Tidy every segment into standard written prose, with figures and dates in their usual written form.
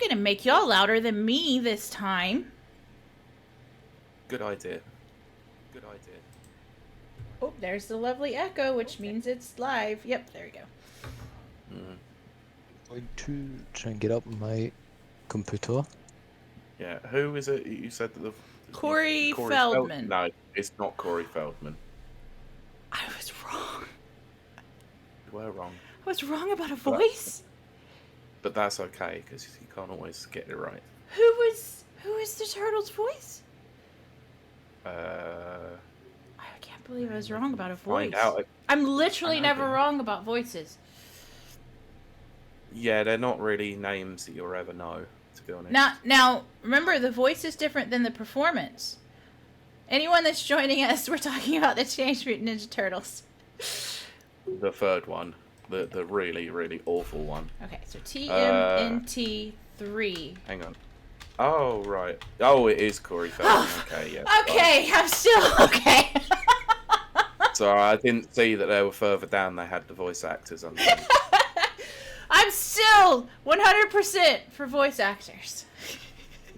gonna make y'all louder than me this time. Good idea. Good idea. Oh, there's the lovely echo, which means it's live. Yep, there we go. Going to try and get up my computer. Yeah, who is it you said that the... Corey Feldman. No, it's not Corey Feldman. I was wrong. You were wrong. I was wrong about a voice? But that's okay, because you can't always get it right. Who is the turtle's voice? I can't believe I was wrong about a voice. Find out. I'm literally never wrong about voices. Yeah, they're not really names that you'll ever know, to be honest. Now, remember, the voice is different than the performance. Anyone that's joining us, we're talking about the Teenage Mutant Ninja Turtles. The third one. The really, really awful one. Okay, so TMNT 3. Hang on. Oh, right. Oh, it is Corey Feldman. Okay, yeah. Okay, I'm still okay. So I didn't see that they were further down. They had the voice actors on there. I'm still 100% for voice actors.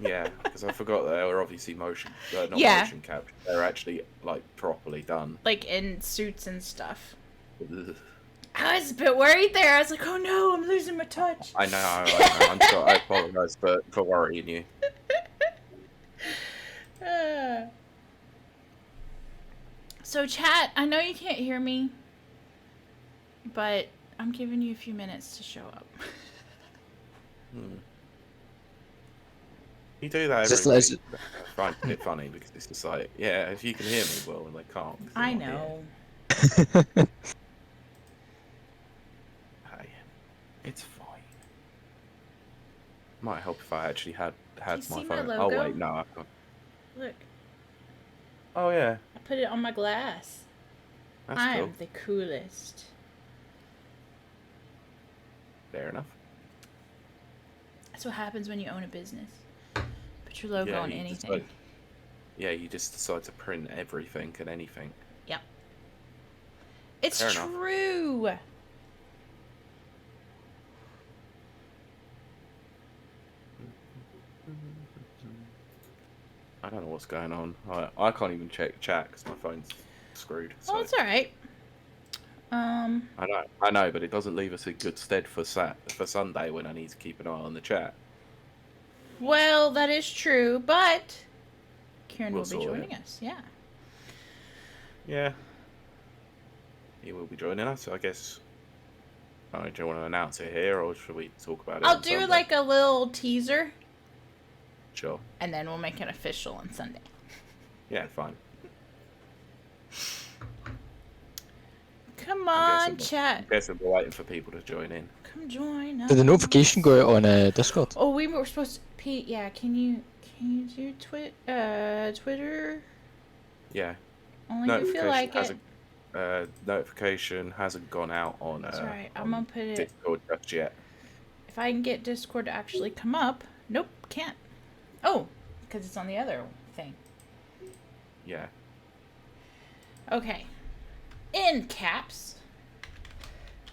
Yeah, because I forgot that they were obviously motion captured. They're actually, like, properly done. Like, in suits and stuff. Ugh. I was a bit worried there. I was like, oh no, I'm losing my touch. I know. I'm sorry. I apologise for worrying you. So, chat, I know you can't hear me, but I'm giving you a few minutes to show up. You do that Just every week. I find it funny because it's just like, yeah, if you can hear me, well, and they can't. I know. Hey, it's fine. Might help if I actually had my see phone. my Oh logo? wait, no, I can't. Look, Oh yeah, I put it on my glass. that's I'm cool. the coolest. Fair enough. That's what happens when you own a business. Put your logo on anything. You just decide to print everything and anything. Yep. It's Fair enough. true. I don't know what's going on. I can't even check chat because my phone's screwed. So. Oh, it's all right. I know, but it doesn't leave us in good stead for Sunday when I need to keep an eye on the chat. Well, that is true, but Kieran will be sort joining it. us. Yeah. Yeah. He will be joining us, I guess. Do you want to announce it here, or should we talk about it? I'll on do Sunday? like a little teaser, Sure. and then we'll make it official on Sunday. Yeah, fine. Come on, chat. I guess we're waiting for people to join in. Come join us. Did the notification go out on Discord? Oh, we were supposed to. Pete, yeah. Can you do Twitter? Yeah. Only if you feel like it. Notification hasn't gone out on. That's right. I'm gonna put it. Discord just yet. If I can get Discord to actually come up. Nope, can't. Oh, because it's on the other thing. Yeah. Okay. In caps.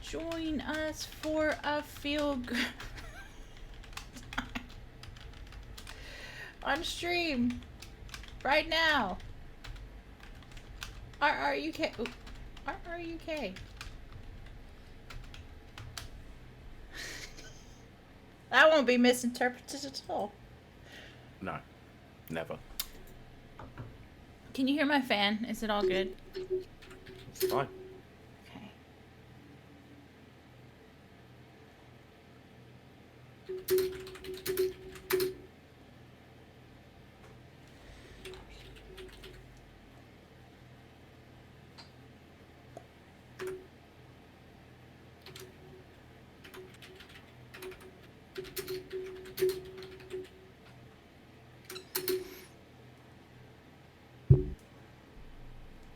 Join us for a feel good on stream right now. RRUK. Ooh, RRUK. That won't be misinterpreted at all. No. Never. Can you hear my fan? Is it all good? It's fine. Okay.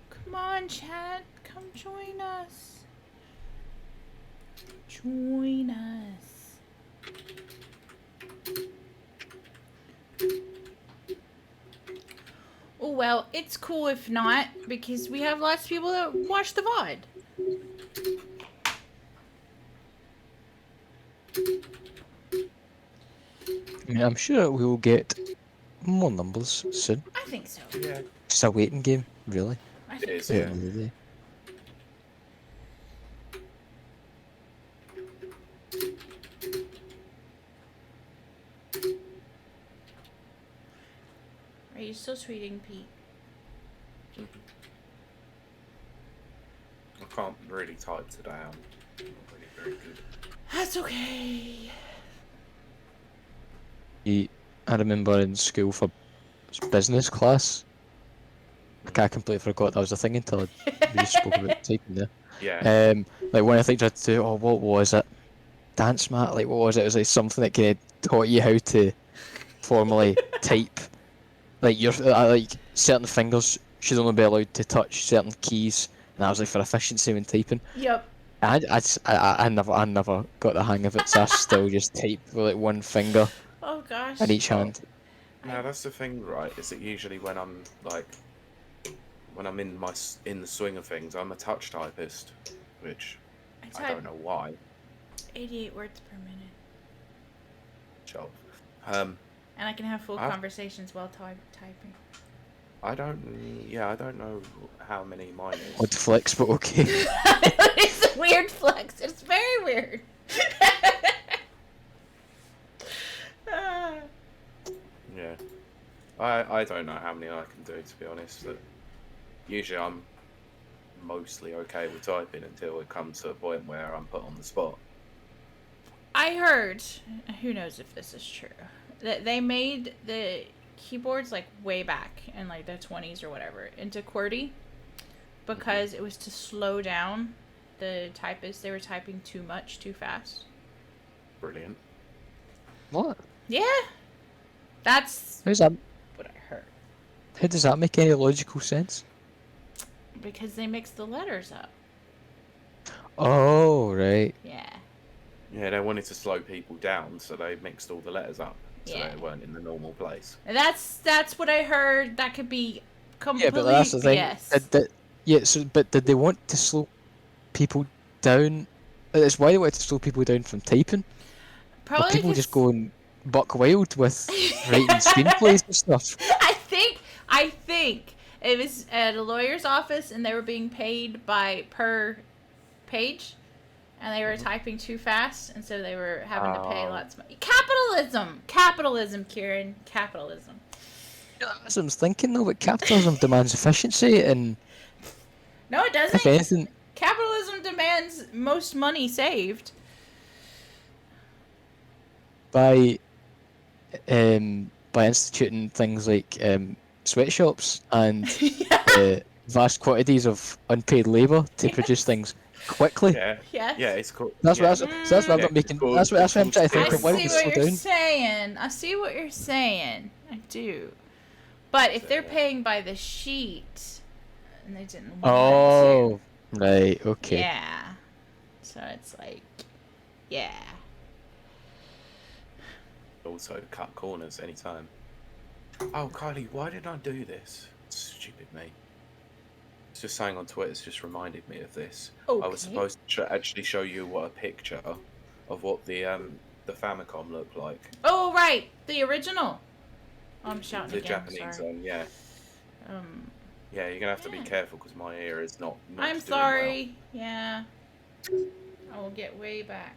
Come on, chat. Come join us. Join us. Oh, well, it's cool if not, because we have lots of people that watch the VOD. I mean, I'm sure we will get more numbers soon. I think so. Yeah, Just a waiting game, really. I it think is. so. At the Yeah. end of the day. Are you still tweeting, Pete? Mhm. I can't really type today. I'm not really very good. That's okay. I remember in school for business class, I completely forgot that was a thing until we just spoke about typing there. Yeah. Like when I think I had to do, oh, what was it? Dance mat? Like what was it? It was like something that kind of taught you how to formally type. Like like certain fingers should only be allowed to touch certain keys, and that was like for efficiency when typing. Yep. I never got the hang of it, so I still just type with like one finger Oh in gosh. each Oh, hand. no, that's the thing, right? Is that usually when I'm like, when I'm in the swing of things, I'm a touch typist, which I I type don't know why. 88 words per minute, Job. and I can have full I've, conversations while typing. I don't. Yeah, I don't know how many mine Odd is. flex, but okay. It's a weird flex. It's very weird. Ah. Yeah, I don't know how many I can do, to be honest. But usually I'm mostly okay with typing until it comes to a point where I'm put on the spot. I heard, who knows if this is true, that they made the keyboards like way back in like the 20s or whatever into QWERTY because it was to slow down the typists. They were typing too much, too fast. Brilliant. What? Yeah, that's How's that? what I heard. How does that make any logical sense? Because they mixed the letters up. Oh, right. Yeah. Yeah, they wanted to slow people down, so they mixed all the letters up so Yeah. they weren't in the normal place. And that's what I heard. That could be Yeah, but that's complete the thing. BS. Yeah, so but did they want to slow people down? It's why they wanted to slow people down from typing. Or Probably people just because going buck wild with writing screenplays and stuff. I think it was at a lawyer's office and they were being paid by per page, and they were typing too fast, and so they were having to pay Oh. lots of money. Capitalism, Kieran, capitalism. That's what I'm thinking though, but capitalism demands efficiency, and No, it doesn't. if anything, Capitalism demands most money saved. by instituting things like sweatshops and vast quantities of unpaid labour to produce things quickly. Yeah. Yes. Yeah, it's called. That's yeah. what so that's what I'm Yeah, not making. it's called- That's what I'm it's trying to called think. I But why would see we what slow you're down? saying. I see what you're saying. I do. But if they're yeah. paying by the sheet, and they didn't want Oh, right. to, Okay. yeah. So it's like, yeah. Also, cut corners anytime. Oh, Kylie, why did I do this? Stupid me. It's just saying on Twitter, it's just reminded me of this. I was Okay. supposed to actually show you what a picture of what the Famicom looked like. Oh right, the original. Oh, I'm shouting The again. Japanese Sorry. one, yeah. Yeah, you're gonna have to be Yeah. careful because my ear is not I'm doing sorry. Yeah. I will get way back.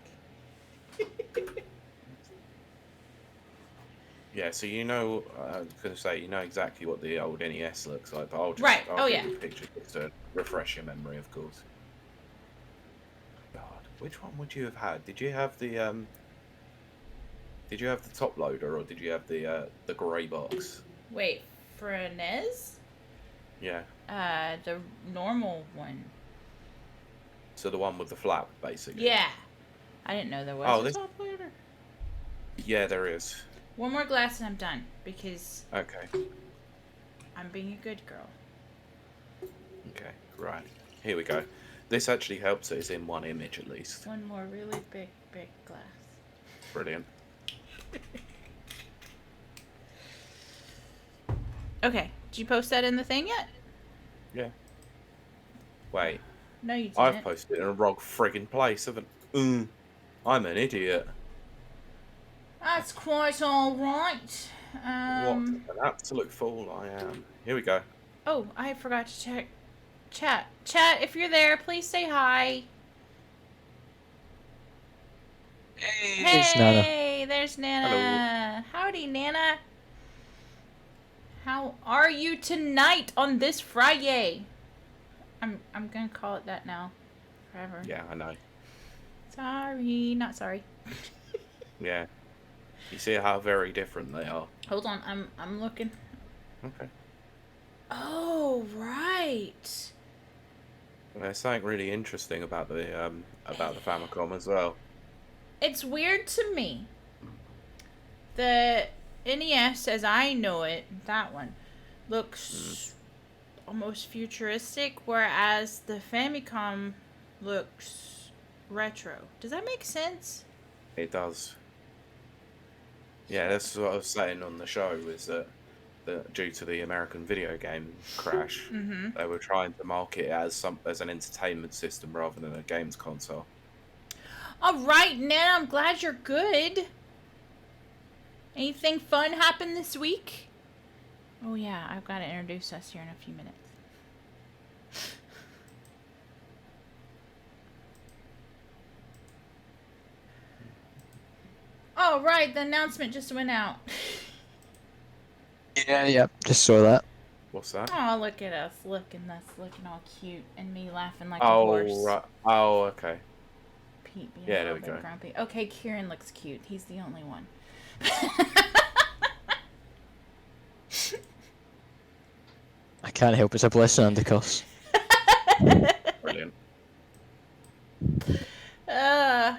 Yeah, so you know, I was gonna say you know exactly what the old NES looks like, but Right. I'll Oh, give yeah. you a picture just to refresh your memory, of course. God, which one would you have had? Did you have the top loader or did you have the grey box? Wait, for a NES? Yeah. The normal one. So the one with the flap, basically. Yeah. I didn't know there was Oh, a this- top loader. Yeah, there is. One more glass and I'm done because Okay. I'm being a good girl. Okay. Right. Here we go. This actually helps that it's in one image at least. One more really big glass. Brilliant. Okay. Did you post that in the thing yet? Yeah. Wait. No, you didn't. I've posted it in a wrong friggin' place, haven't? I'm an idiot. I That's quite all right. What an absolute fool I am. Here we go. Oh, I forgot to check chat. Chat, if you're there, please say hi. Hey, it's Nana. Hey, there's Nana. Howdy, Nana. How are you tonight on this FRI-YAY? I'm gonna call it that now, forever. Yeah, I know. Sorry, not sorry. Yeah. You see how very different they are. Hold on, I'm looking. Okay. Oh, right. There's something really interesting about the Famicom as well. It's weird to me. The NES, as I know it, that one, looks almost futuristic, whereas the Famicom looks retro. Does that make sense? It does. Yeah, that's what I was saying on the show, is that due to the American video game crash, they were trying to market it as an entertainment system rather than a games console. All right, Nana, I'm glad you're good. Anything fun happened this week? Oh yeah, I've got to introduce us here in a few minutes. All right, the announcement just went out. Yeah, just saw that. What's that? Oh, look at us, looking all cute, and me laughing like a horse. Right. Oh, okay. Pete being Yeah, a there little we bit go. grumpy. Okay, Kieran looks cute. He's the only one. I can't help it's a blessing and a curse. Brilliant. Okay.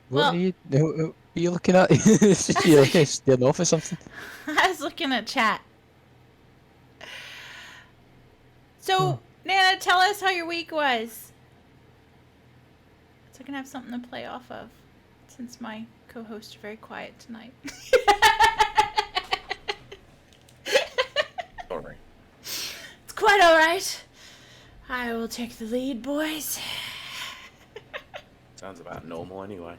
What are you looking at? You like staring off or something? I was looking at chat. So, Nana, tell us how your week was. So I can have something to play off of, since my co-hosts are very quiet tonight. Sorry. It's quite alright. I will take the lead, boys. Sounds about normal anyway.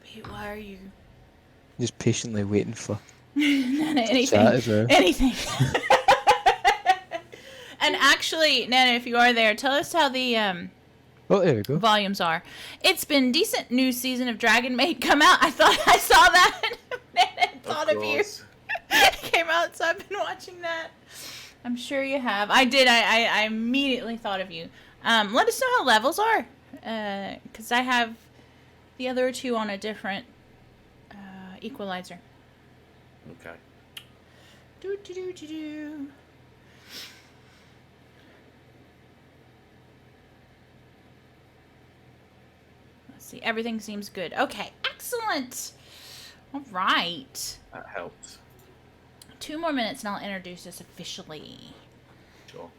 Pete, why are you... Just patiently waiting for Nana, anything. chat as well. Anything. And actually, Nana, if you are there, tell us how the Oh, there we go. volumes are. It's been decent new season of Dragon Maid come out. I thought I saw that and thought of you. It came out, so I've been watching that. I'm sure you have. I did. I immediately thought of you. Let us know how levels are, because I have the other two on a different equalizer. Okay. Do. Let's see. Everything seems good. Okay. Excellent. All right. That helps. 2 more minutes and I'll introduce us officially. Sure.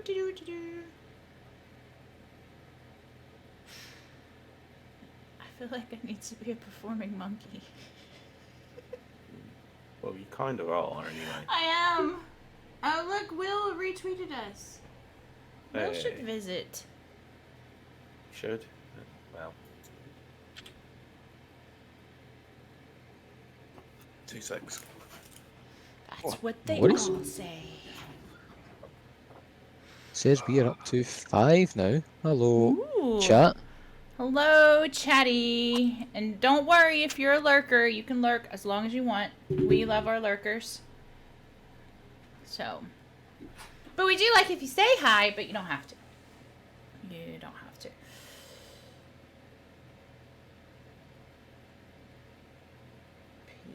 Do. I feel like I need to be a performing monkey. Well, you kind of are anyway. I am. Oh, look, Will retweeted us. Will should Hey. visit. Should. Well. 2 secs. That's what they What is- all say. Says we are up to 5 now. Hello, Ooh. chat. Hello, chatty. And don't worry if you're a lurker. You can lurk as long as you want. We love our lurkers. So. But we do like if you say hi, but you don't have to. You don't have to.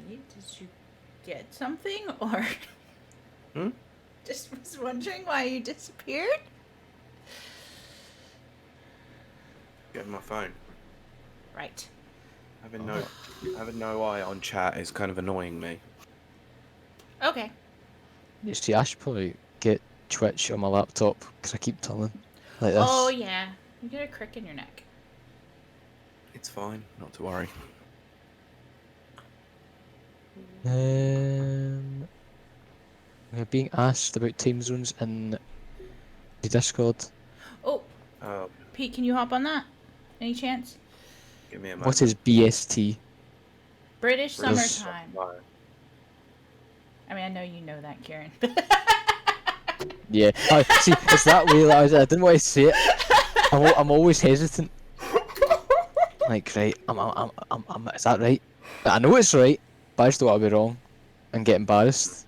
Pete, did you get something? Or just was wondering why you disappeared? Get my phone. Right. Having no eye on chat is kind of annoying me. Okay. You see, I should probably get Twitch on my laptop because I keep turning like this. Oh, yeah. You get a crick in your neck. It's fine, not to worry. We're being asked about time zones in the Discord. Oh, Um, Pete, can you hop on that? Any chance? give me a moment. What is BST? British There's- summertime. No. I mean, I know you know that, Karen. Yeah. See, it's that way. Like, I didn't want to say it. I'm always hesitant. Like, right, is that right? I know it's right, but I just don't want to be wrong and get embarrassed.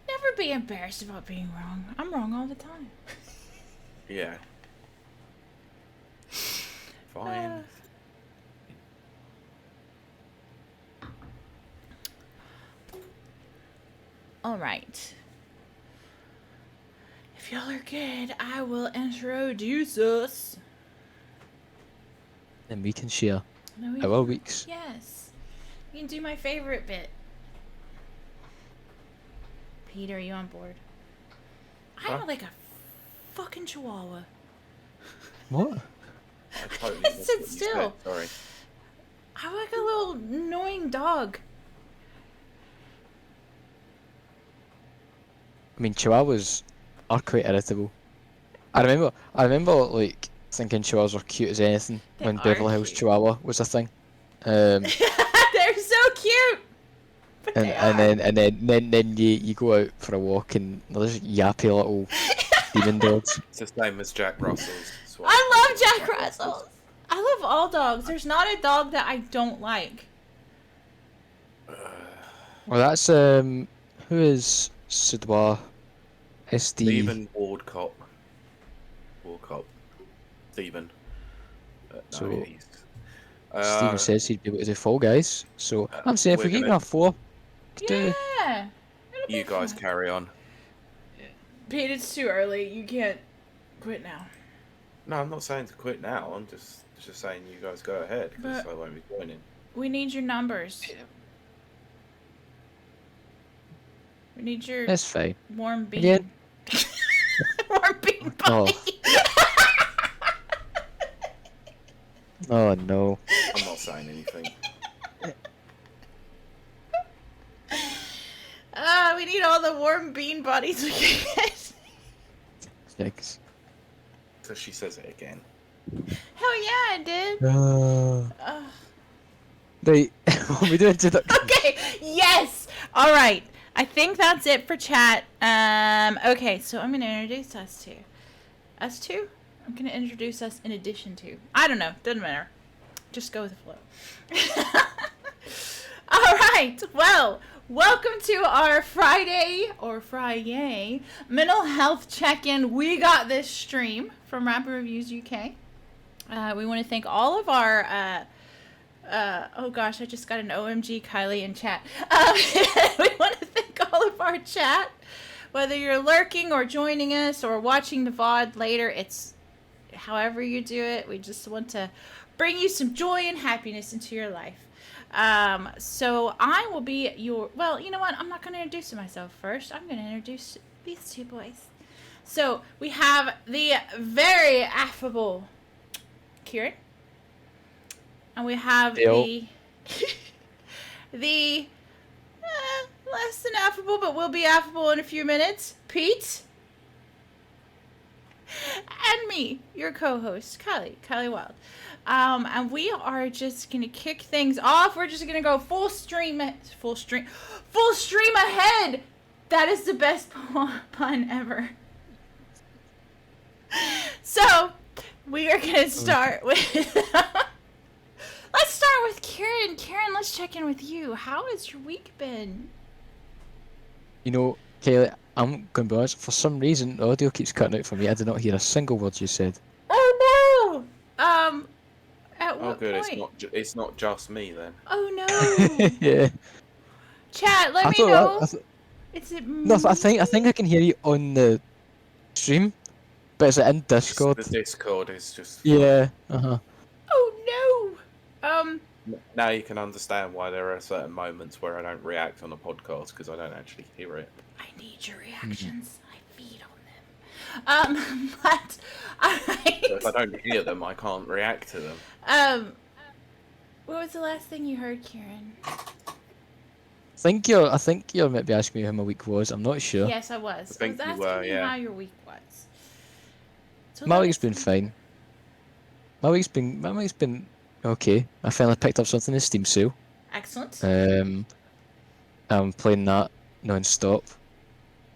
Never be embarrassed about being wrong. I'm wrong all the time. Yeah. Fine. Alright. If y'all are good, I will introduce us. Then we can share No, we our can- weeks. Yes. You can do my favorite bit. Peter, are you on board? I'm Huh? like a fucking chihuahua. What? I totally Sit missed what you still. said, sorry. I'm like a little annoying dog. I mean, Chihuahuas are quite irritable. I remember like thinking Chihuahuas were cute as anything They when are Beverly Hills cute. Chihuahua was a thing. They're so cute. But And they and are. then you go out for a walk and there's yappy little demon dogs. It's the same as Jack Russell's. That's why I love call Jack them Russell. I love all dogs. There's not a dog that I don't like. Well, that's who is Sidwa? SD. Stephen Wardcop. Stephen. No, So- he's. Steven says he'd be able to do Fall Guys. So I'm saying if we're we can gonna- have 4, do Yeah. It'll be You guys fun. carry on. Pete, it's too early. You can't quit now. No, I'm not saying to quit now. I'm just saying you guys go ahead because But- I won't be joining. We need your numbers. We need your That's fine. warm bean. Yeah. Warm bean Oh. buddy. Oh no. I'm not saying anything. We need all the warm bean buddies we can get. Thanks. So she says it again. Hell yeah, I did. Right, what we do introduction. Okay, yes. All right. I think that's it for chat. Okay, so I'm gonna introduce us two. Us two? I'm gonna introduce us in addition to. I don't know. Doesn't matter. Just go with the flow. All right. Well, welcome to our Friday or FRI-YAY mental health check-in. We got this stream from Rapper Reviews UK. We want to thank all of our. Oh gosh, I just got an OMG Kylie in chat. We want to thank all of our chat, whether you're lurking or joining us or watching the VOD later. It's however you do it. We just want to bring you some joy and happiness into your life. So I will be your. Well, you know what? I'm not going to introduce myself first. I'm going to introduce these two boys. So we have the very affable Kieran. And we have Yo. the less than affable, but will be affable in a few minutes, Pete. And me, your co-host, Kylie Wild. And we are just gonna kick things off. We're just gonna go full stream ahead. That is the best pun ever. So we are gonna start with. Let's start with Kieran. Kieran, let's check in with you. How has your week been? You know, Kaylee, I'm going to be honest, for some reason the audio keeps cutting out for me. I did not hear a single word you said. Oh no! At Oh, what good. point? It's not just me then. Oh no! Yeah. Chat, let I me thought know. that, Is it no, I think I can hear you on the stream, but is it in Discord? The Discord is just. Yeah. Uh-huh. Oh no! Now you can understand why there are certain moments where I don't react on a podcast because I don't actually hear it. I need your reactions. I feed on them. But So if I alright. don't hear them, I can't react to them. What was the last thing you heard, Kieran? I think you're maybe asking me how my week was. I'm not sure. Yes, I was. I I was think you asking were, you yeah. how your week was. So My let week's us been fine. My week's been okay. I finally picked up something in Steam sale. Excellent. I'm playing that non-stop,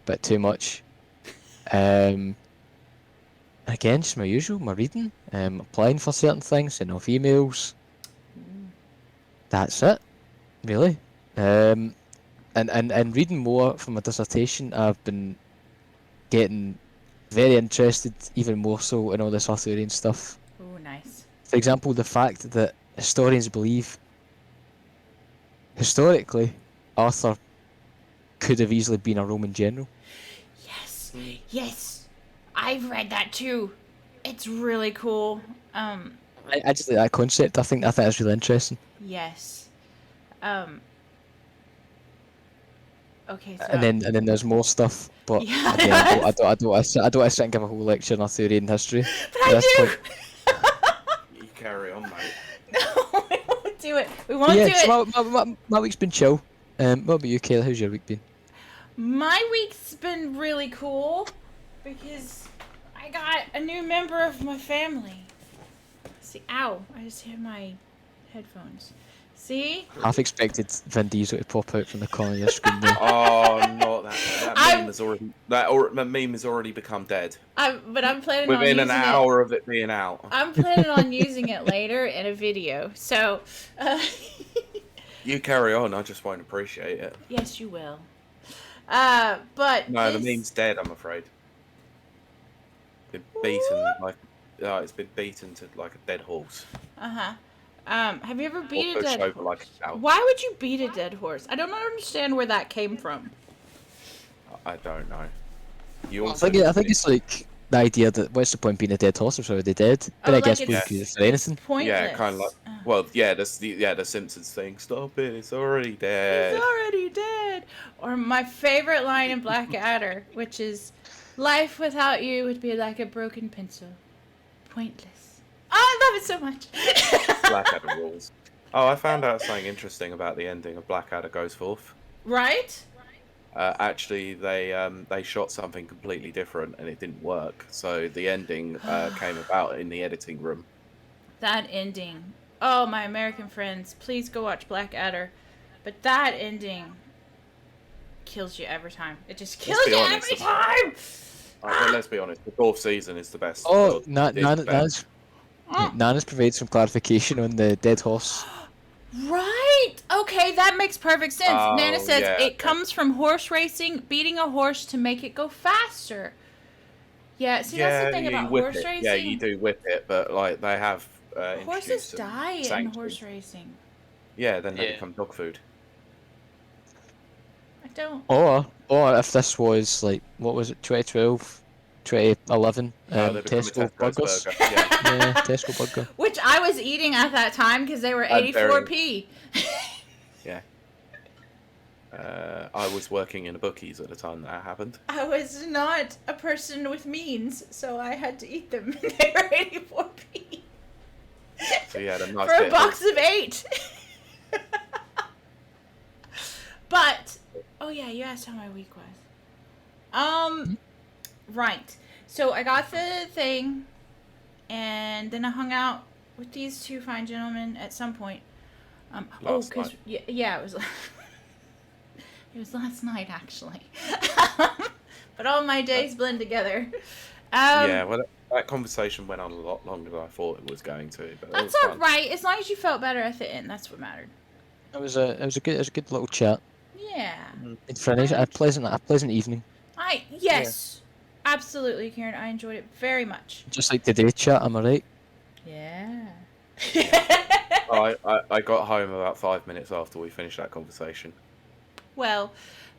bit too much. Um, Again, just my usual, my reading, applying for certain things, sending off emails. That's it, really. Um, and reading more for my dissertation, I've been getting very interested, even more so in all this Arthurian stuff. Oh, nice. For example, the fact that historians believe, historically, Arthur could have easily been a Roman general. Yes. Mm. Yes. I've read that too. It's really cool. I just like that concept. I think that's really interesting. Yes. Okay, And so then there's more stuff, but yeah, again, I don't want to sit and give a whole lecture on Arthurian history but at this point. I do. You carry on, mate. No, we won't do it. We But won't yeah, do it. so my week's been chill. What about you, Kayla? How's your week been? My week's been really cool because I got a new member of my family. See, ow! I just hit my headphones. See? Half expected Vin Diesel to pop out from the corner of your screen there. Oh, not that. That I'm- meme has already that meme has already become dead But I'm planning on within using an hour of it being out. I'm planning on using it later in a video. So, You carry on. I just won't appreciate it. yes, you will. But No, this... the meme's dead. I'm afraid. Been beaten like. It's been beaten to like a dead horse. Uh-huh. Have you ever Or beat a pushed dead over horse? like a cow. Why would you beat a dead horse? I don't understand where that came from. I don't know. You I also. think it's like the idea that what's the point being a dead horse if it's already dead? But Oh, I like guess it's- we could use it for anything. Pointless. Yeah, kind of like. Well, yeah, the Simpsons thing. Stop it! It's already dead. He's already dead. Or my favorite line in Blackadder, which is, "Life without you would be like a broken pencil. Pointless." Oh, I love it so much. Blackadder rules. Oh, I found out something interesting about the ending of Blackadder Goes Forth. Right? Actually, they shot something completely different and it didn't work. So the ending came about in the editing room. That ending. Oh, my American friends, please go watch Blackadder. But that ending kills you every time. It just kills be you honest, every time. But let's be honest, the fourth season is the best. Oh, Or is the best. Nana's provided some clarification on the dead horse. Right. Okay, that makes perfect sense. Oh, Nana says yeah, it okay. comes from horse racing, beating a horse to make it go faster. Yeah, see, that's the thing you about whip horse it. racing. Yeah, you do whip it, but like they have Horses introduced some die in sanctions. horse racing. Yeah, then they Yeah. become dog food. I don't. Or if this was like, what was it, 2012, 2011, They become a Tesco Tesco's burgers. burger. Yeah. Yeah, Tesco burger. Which I was eating at that time because they were And very- 84p. Yeah. I was working in a bookies at the time that happened. I was not a person with means, so I had to eat them. They were 84p. So you had a nice For bit a box of 8. But, oh yeah, you asked how my week was. Right. So I got the thing, and then I hung out with these two fine gentlemen at some point. Last night. Yeah, it was. It was last night actually. But all my days blend together. Yeah, well, that conversation went on a lot longer than I thought it was going to. But it That's was all fun. right. As long as you felt better at the end, that's what mattered. It was a good little chat. Yeah. It's for a pleasant evening. Yes, absolutely, Karen. I enjoyed it very much. Just like today's chat, am I right? Yeah. I got home about 5 minutes after we finished that conversation. Well,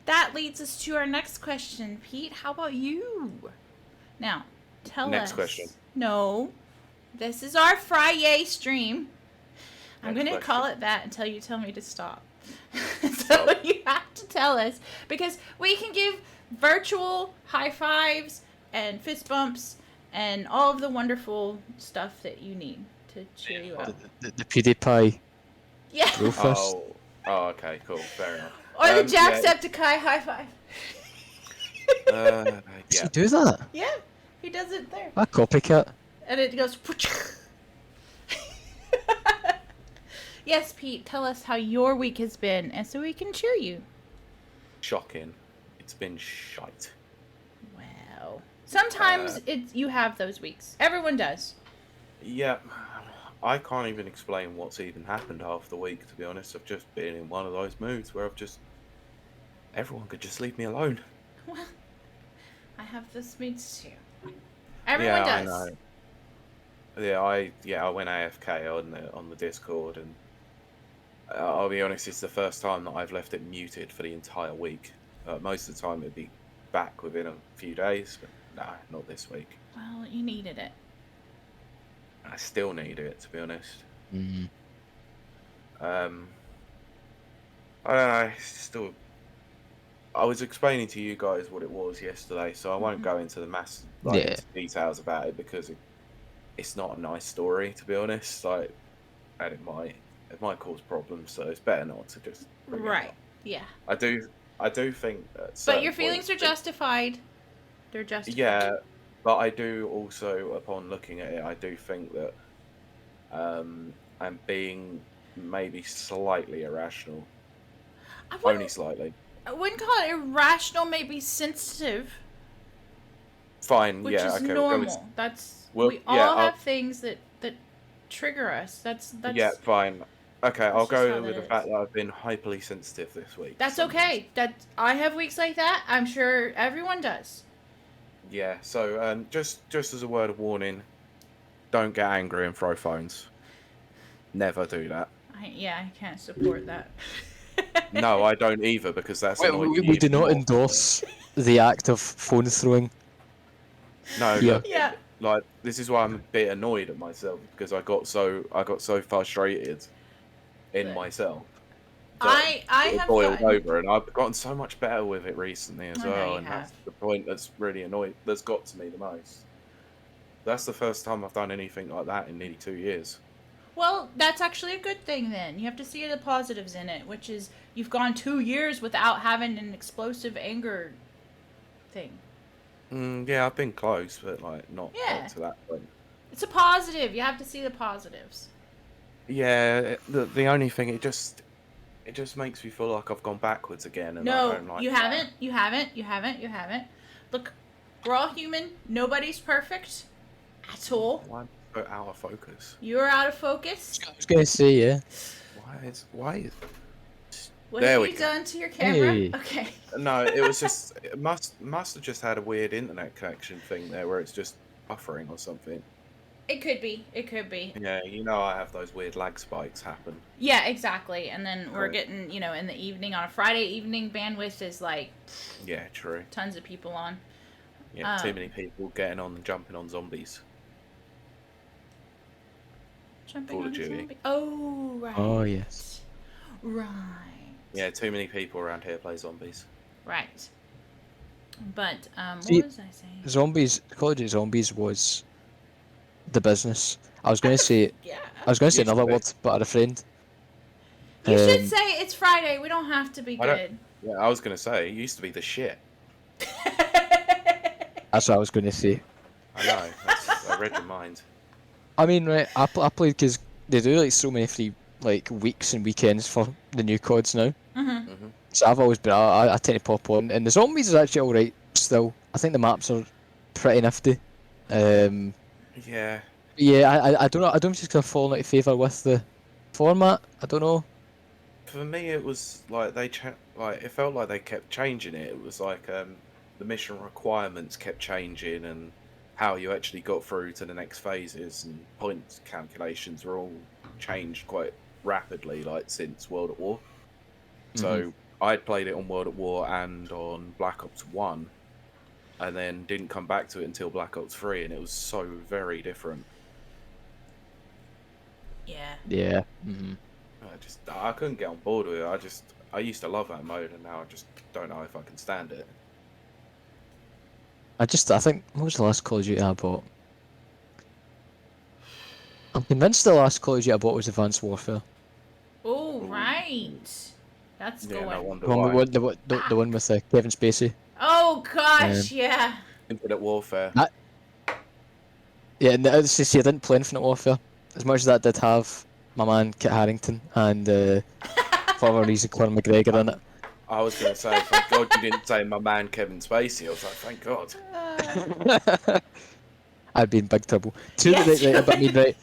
that leads us to our next question, Pete. How about you? Now, tell us. Next question. No. This is our FRI-YAY stream. I'm Next going to question. call it that until you tell me to stop. So you have to tell us, because we can give virtual high fives and fist bumps and all of the wonderful stuff that you need to cheer you up. The PewDiePie Yeah. bro fist. Okay, cool, fair enough. Or the Yeah, Jacksepticeye high five. Does yeah. he do that? Yeah, he does it there. A copycat. And it goes. Yes, Pete, tell us how your week has been, and so we can cheer you. Shocking. It's been shite. Wow. Sometimes you have those weeks. Everyone does. Yeah, I can't even explain what's even happened half the week, to be honest. I've just been in one of those moods where everyone could just leave me alone. Well, I have those moods too. Everyone does. I know. I went AFK on the Discord, and I'll be honest, it's the first time that I've left it muted for the entire week. Most of the time it'd be back within a few days, but nah, not this week. Well, you needed it. I still need it, to be honest. Mm. I don't know. I was explaining to you guys what it was yesterday, so I won't go into into details about it because it's not a nice story, to be honest. And it might cause problems, so it's better not to just bring it up. Yeah. I do think that. But your feelings are justified. They're justified. Yeah, but I do also, upon looking at it, I do think that I'm being maybe slightly irrational. Only slightly. I wouldn't call it irrational, maybe sensitive. Fine, which is okay. normal. We all have things that trigger us. That's yeah, fine. Okay, I'll go with the is. fact that I've been hyperly sensitive this week. That's okay. I have weeks like that. I'm sure everyone does. Yeah. So just as a word of warning, don't get angry and throw phones. Never do that. I can't support that. No, I don't either, because that's we do not endorse the act of phone throwing. No, Yeah. look, like this is why I'm a bit annoyed at myself, because I got so frustrated in myself. I have boiled over, and I've gotten so much better with it recently as well, and have. that's the point that's really that's got to me the most. That's the first time I've done anything like that in nearly 2 years. Well, that's actually a good thing then. You have to see the positives in it, which is you've gone 2 years without having an explosive anger thing. Yeah, I've been close, but not to that point. It's a positive. You have to see the positives. Yeah, the only thing, it just makes me feel like I've gone backwards again, and No, I don't like you that. You haven't. Look, we're all human. Nobody's perfect at all. Why am I so out of focus? You're out of focus. I was gonna say, yeah. Why is What there have we you go. done to your camera? Hey. Okay. No, it was just it must have just had a weird internet connection thing there where it's just buffering or something. It could be. Yeah, I have those weird lag spikes happen. Yeah, exactly. And then we're getting, in the evening, on a Friday evening, bandwidth is like... Yeah, true. Tons of people on. Yeah, too many people getting on and jumping on zombies. Call of Duty. Oh, right. Oh, yes. Right. Yeah, too many people around here play zombies. Right. But, See, what was I saying? Zombies, Call of Duty Zombies was the business. I was going to say, Yeah. another word, but I refrained. You should say it's Friday. We don't have to be good. Yeah, I was going to say, it used to be the shit. That's what I was going to say. I know. I read your mind. I mean, right, I played because they do so many free weeks and weekends for the new CODs now. Mm-hmm. So I've always been, I tend to pop on, and the zombies is actually alright still. I think the maps are pretty nifty. Yeah. Yeah, I don't know. I don't just kind of fall out of favour with the format. I don't know. For me, it was like it felt like they kept changing it. It was like the mission requirements kept changing, and how you actually got through to the next phases and points calculations were all changed quite rapidly, since World at War. So I'd played it on World at War and on Black Ops 1, and then didn't come back to it until Black Ops 3, and it was so very different. Yeah. Yeah. I couldn't get on board with it. I used to love that mode, and now I just don't know if I can stand it. I think, what was the last Call of Duty I bought? I'm convinced the last Call of Duty I bought was Advanced Warfare. Oh, Ooh. right. That's Yeah, no going. wonder The one why. with the one with Kevin Spacey. Oh Um, gosh, yeah. Infinite Warfare. that, yeah, and see, I didn't play Infinite Warfare as much as that did have my man Kit Harington and for whatever reason Conor McGregor in it. I was going to say, thank God you didn't say my man Kevin Spacey. I was like, thank God. I'd be in big trouble. Yes. Right, but I mean, right.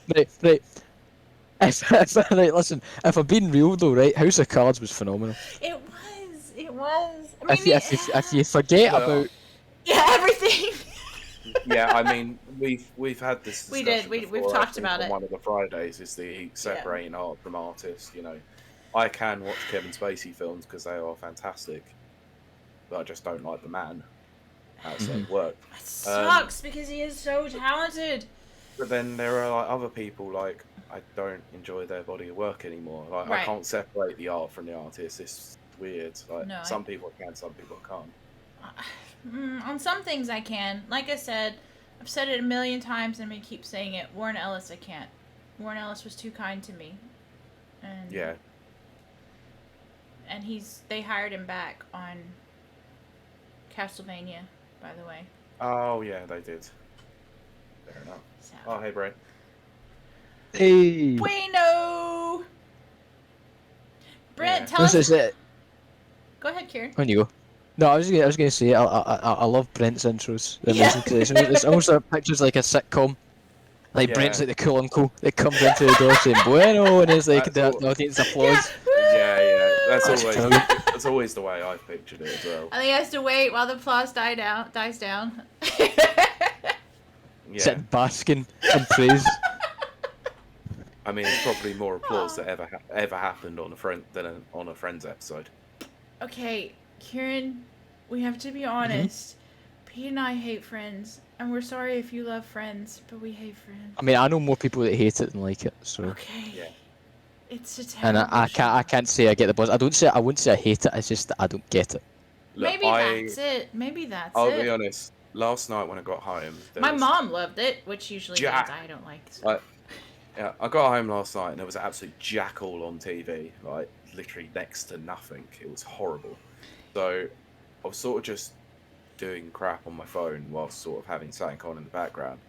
Right, listen. If I'm being real though, right, House of Cards was phenomenal. It was. It was. I mean, If you forget Well, about, yeah, everything. yeah, I mean, we've had this We discussion did. We've before, I talked think, about on it. one of the Fridays, is the separating art from artist. I can watch Kevin Spacey films because they are fantastic, but I just don't like the man outside of work. It sucks because he is so talented. But then there are like other people, like I don't enjoy their body of work anymore. Like I Right. can't separate the art from the artist. It's weird. Like No, some people can, some people can't. On some things I can. Like I said, I've said it a million times and I'm gonna keep saying it. Warren Ellis, I can't. Warren Ellis was too kind to me. And Yeah. And they hired him back on Castlevania, by the way. Oh yeah, they did. Fair enough. So. Oh hey, Bray. hey, Bueno! Brent, Yeah. tell us. this is it. Go ahead, Kieran. On you go. No, I was gonna say I love Brent's intros. They're Yeah. amazing because it's almost like pictures like a sitcom. Like Yeah. Brent's like the cool uncle that comes into the door saying "Bueno" and it's like That's the audience applause. Yeah. That's That's always brilliant. that's always the way I've pictured it as well. And he has to wait while the applause dies down. Yeah. Sitting basking in praise. I mean, it's probably more applause that ever happened on on a Friends episode. Okay, Kieran, we have to be honest. Pete and I hate Friends, and we're sorry if you love Friends, but we hate Friends. I mean, I know more people that hate it than like it, so. Okay. Yeah. It's a And terrible I can't say I get the buzz. I wouldn't say I hate it. It's just that I don't get it. Look, Maybe that's it. Maybe that's I'll it. be honest. Last night when I got home, My mom loved it, which usually means Jack. I don't like stuff. Yeah, I got home last night and there was absolute jackal on TV, like literally next to nothing. It was horrible. So I was sort of just doing crap on my phone whilst sort of having something on in the background.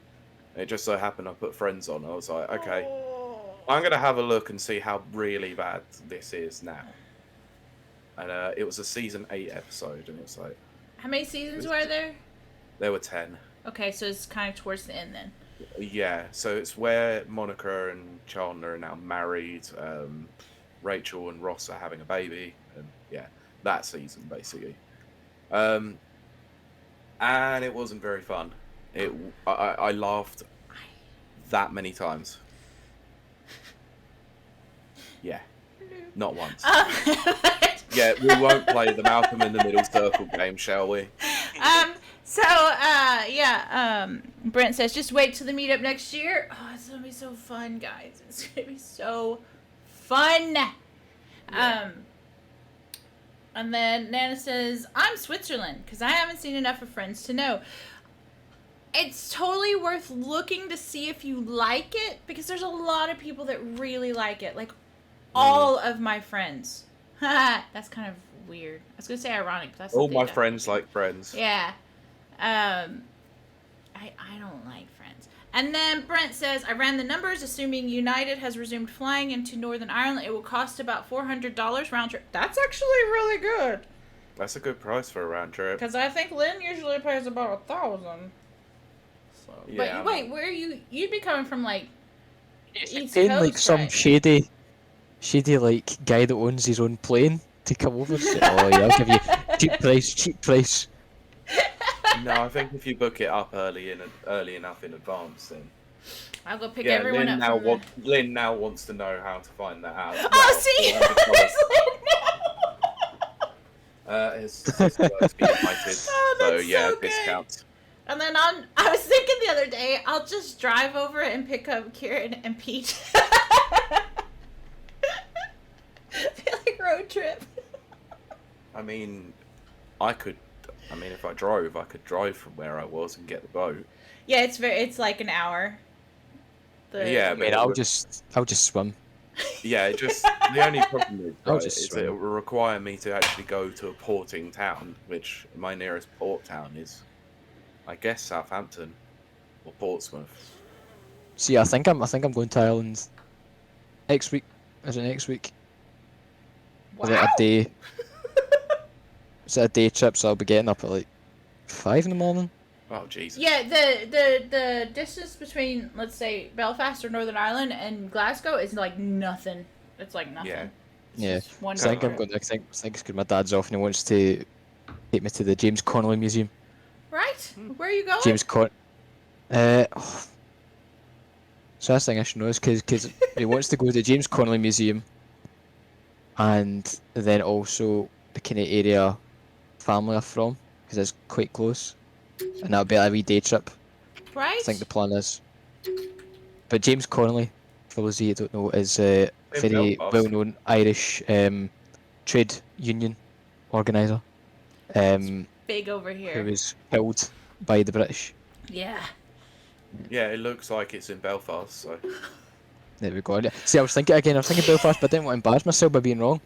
And it just so happened I put Friends on. I was like, okay, I'm gonna have a look and see how really bad this is now. And it was a season 8 episode, and it's like How many seasons were there? there were 10. Okay, so it's kind of towards the end then. Yeah, so it's where Monica and Chandler are now married. Rachel and Ross are having a baby, and yeah, that season basically. And it wasn't very fun. I laughed that many times. Yeah, not once. Yeah, we won't play the Malcolm in the Middle circle game, shall we? Brent says, just wait till the meetup next year. Oh, it's gonna be so fun, guys. It's gonna be so fun. Yeah. And then Nana says, I'm Switzerland, because I haven't seen enough of Friends to know. It's totally worth looking to see if you like it, because there's a lot of people that really like it. Like, all of my friends. That's kind of weird. I was gonna say ironic, but that's All the my thing. friends like Friends. Yeah. I don't like Friends. And then Brent says, I ran the numbers, assuming United has resumed flying into Northern Ireland. It will cost about $400 round trip. That's actually really good. That's a good price for a round trip. Because I think Lynn usually pays about $1,000. So, Yeah, but wait, where are you? You'd be coming from like East Paying Coast, like some right? shady like guy that owns his own plane to come over. Say, oh yeah, I'll give you cheap price. No, I think if you book it up early enough in advance, then I'll go pick yeah. everyone Lynn up from Lynn now wants to know how to find that out. Oh, see? His work's been invited, Oh, so that's yeah, so good. discounts. And then I was thinking the other day, I'll just drive over and pick up Kieran and Pete. Feel like road trip. I mean, I could I mean, if I drove, I could drive from where I was and get the boat. Yeah, it's like an hour. Yeah, I but mean, it I'll would. just swim. Yeah, it just the only problem is I'll right just is it swim. will require me to actually go to a porting town, which my nearest port town is, I guess, Southampton or Portsmouth. See, I think I'm going to Ireland next week. Is it next week? Is it a Wow. day? Is it a day trip? So I'll be getting up at like 5 in the morning. Oh Jesus! Yeah, the distance between, let's say, Belfast or Northern Ireland and Glasgow is like nothing. It's like nothing. Yeah. It's Yeah. just one So I day think I'm trip. going. I think it's because my dad's off and he wants to take me to the James Connolly Museum. Right? Where are you going? James Con. Oh. So that's the thing I should know is because he wants to go to the James Connolly Museum, and then also the kind of area family are from, because it's quite close, and that'll be a wee day trip. I think the Right? plan is. But James Connolly, for those of you who don't know, is a In very Belfast. well-known Irish trade union organizer, who Big over here. was killed by the British. Yeah. Yeah, it looks like it's in Belfast. So There we go. See, I was thinking again. I was thinking Belfast, but I didn't want to embarrass myself by being wrong.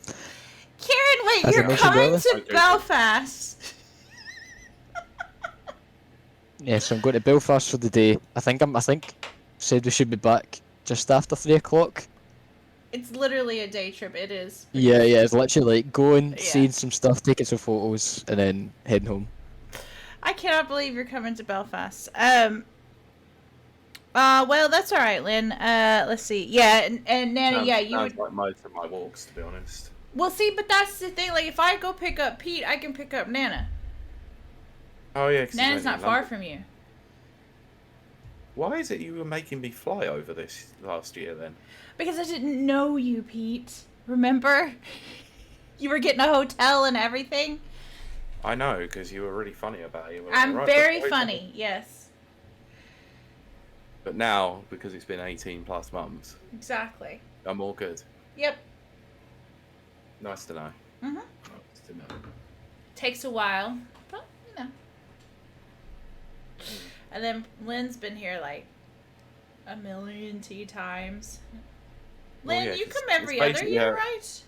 Karen, wait, As I you're mentioned coming earlier. to Okay. Belfast? Yeah, so I'm going to Belfast for the day. I think said we should be back just after 3 o'clock. It's literally a day trip. It is. Yeah, it's literally like going, Yeah. seeing some stuff, taking some photos, and then heading home. I cannot believe you're coming to Belfast. Well, that's all right, Lynn. Let's see. Yeah, and Nana, sounds, yeah, you sounds would. like most of my walks, to be honest. Well, see, but that's the thing. Like, if I go pick up Pete, I can pick up Nana. Oh yeah, 'cause he's Nana's only not in far London. from you. Why is it you were making me fly over this last year then? Because I didn't know you, Pete. Remember? You were getting a hotel and everything. I know, because you were really funny about it. You were like, I'm "Right, very let's go." funny. Yes. But now, because it's been 18 plus months, Exactly. I'm all good. Yep. Nice to know. Mhm. Nice to know. Takes a while, but you know. And then Lynn's been here like a million times. Well, Lynn, yeah, you 'cause come it's every other basically, year, right?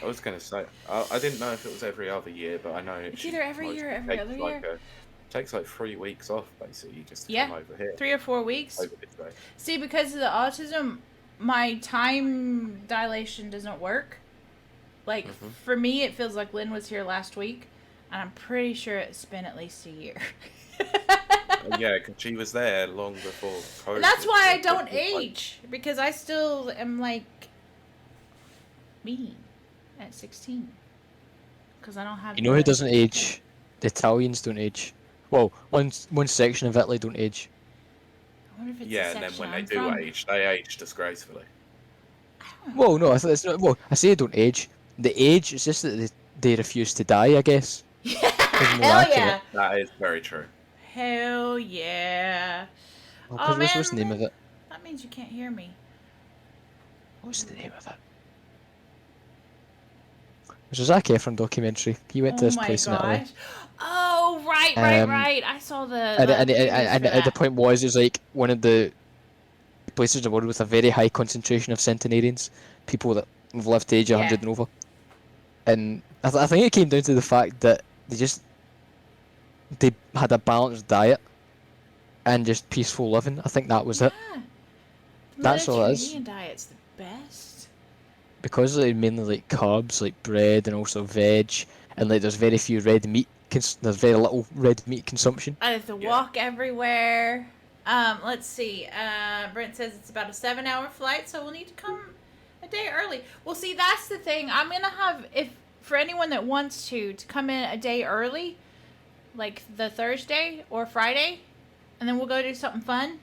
I was going to say, I didn't know if it was every other year, but I know It's either every year or every other year. Takes like 3 weeks off, basically, just to Yeah. come over here. 3 or 4 weeks. Over this way. See, because of the autism, my time dilation doesn't work. Like, Mhm. for me, it feels like Lynn was here last week, and I'm pretty sure it's been at least a year. Yeah, because she was there long before COVID. And that's why I so don't it was like- age, because I still am like me at 16. Because I don't have. You know who the- doesn't age? The Italians don't age. Well, one section of Italy don't age. I wonder if it's Yeah, the and then section when I'm they do from. age, they age disgracefully. I don't know. Well, no, it's not. Well, I say they don't age. The age is just that they refuse to die, I guess. more Hell accurate. yeah! That is very true. Hell yeah! Oh, Oh, what's man, the name of it? That means you can't hear me. What's the name of it? There's a Zac Efron documentary. He went to Oh this my place in Italy. gosh! Oh right. I saw the. And, the and, and, previews and, for and the that. point was, it was like one of the places in the world with a very high concentration of centenarians, people that have lived to age 100 and over. And I think it came down to the fact that they had a balanced diet and just peaceful living. I think that was it. Yeah. That's all it is. Mediterranean diet's the best. Because they mainly like carbs, like bread and also veg, and like there's very few red meat. There's very little red meat consumption. I have to Yeah. walk everywhere. Let's see. Brent says it's about a 7-hour flight, so we'll need to come a day early. Well, see, that's the thing. I'm gonna have, if for anyone that wants to come in a day early, like the Thursday or Friday, and then we'll go do something fun,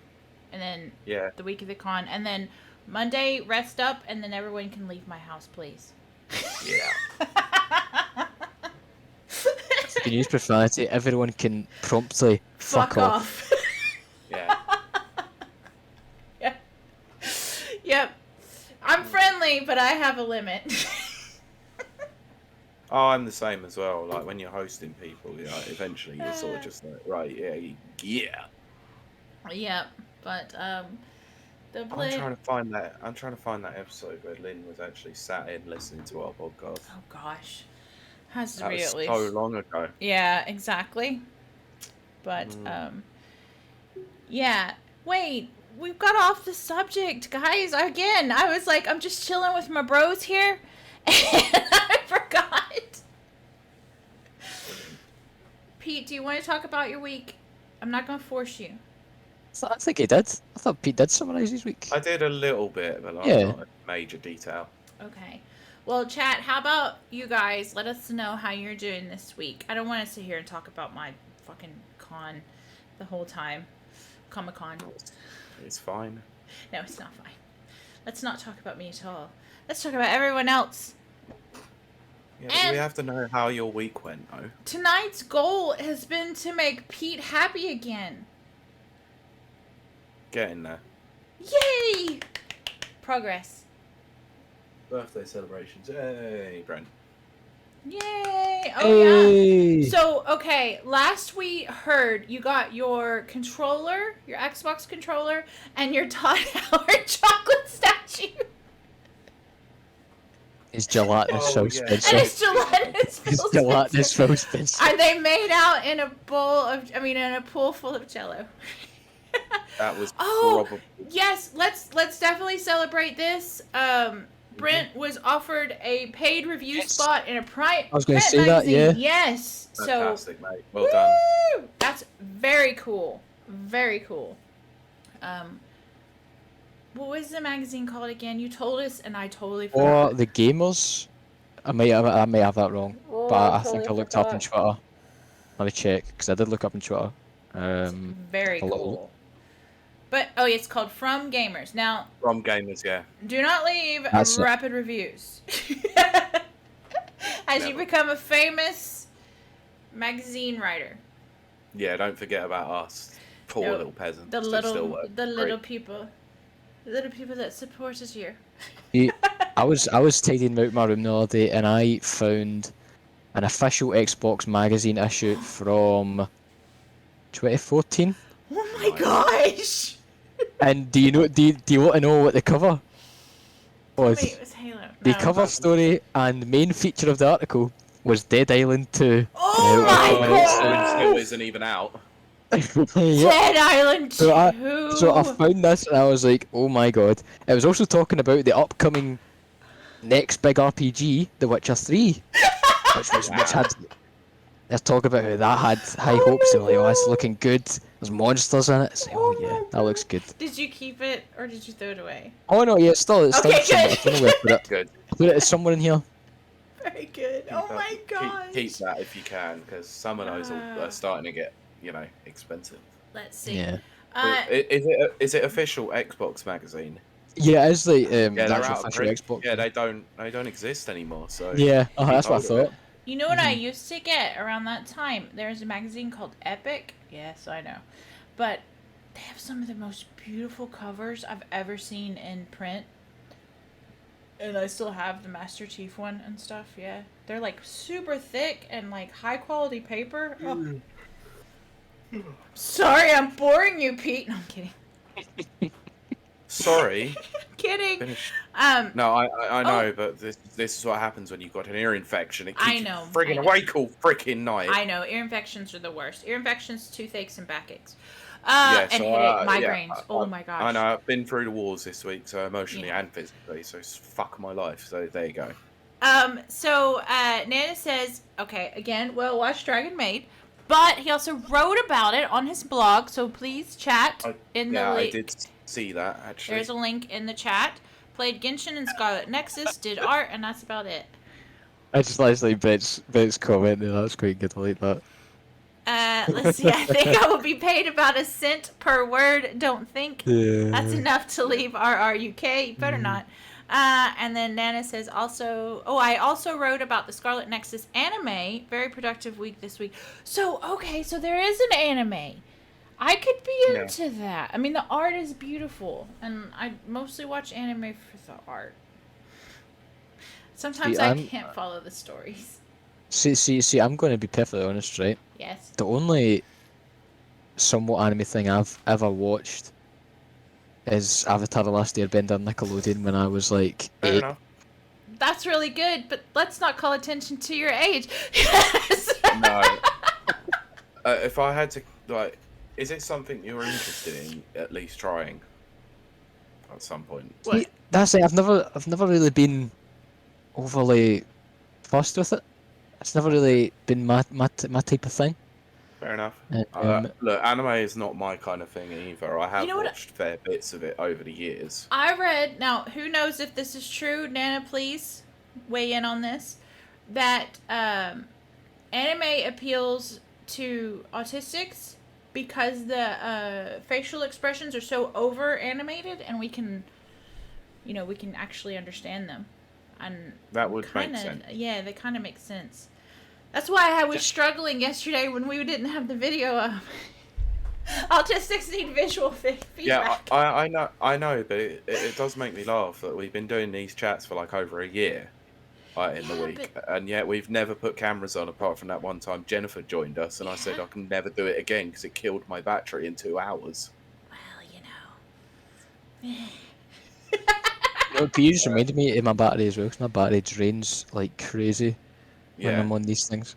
and then Yeah. the week of the con, and then Monday rest up, and then everyone can leave my house, please. Yeah. You can use profanity. Everyone can promptly fuck off. Yeah. Yeah. Yep. I'm friendly, but I have a limit. Oh, I'm the same as well. Like when you're hosting people, eventually you're sort of just like, right, yeah. Yeah, but the I'm play. trying to find that. I'm trying to find that episode where Lynn was actually sat in listening to our podcast. Oh gosh, has to That be was at so least. long ago. Yeah, exactly. But yeah. Wait, we've got off the subject, guys. Again, I was like, I'm just chilling with my bros here, and I forgot. Pete, do you want to talk about your week? I'm not gonna force you. I think he did. I thought Pete did summarise his week. I did a little bit, but like, Yeah. not in major detail. Okay. Well, chat, how about you guys let us know how you're doing this week? I don't want to sit here and talk about my fucking con the whole time. Comic-Con. It's fine. No, it's not fine. Let's not talk about me at all. Let's talk about everyone else. Yeah, but we have to know how your week went, though. Tonight's goal has been to make Pete happy again. Get in there. Yay! Progress. Birthday celebrations. Hey, Brent. Yay! Oh, yeah. Hey! So, okay, last we heard you got your controller, your Xbox controller, and your Todd Howard chocolate statue. His gelatinous Oh, Phil yeah. Spencer. And it's gelatinous His Phil gelatinous Spencer. Phil Spencer. Are they made out in a in a pool full of Jello? That was Oh, probably... yes, let's definitely celebrate this. Brent was offered a paid review spot in a print I was gonna print say that, magazine. yeah. Yes. Fantastic, mate. Well Woo! done. That's very cool. Very cool. What was the magazine called again? You told us, and I totally forgot. Or the Gamers. I may have that wrong, Oh, but I totally think I looked up on forgot. Twitter. Let me check, because I did look up on Twitter. Very a little- cool. But it's called From Gamers. Now, From Gamers, yeah. do not leave That's it. rapid reviews. As you Never. become a famous magazine writer. Yeah, don't forget about us. Poor No, little peasants. The who still work for little free. people. The little people that supported you. Yeah, I was tidying out my room the other day, and I found an official Xbox magazine issue from 2014. Oh my Nice. gosh! And do you want to know what the cover was? Wait, it was Halo. The No. cover story and main feature of the article was Dead Island 2. Oh Yeah, my Oh, god! it still isn't even out. Yep. Dead Island 2! So I found this and I was like, oh my god. It was also talking about the upcoming next big RPG, The Witcher 3. Which had... Let's talk about how that had high hopes. They were like, oh, it's looking good. There's monsters in it. It's like, oh yeah, that looks good. Did you keep it, or did you throw it away? Oh no, yeah, it's still Okay, somewhere. I don't know where I put it. Good. I put it somewhere in here. Very good. Oh my gosh! Keep that if you can, because some of those are starting to get, expensive. Let's see. Yeah. Is it official Xbox magazine? Yeah, it's like Yeah, the they're actual out of official print. Xbox. Yeah, they don't exist anymore. So Yeah, that's keep what I hold of thought. You know what I used to get around that time? There's a magazine called Epic. Yes, I know. But they have some of the most beautiful covers I've ever seen in print. And I still have the Master Chief one and stuff, yeah. They're like super thick and like high quality paper. Oh. Sorry, I'm boring you, Pete. No, I'm kidding. Sorry. Kidding. Finish. No, I know, but this is what happens when you've got an ear infection. It keeps I you know, friggin' I know. awake all frickin' night. I know, ear infections are the worst. Ear infections, toothaches, and backaches. Yeah, And so, headache, yeah, migraines. Oh my gosh. I know. I've been through the wars this week, so emotionally Yeah. and physically. So it's fuck my life. So there you go. So Nana says, okay, again, well, watch Dragon Maid, but he also wrote about it on his blog, so please chat in the Yeah, link. I did see that actually. There's a link in the chat. Played Genshin and Scarlet Nexus, did art, and that's about it. I just like Bet's comment there. That's quite good. I like that. Let's see, I think I will be paid about a cent per word, don't think. Yeah. That's enough to leave RRUK. Better not. And then Nana says also, I also wrote about the Scarlet Nexus anime. Very productive week this week. So, okay, so there is an anime. I could be into that. I mean, the art is beautiful. And I mostly watch anime for the art. Sometimes See, I I'm- can't follow the stories. See. I'm going to be perfectly honest, right? Yes. The only somewhat anime thing I've ever watched is Avatar: The Last Airbender on Nickelodeon when I was like Fair 8. enough. That's really good, but let's not call attention to your age. Yes. No. If I had to, like, is it something you're interested in at least trying at some point? See, What? that's it. I've never really been overly fussed with it. It's never Okay, really been my type of thing. fair enough. Um, Look, anime is not my kind of thing either. I You have know what? watched fair bits of it over the years. I read, now, who knows if this is true? Nana, please weigh in on this. That anime appeals to autistics because the facial expressions are so over animated and we can actually understand them. And That would make kind of, sense. yeah, they kind of make sense. That's why I was Yeah. struggling yesterday when we didn't have the video up. Autistics need visual Yeah, feedback. I know, but it does make me laugh that we've been doing these chats for like over a year, in the Yeah, but week, and yet we've never put cameras on apart from that one time Jennifer joined us, and I said yeah. I can never do it again because it killed my battery in 2 hours. Well, you know. but you just reminded me of my battery as well, 'cause my battery drains like crazy when Yeah, I'm on these things.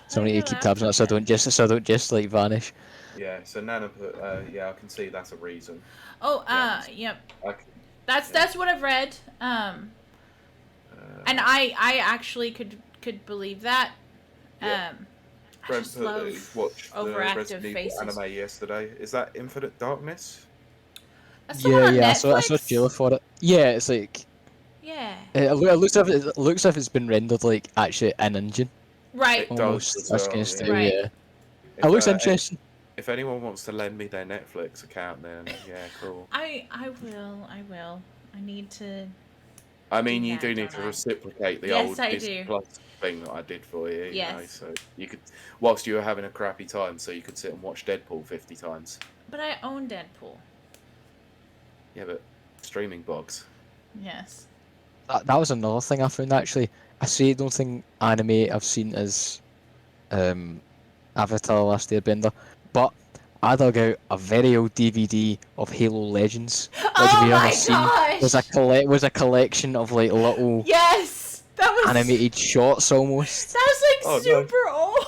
So I I need to know keep that's tabs on it so I okay. don't just like vanish. yeah. So Nana put, yeah, I can see that's a reason. Oh, Yeah, yep. I can, That's yeah. that's what I've read. And Uh, I actually could believe that. yeah. I Brent just put that he love watched the overactive Resident Evil faces. anime yesterday. Is that Infinite Darkness? That's the one Yeah, on yeah. I saw a trailer Netflix. for it. Yeah, it's like Yeah. it looks as if it's been rendered like actually in engine Right. It does almost. as That's kind well. of style. Yeah. Right. Yeah, it If looks interesting. if anyone wants to lend me their Netflix account, then yeah, cool. I will. I will. I need to I do mean, you do that, need don't to I? reciprocate the Yes, old I Disney do. Plus thing that I did for you, you know, Yes. so you could, whilst you were having a crappy time, so you could sit and watch Deadpool 50 times. But I own Deadpool. Yeah, but streaming box. Yes. That was another thing I found actually. I say the only thing anime I've seen is Avatar: The Last Airbender, but I dug out a very old DVD of Halo Legends, which have Oh you ever my seen? gosh! Was a collection of like little Yes! animated shorts almost. That was like Oh no, super old.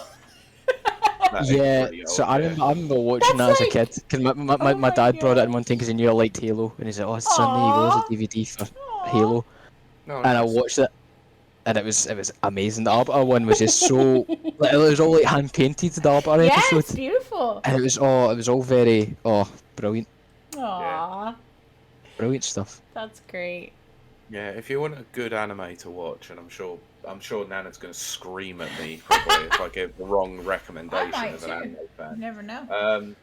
that is Yeah, pretty so old, yeah. I remember watching That's that as a like, kid because my oh my my dad brought it in gosh. one time because he knew I liked Halo, and he said, "Oh, son, there you go, there's a Aww. DVD for Aww. Halo," No, and I nice. watched it, and it was amazing. The Arbiter one was just so like it was all like hand painted the Arbiter Yeah, episode, it's beautiful. and it was all very brilliant, Yeah. Aww. brilliant stuff. That's great. Yeah, if you want a good anime to watch, and I'm sure Nana's gonna scream at me probably if I give the wrong I recommendation might as an too. anime You fan. never know.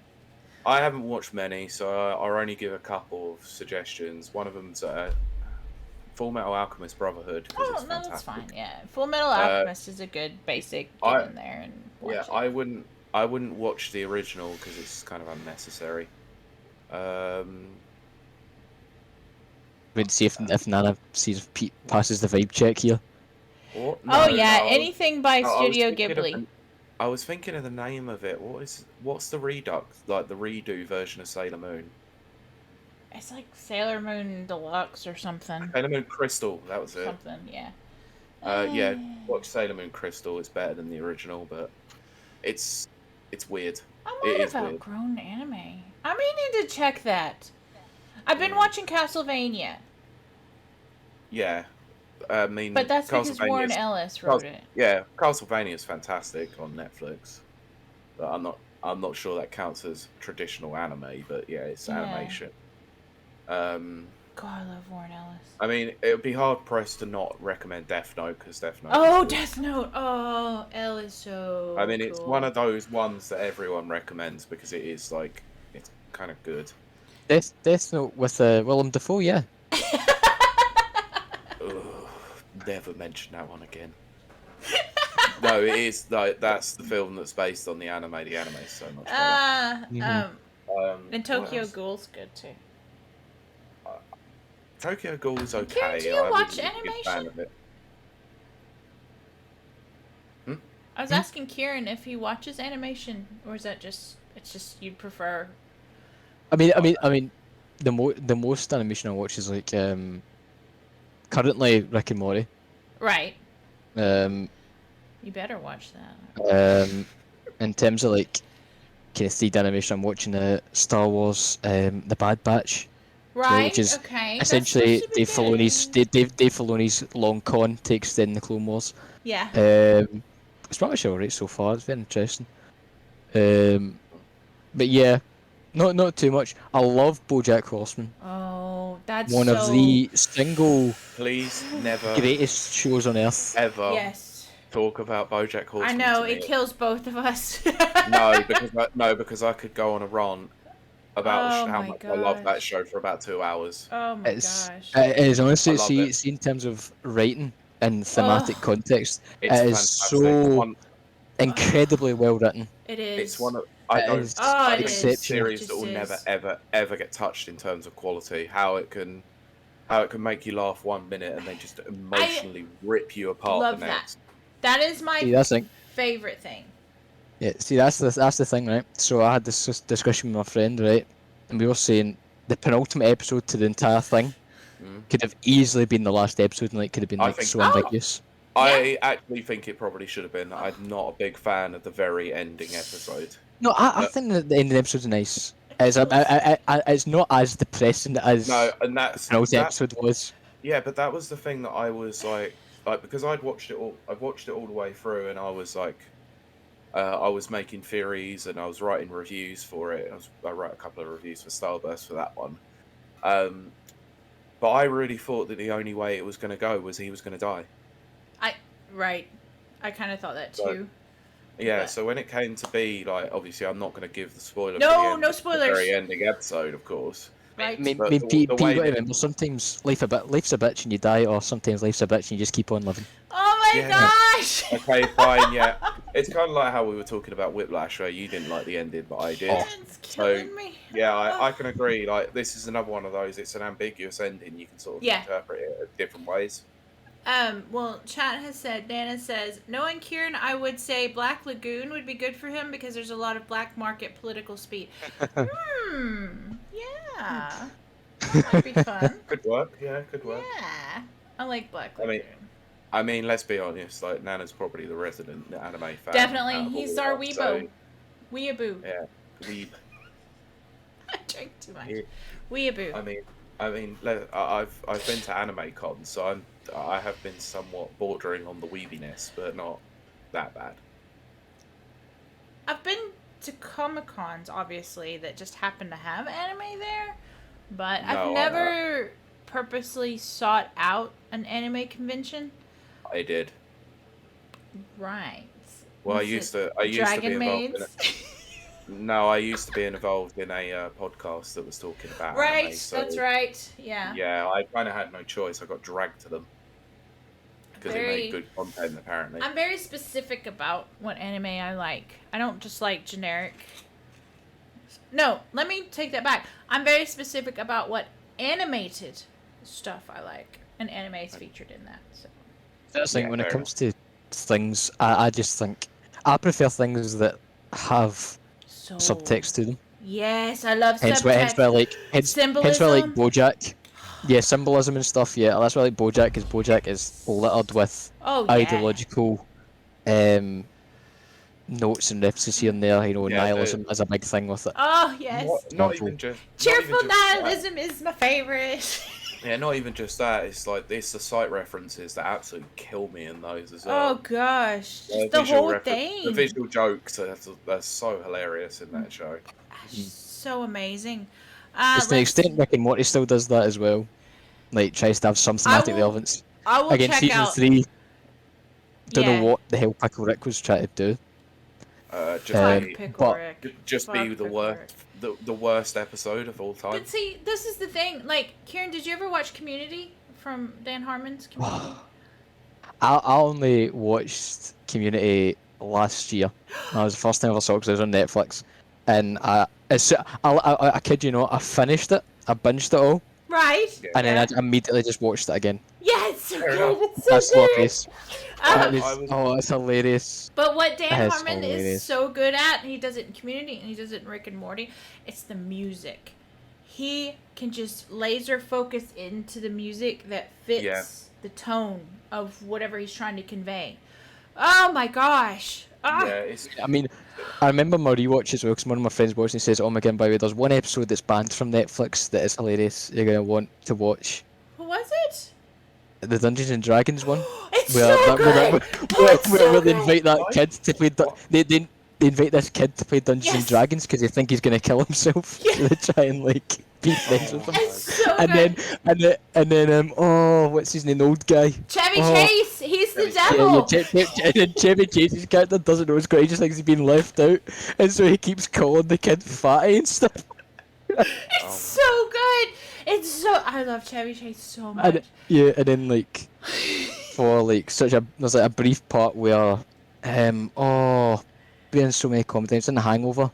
I haven't watched many, so I'll only give a couple of suggestions. One of them's Full Metal Alchemist Brotherhood because Oh, it's no, that's fantastic. fine. Yeah. Full Metal Uh, Alchemist is a good basic get I in there and yeah, watch it. I wouldn't watch the original because it's kind of unnecessary. Um, We'd see if Nana sees if Pete passes the vibe check here. what? Oh, No, yeah. no. Anything by I was Studio thinking of Ghibli. I was thinking of the name of it. What's the redux, like the redo version of Sailor Moon? It's like Sailor Moon Deluxe or something. Sailor Moon Crystal, that was it. Something, yeah. Yeah, watch Sailor Moon Crystal. It's better than the original, but it's weird. I It might is have weird. outgrown anime. I may need to check that. I've been Mm. watching Castlevania, Yeah, I mean, but that's because Warren Castlevania's Ellis wrote it. yeah, Castlevania's fantastic on Netflix. But I'm not sure that counts as traditional anime, but yeah, it's Yeah. animation. Um, God, I love Warren Ellis. I mean, it would be hard pressed to not recommend Death Note because Death Note. Oh, is good. Death Note. Oh, L is so I mean, it's cool. one of those ones that everyone recommends because it is like it's kind of good. Death Note with Willem Dafoe, yeah. Ugh, never mention that one again. No, it is like that's the film that's based on the anime. The anime is so much better. Mhm. And What Tokyo else? Ghoul's good too. Tokyo Ghoul's okay. Karen, do you I watch wouldn't be a big fan animation? of it. I was asking Kieran if he watches animation, or is that just you'd prefer? I mean, the most animation I watch is like currently Rick and Morty. Right. Um, You better watch that. in terms of like kind of 3D animation, I'm watching Star Wars, The Bad Batch, which Right. is Okay. That's essentially supposed to be Dave Filoni's long con takes in the Clone Wars. Yeah. It's pretty much alright so far. It's very interesting. But yeah, not too much. I love BoJack Horseman. Oh, that's One of so. the single Please never greatest shows on earth. ever Yes. talk about BoJack Horseman. I know to me. it kills both of us. because I could go on a rant about how much I love that show for about 2 hours. Oh my It's gosh. it is honestly I love it. see in terms of writing and thematic context, It's it is so incredibly well written. It is. It's one of It don't is I think exceptional. it's a series that will never ever get touched in terms of quality. How it can make you laugh 1 minute and then just emotionally rip you apart love the next. That is my favorite thing. Yeah, see that's the thing, right? So I had this discussion with my friend, right, and we were saying the penultimate episode to the entire thing could have easily been the last episode, and like could have been so ambiguous. I actually think it probably should have been. I'm not a big fan of the very ending episode. No, I think that the end of the episode's nice. It's not as depressing as the penultimate episode was. Yeah, but that was the thing that I was like because I've watched it all the way through, and I was like, I was making theories and I was writing reviews for it. I wrote a couple of reviews for Starburst for that one. But I really thought that the only way it was going to go was he was going to die. I kind of thought that too. So when it came to be like, obviously, I'm not going to give the spoiler. No spoilers. The very ending episode, of course. Right. I mean, people got to remember sometimes life's a bitch and you die, or sometimes life's a bitch and you just keep on living. Oh my gosh! Okay, fine, yeah. It's kind of like how we were talking about Whiplash, where you didn't like the ending, but I did. It's killing me. Yeah, I can agree. Like, this is another one of those. It's an ambiguous ending. You can sort of interpret it different ways. Well, chat has said, Dana says, knowing Kieran, I would say Black Lagoon would be good for him because there's a lot of black market political speed. Yeah. That might be fun. Could work, yeah, could work. Yeah. I like Black Lagoon. I mean, let's be honest, like, Nana's probably the resident anime fan. Definitely, he's our weebo. So, Weeaboo. Yeah, weeb. I drank too much. Yeah. Weeaboo. I mean, I've been to anime cons, so I have been somewhat bordering on the weebiness, but not that bad. I've been to Comic Cons, obviously, that just happen to have anime there, but I've never purposely sought out an anime convention. I did. Right. Well, I used to be involved in it. No, I used to be involved in a podcast that was talking about anime, so that's right. Yeah. Yeah, I kind of had no choice. I got dragged to them because it made good content, apparently. I'm very specific about what anime I like. I don't just like generic. No, let me take that back. I'm very specific about what animated stuff I like, and anime is featured in that. So. That's the thing. When it comes to things, I just think I prefer things that have subtext to them. Yes, I love subtext. Hence why I like BoJack. Yeah, symbolism and stuff. Yeah, that's why I like BoJack, because BoJack is littered with ideological notes and references here and there. You know, nihilism is a big thing with it. Oh yes. Not even just cheerful nihilism is my favorite. Yeah, not even just that. It's like the site references that absolutely kill me in those as well. Oh gosh, just the whole thing. The visual jokes are so hilarious in that show. So amazing. It's the extent Rick and Morty still does that as well. Like tries to have some thematic relevance. I will Again, check season out... 3. Don't know what the hell Pickle Rick was trying to do. Just be the worst episode of all time. But see, this is the thing. Like, Kieran, did you ever watch Community from Dan Harmon's Community? I only watched Community last year. That was the first time I ever saw it because it was on Netflix. And I kid you not, I finished it. I binged it all. Right. Yeah. And then I immediately just watched it again. Yeah, it's so Fair good. enough. It's so That's good. Slawface. Um, That is, I was- oh, it's hilarious. But what Dan That's Harmon is hilarious. so good at, and he does it in Community, and he does it in Rick and Morty, it's the music. He can just laser focus into the music that fits the tone of whatever he's trying to convey. Oh my gosh. Ah. Yeah, it's I mean, I remember my rewatch as well, because one of my friends watched and says, oh my god, by the way, there's one episode that's banned from Netflix that is hilarious. You're going to want to watch. What was it? The Dungeons and Dragons one. It's Where, so good! where they invite that What? kid to play. They invite this kid to play Dungeons Yes. and Dragons because they think he's gonna kill himself. Yeah. So they try and like be friends with him. It's so And good. then oh, what's his name? The old guy. Chevy Oh. Chase, he's the Chevy- devil. And then Chevy Chase's character doesn't know it's great. He just thinks he's been left out, and so he keeps calling the kid fatty and stuff. It's so good. It's so. I love Chevy Chase so much. And and then like for like there's like a brief part where being so many comedy times in The Hangover.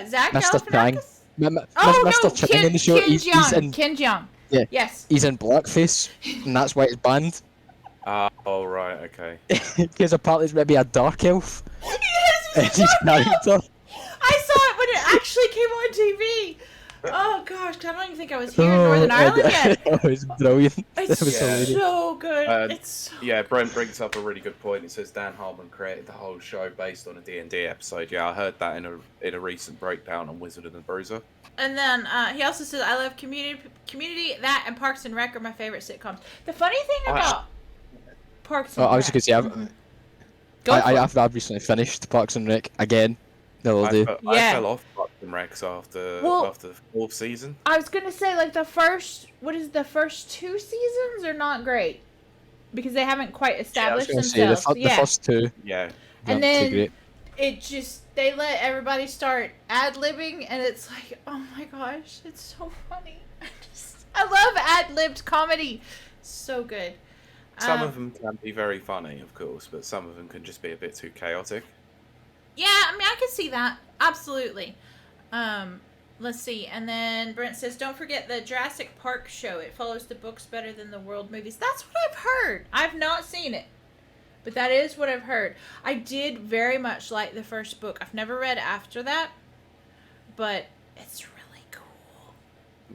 Zach Mr. Chang. Galifianakis? Mr. Oh no, Chang in the show, Ken he's in Ken Jeong. Yeah. Yes. he's in blackface, and that's why it's banned. oh right, okay. Because apparently it's maybe a dark elf. Yes, And he's his a dark elf. character. I saw it when it actually came on TV. Oh gosh, I don't even think I was here in Northern Ireland yet. Oh, it's brilliant. It's That was hilarious. so good. Um, It's so Yeah, Brent brings up a really good point. It says Dan Harmon created the whole show based on a D&D episode. Yeah, I heard that in a recent breakdown on Wizard and the Bruiser. And then he also says, "I love Community. That and Parks and Rec are my favorite sitcoms." The funny thing about Parks and Oh, I was Rec. just gonna say, Go for it. I've recently finished Parks and Rec again the other day. I Yeah. fell off Parks and Recs after Well- the fourth season. I was gonna say like the first two seasons are not great because they haven't quite I was established gonna say themselves. the first two Yeah. And weren't then too great. it just they let everybody start ad-libbing and it's like, oh my gosh, it's so funny. I love ad-libbed comedy. So good. Some of them can be very funny, of course, but some of them can just be a bit too chaotic. Yeah, I mean I can see that. Absolutely. Let's see. And then Brent says, don't forget the Jurassic Park show. It follows the books better than the world movies. That's what I've heard. I've not seen it. But that is what I've heard. I did very much like the first book. I've never read after that. But it's really cool.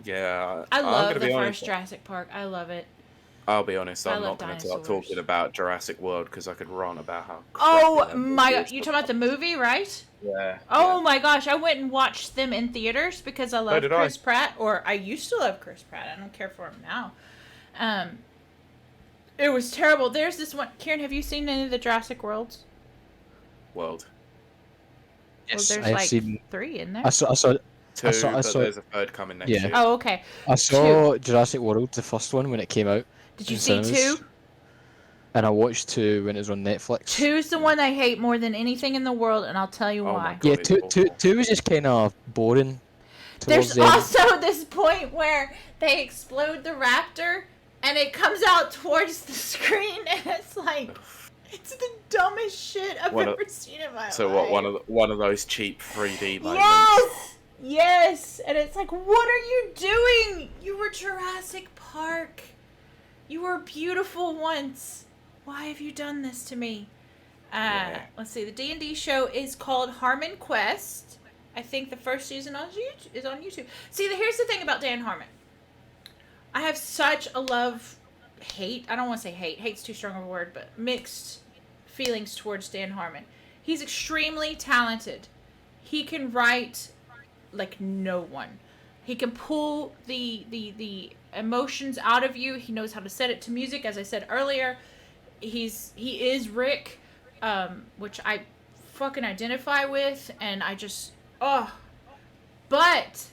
Yeah. I I'm love gonna the be first honest. Jurassic Park. I love it. I'll be honest, I I'm love not going to start dinosaurs. talking about Jurassic World because I could rant about how. Oh crappy that my movie god. is. You talking about the movie, right? Yeah. Oh yeah. my gosh. I went and watched them in theaters because I love did I. Chris Pratt. Or I used to love Chris Pratt. I don't care for him now. It was terrible. There's this one. Kieran, have you seen any of the Jurassic Worlds? World. Yes, Well, there's I've like seen. 3 in there. I saw. Two, but saw- there's a third coming next Yeah. year. Oh, okay. I saw Jurassic World, the first one, when it came out. Did you in see cinemas. 2? And I watched 2 when it was on Netflix. 2's the one I hate more than anything in the world, and I'll tell you Oh my why. God. Yeah, it's two was just kind of boring. There's towards the end. also this point where they explode the raptor, and it comes out towards the screen, and it's like, it's the dumbest shit I've One of- ever seen in my So life. what? One of those cheap 3D moments. Yes! Yes! And it's like, what are you doing? You were Jurassic Park. You were beautiful once. Why have you done this to me? Yeah. Let's see. The D&D show is called Harmon Quest. I think the first season is on YouTube. See, here's the thing about Dan Harmon. I have such a love-hate. I don't want to say hate. Hate's too strong of a word, but mixed feelings towards Dan Harmon. He's extremely talented. He can write like no one. He can pull the emotions out of you. He knows how to set it to music, as I said earlier. He is Rick, which I fucking identify with, and I just but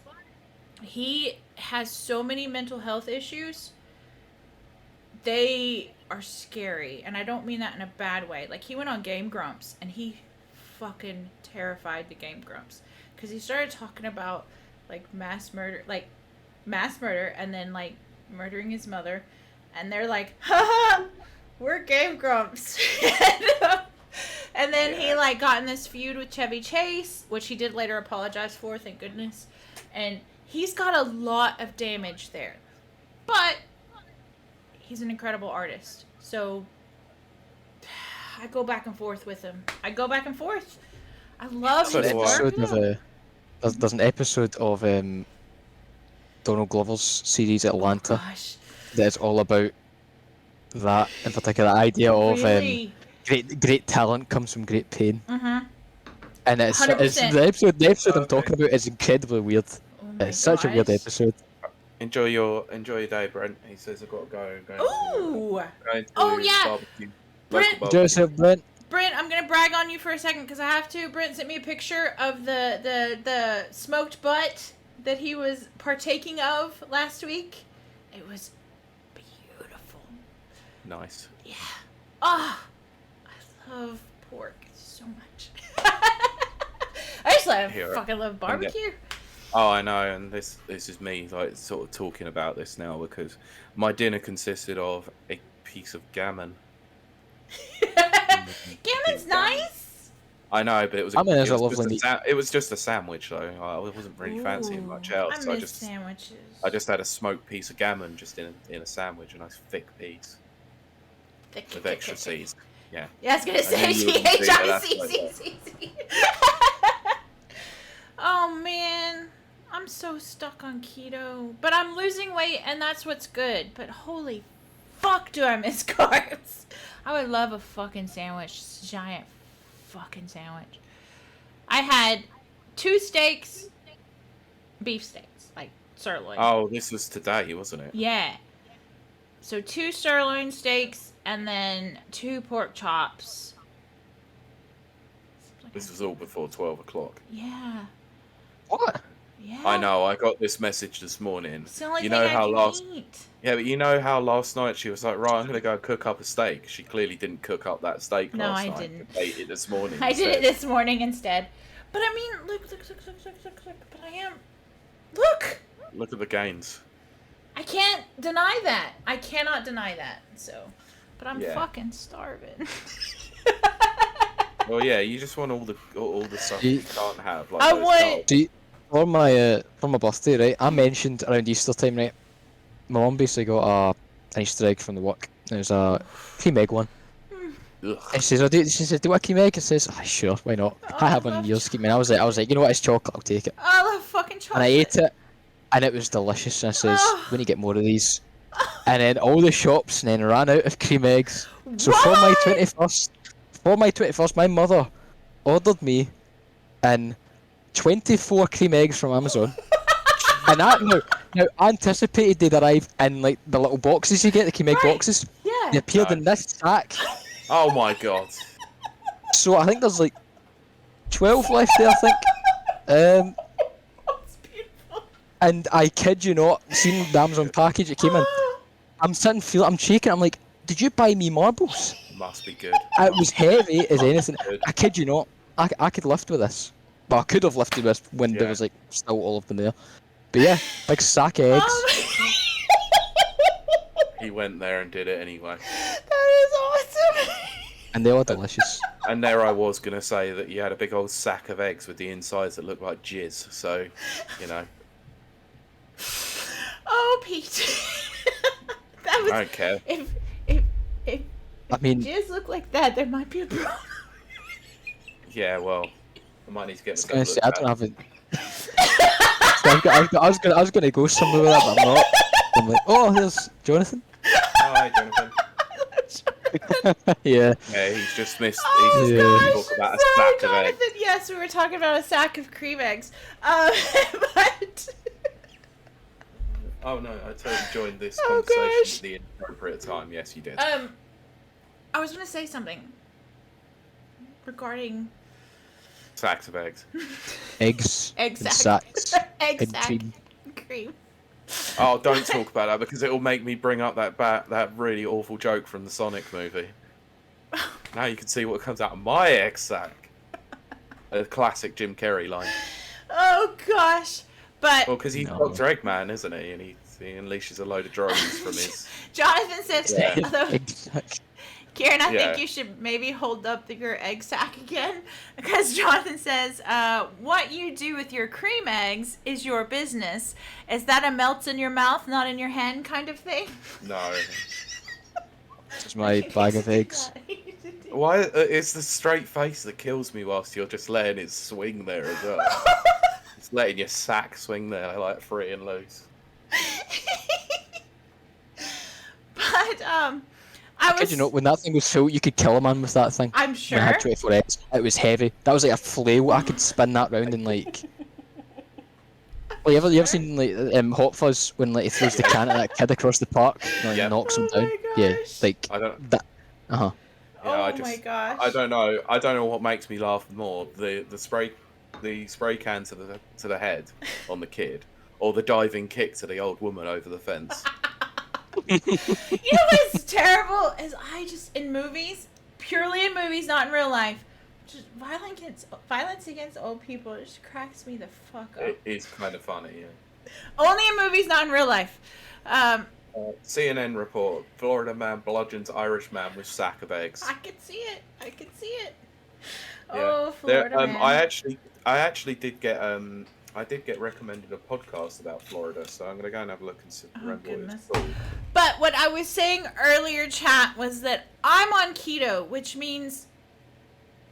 he has so many mental health issues. They are scary, and I don't mean that in a bad way. Like, he went on Game Grumps, and he fucking terrified the Game Grumps, because he started talking about like mass murder, and then like murdering his mother, and they're like, haha, we're Game Grumps. And then he like got in this feud with Chevy Chase, which he did later apologize for, thank goodness. And he's got a lot of damage there. But he's an incredible artist. So I go back and forth with him. I love So his do I. work. There's an episode of Donald Glover's series Atlanta Gosh. that is all about that in particular. The idea of Really? great talent comes from great pain. Mm-hmm. And it's 100%. the episode I'm Okay. talking about is incredibly weird. Oh my It's such a weird gosh. episode. Enjoy your day, Brent. He says I've got to go. Ooh! Going to Oh, yeah. barbecue. Brent- Local Enjoy yourself, Brent. Brent, I'm gonna brag on you for a second because I have to. Brent sent me a picture of the smoked butt that he was partaking of last week. It was beautiful. Nice. Yeah. Ah, I love pork so much. I just fucking love barbecue. Oh, I know, and this is me like sort of talking about this now because my dinner consisted of a piece of gammon. Gammon's nice. I know, but it was. Gammon is it a was lovely just it was just a sandwich, though. I wasn't really fancying much else. I So miss sandwiches. I just had a smoked piece of gammon just in a sandwich, a nice thick piece with extra seeds. Yeah. Yeah, I was gonna say knew you wouldn't see that, that's G-H-I-C-C-C. Oh man, I'm so stuck on keto, but I'm losing weight, and that's what's good. But holy fuck, do I miss carbs? I would love a fucking sandwich, giant fucking sandwich. I had 2 steaks, beef steaks, like sirloin. Oh, this was today, wasn't it? Yeah. So 2 sirloin steaks and then 2 pork chops. This was all before 12 o'clock. Yeah. What? Yeah. I know. I got this message this morning. It's the only You thing know I how can last eat. Yeah, but you know how last night she was like, right, I'm going to go cook up a steak. She clearly didn't cook up that steak No, last I night. didn't. She ate it this morning. I did it instead. this morning instead. But I mean, look. But I am. Look! Look at the gains. I can't deny that. I cannot deny that. So. But I'm Yeah. fucking starving. Well, yeah, you just want all the stuff You- you can't have. Like I those want- carbs. See, for my birthday, right? I mentioned around Easter time, right? My mum basically got an Easter egg from the work. It was a cream egg one. Ugh. And she says, she said, do you want a cream egg? I says, sure, why not? Oh, I I have one love years keeping. I was like, you know what? It's chocolate. I'll take it. I love fucking chocolate. And I ate it, and it was delicious. And I says, Oh. we need to get more of these. And then all the shops then ran out of cream eggs. So for my What? 21st, my mother ordered me in 24 cream eggs from Amazon. And that now anticipated they'd arrive in like the little boxes you get, the cream egg Right. boxes. Yeah. They appeared in this sack. Oh my god. So I think there's like 12 left there, I think. That's beautiful. And I kid you not, seeing the Amazon package it came in, I'm sitting I'm shaking, I'm like, did you buy me marbles? Must be good. It was heavy as anything. Good. I kid you not, I could lift with this. But I could have lifted with this when there Yeah. was like still all of them there. But yeah, big sack of eggs. He went there and did it anyway. That is awesome. And they were delicious. And there I was going to say that you had a big old sack of eggs with the insides that looked like jizz. So, you know, Oh, Pete. That was. I don't care. If I mean, jizz look like that, there might be a problem. Yeah, well, I might need to get I was the gonna say, I don't have it. I was gonna go somewhere with that, but I'm not. I'm like, oh, there's Jonathan. Hi, Jonathan. Yeah. Yeah, he's just missed. Oh He's just Yeah. missed gosh, talk about a sorry, sack of eggs. Jonathan. Yes, we were talking about a sack of cream eggs. But Oh no, I totally joined this Oh, conversation gosh. at the inappropriate time. Yes, you did. I was gonna say something regarding Sacks of eggs. Eggs. egg and sack. sacks. Egg and sack. cream. Cream. Oh, don't talk about that because it'll make me bring up that really awful joke from the Sonic movie. Now you can see what comes out of my egg sack. A classic Jim Carrey line. Oh gosh. But Well, because he's No. Dr. Eggman, isn't he? And he unleashes a load of drones from his. Jonathan says, Yeah. although, Egg sack. Kieran, I Yeah. think you should maybe hold up your egg sack again, because Jonathan says, what you do with your cream eggs is your business. Is that a melts in your mouth, not in your hand kind of thing? No. It's my bag of eggs. Why? It's the straight face that kills me whilst you're just letting it swing there as well. Just letting your sack swing there like free and loose. But, I Did was... you know when that thing was full, you could kill a man with that thing? I'm When I sure. had 24 eggs, it was heavy. That was like a flail. I could spin that round and like. Well, you ever seen like Hot Fuzz when like he throws the can at that kid across the park and like Yep. knocks him Oh down? my Yeah, gosh. like I don't. that. Yeah, Oh my gosh. I don't know. I don't know what makes me laugh more: the spray can to the head on the kid, or the diving kick to the old woman over the fence. You know what's terrible is in movies, purely in movies, not in real life, just violence against old people just cracks me the fuck up. It is kind of funny, yeah. Only in movies, not in real life. CNN report: Florida man bludgeons Irish man with sack of eggs. I could see it. Yeah. Oh, Florida man. I actually did get I did get recommended a podcast about Florida, so I'm gonna go and have a look and remember what goodness. it's called. But what I was saying earlier, chat, was that I'm on keto, which means,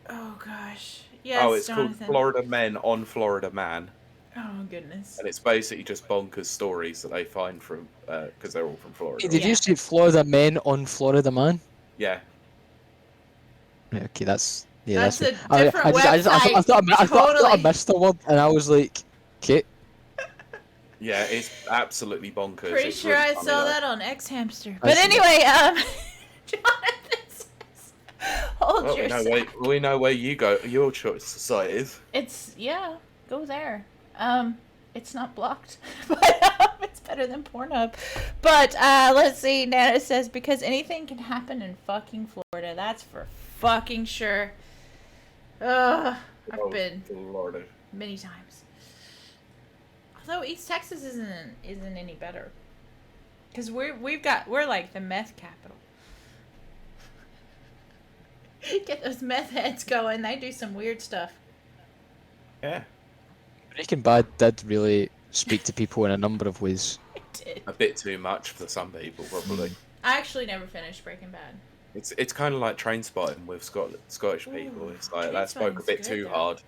oh gosh, yes, Oh, it's Jonathan. called Florida Men on Florida Man, Oh goodness. and it's basically just bonkers stories that they find from because they're all from Florida. Did Yeah. you see Florida Men on Florida Man? Yeah. Yeah, okay, that's That's weird. a different I thought I Totally. missed the word, and I was like, okay. Yeah, it's absolutely bonkers. Pretty It's sure really I funny, saw though. that on X Hamster. I But see anyway, Jonathan says, hold Well, your we know where your choice site is. It's, go there. It's not blocked, but it's better than Pornhub. But let's see. Nana says, because anything can happen in fucking Florida. That's for fucking sure. I've been Florida. many times. Although East Texas isn't any better, because we're like the meth capital. Get those meth heads going. They do some weird stuff. Yeah, Breaking Bad did really speak to people in a number of ways. It did. a bit too much for some people, probably. I actually never finished Breaking Bad. It's kind of like Trainspotting with Scottish people. It's like that spoke a Trainspotting's bit good, too though. hard.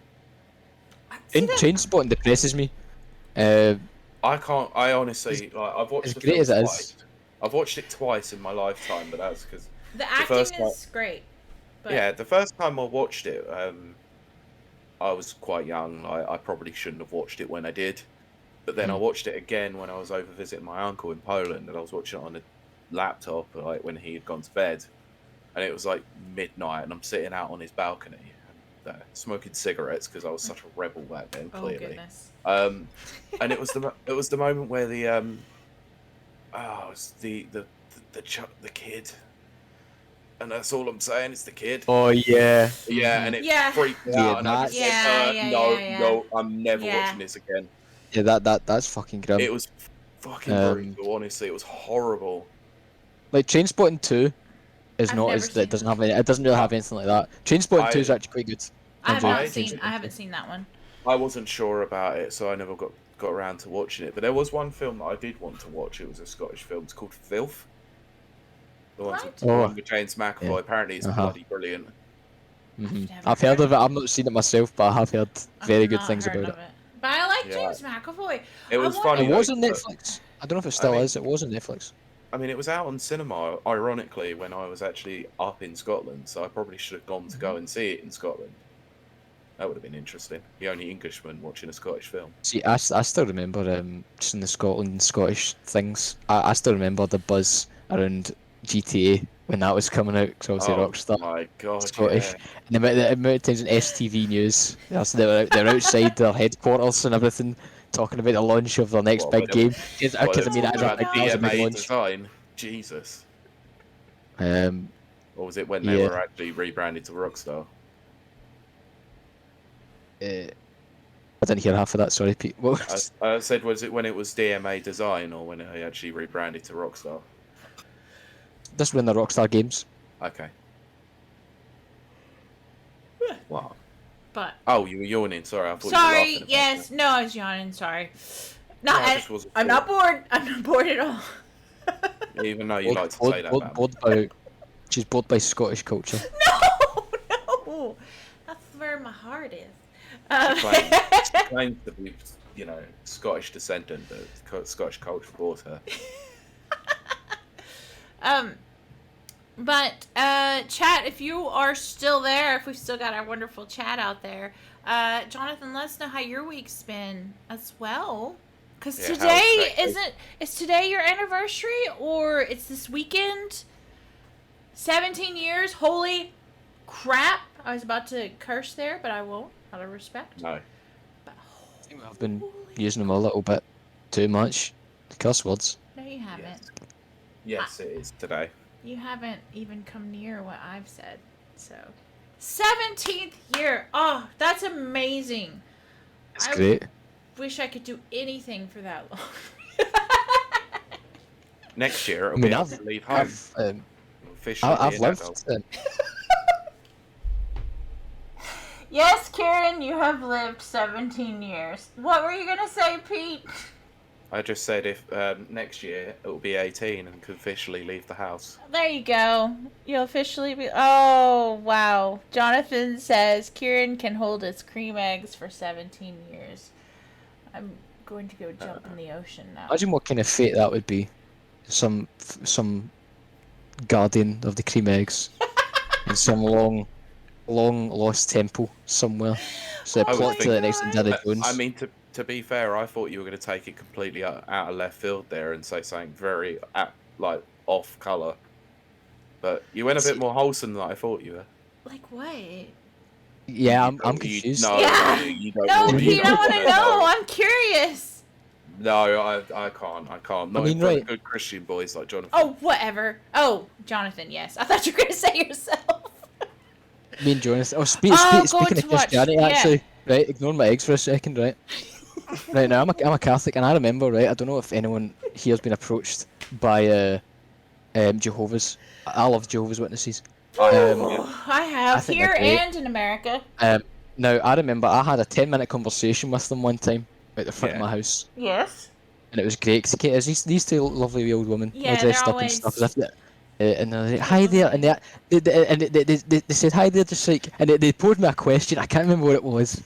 In Trainspotting depresses me. Uh, I can't. I honestly like. I've watched as the great film as it is. twice. I've watched it twice in my lifetime, but that's because The acting first is great. But yeah, the first time I watched it, I was quite young. I probably shouldn't have watched it when I did. But then I watched it again when I was over visiting my uncle in Poland, and I was watching it on a laptop, like when he had gone to bed, and it was like midnight, and I'm sitting out on his balcony, and, smoking cigarettes because I was such a rebel back then. oh Clearly, goodness. and it was the moment where the it's the kid. And that's all I'm saying. It's the kid. oh yeah. Yeah, and it Yeah. freaked me Yeah, out. And I just that's- said, Yeah, no, yeah. no, I'm never Yeah. watching this again. Yeah, that's fucking grim. It was fucking brutal, honestly. It was horrible. Like Trainspotting 2 is I've not never as seen it doesn't have any, it doesn't really have anything like that. Trainspotting 2 is actually quite good. I have enjoy not it. seen. I haven't seen that one. I wasn't sure about it, so I never got around to watching it. But there was one film that I did want to watch. It was a Scottish film. It's called Filth. The What? one with James McAvoy. Yeah. Apparently, it's Uh-huh. bloody brilliant. Mhm. never I've heard heard of it. I've not seen it myself, but I have heard very I've good not things heard about of it. But I like Yeah. James McAvoy. It was I funny. It though, was on but- Netflix. I don't know if it still mean- is. It was on Netflix. I mean, it was out on cinema, ironically, when I was actually up in Scotland, so I probably should have gone to go and see it in Scotland. That would have been interesting. The only Englishman watching a Scottish film. See, I still remember just in the Scotland Scottish things. I still remember the buzz around GTA when that was coming out. Because obviously Rockstar my god, Scottish. yeah. And the amount of times on STV News, they're outside their headquarters and everything, talking about the launch of their next What, big when game. Because I Well, mean, that is a about the big, that was a big DMA launch. design. Jesus. Um, Or was it when they Yeah. were actually rebranded to Rockstar? I didn't hear half of that. Sorry, Pete. What was- I said, was it when it was DMA design or when they actually rebranded to Rockstar? This were in the Rockstar games. Okay. What? But Oh, you were yawning. Sorry, I thought you were sorry, laughing. yes, no, I was yawning. Sorry. No, I just wasn't I'm sure. not bored. I'm not bored at all. Even though you like to say that about me. She's bored by Scottish culture. No. That's where my heart is. She claims to be, Scottish descendant, but Scottish culture brought her. But chat, if you are still there, if we've still got our wonderful chat out there, Jonathan, let us know how your week's been as well. Because today is today your anniversary, or it's this weekend? 17 years? Holy crap! I was about to curse there, but I won't, out of respect. No. But I think I've been using them a little bit too much. The curse words. no, you haven't. Yes, it is today. You haven't even come near what I've said. So, 17th year. Oh, that's amazing. It's great. Wish I could do anything for that long. Next year, it'll be able to leave home. I've lived. Yes, Karen, you have lived 17 years. What were you going to say, Pete? I just said if next year it will be 18 and could officially leave the house. There you go. You'll officially be... Oh, wow. Jonathan says Kieran can hold his cream eggs for 17 years. I'm going to go jump in the ocean now. Imagine what kind of fate that would be. Some guardian of the cream eggs in some long lost temple somewhere. So plot to the next Indiana Jones. I mean, to be fair, I thought you were going to take it completely out of left field there and say something very off colour. But you went a bit more wholesome than I thought you were. Like what? Yeah, I'm confused. No, you don't. No, Pete, I want to know. I'm curious. No, I can't. Not in front of good Christian boys like Jonathan. Oh, whatever. Oh, Jonathan, yes. I thought you were going to say yourself. Me and Jonathan. Oh, speaking of Christianity, actually, right? Ignore my eggs for a second, right? Right now, I'm a Catholic, and I remember, right? I don't know if anyone here has been approached by Jehovah's. I love Jehovah's Witnesses. I have here and in America. Now, I remember I had a 10-minute conversation with them one time at the front of my house. Yes. And it was great because these two lovely wee old women, all dressed up and stuff, as if and they're like, "Hi there," and they said hi there, just like, and they posed me a question. I can't remember what it was.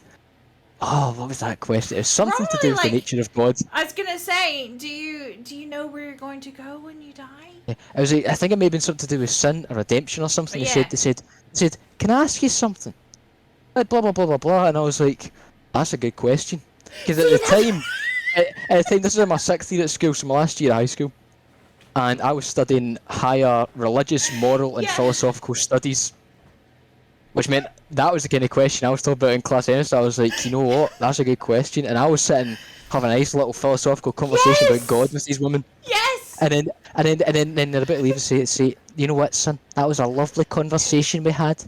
Oh, what was that question? It was something to do with the nature of God. I was gonna say, do you know where you're going to go when you die? Yeah, it was like, I think it may have been something to do with sin or redemption or something. They said, "Can I ask you something?" Like blah blah blah blah blah, and I was like, "That's a good question," because at the time, this is my 6th year at school, so my last year of high school, and I was studying higher religious, moral, and philosophical studies. Which meant that was the kind of question I was talking about in class anyway, so I was like, you know what, that's a good question. And I was sitting, having a nice little philosophical conversation about God with these women. Yes! And then they're about to leave and say, you know what, son, that was a lovely conversation we had.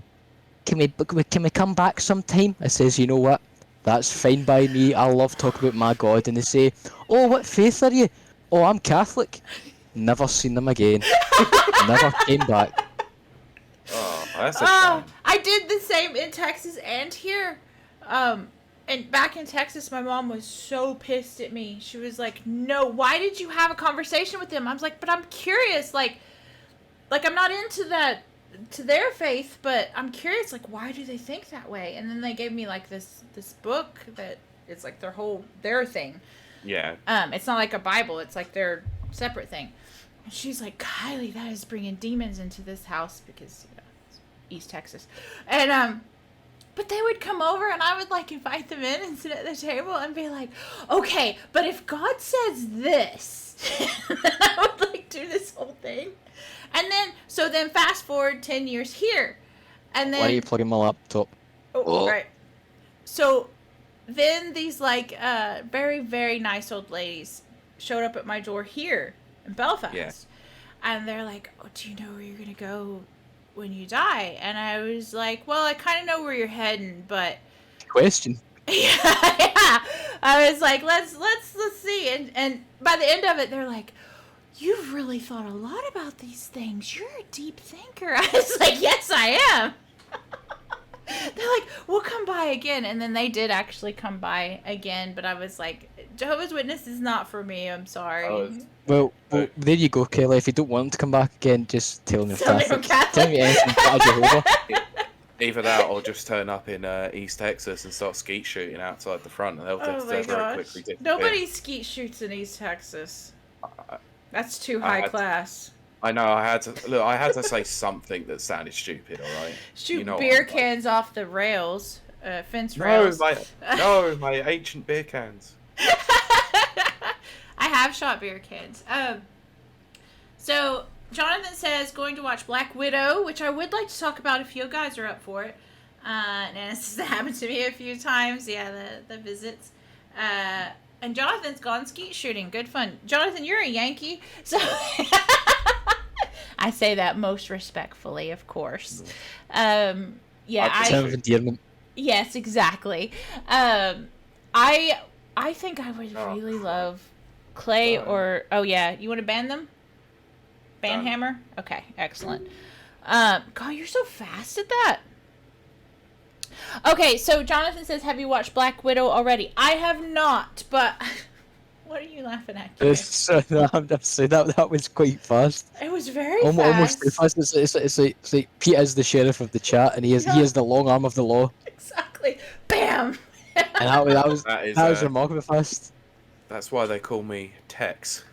Can we come back sometime? I says, you know what, that's fine by me, I love talking about my God. And they say, oh, what faith are you? Oh, I'm Catholic. Never seen them again. Never came back. Oh, that's a shame. I did the same in Texas and here. And back in Texas, my mom was so pissed at me. She was like, "No, why did you have a conversation with them?" I was like, "But I'm curious. Like I'm not into that, to their faith, but I'm curious. Like, why do they think that way?" And then they gave me like this book that it's like their thing. Yeah. It's not like a Bible. It's like their separate thing. And she's like, "Kylie, that is bringing demons into this house," because it's East Texas. And but they would come over and I would like invite them in and sit at the table and be like, "Okay, but if God says this," and I would like do this whole thing. And then fast forward 10 years here. And then why are you plugging my laptop? Oh, right. So then these like very, very nice old ladies showed up at my door here in Belfast. Yeah. And they're like, "Oh, do you know where you're going to go when you die?" And I was like, "Well, I kind of know where you're heading, but..." Question. yeah. I was like, let's see. And by the end of it, they're like, "You've really thought a lot about these things. You're a deep thinker." I was like, "Yes, I am." They're like, we'll come by again. And then they did actually come by again. But I was like, Jehovah's Witness is not for me. I'm sorry. Well, there you go, Kelly. If you don't want them to come back again, just tell them you're Tell me I'm Catholic. Catholic. Tell me anything but Jehovah. Either that or just turn up in East Texas and start skeet shooting outside the front, and they'll Oh just my very gosh. quickly disappear. Nobody skeet shoots in East Texas. That's too high class. I know. I had to say something that sounded stupid. All right. Shoot beer cans off the rails, fence No, rails. my ancient beer cans. I have shot beer cans. So Jonathan says going to watch Black Widow, which I would like to talk about if you guys are up for it. And this has happened to me a few times. Yeah, the visits. And Jonathan's gone skeet shooting. Good fun. Jonathan, you're a Yankee, so I say that most respectfully, of course. Yes, exactly. I think I would really love Clay or you want to ban them? Ban Hammer? Okay, excellent. God, you're so fast at that. Okay, so Jonathan says, have you watched Black Widow already? I have not, but what are you laughing at? I'm saying that was quite fast. It was very fast. Almost too fast. It's like Pete is the sheriff of the chat, and he is the long arm of the law. Exactly. Bam. And that was remarkably fast. That's why they call me Tex.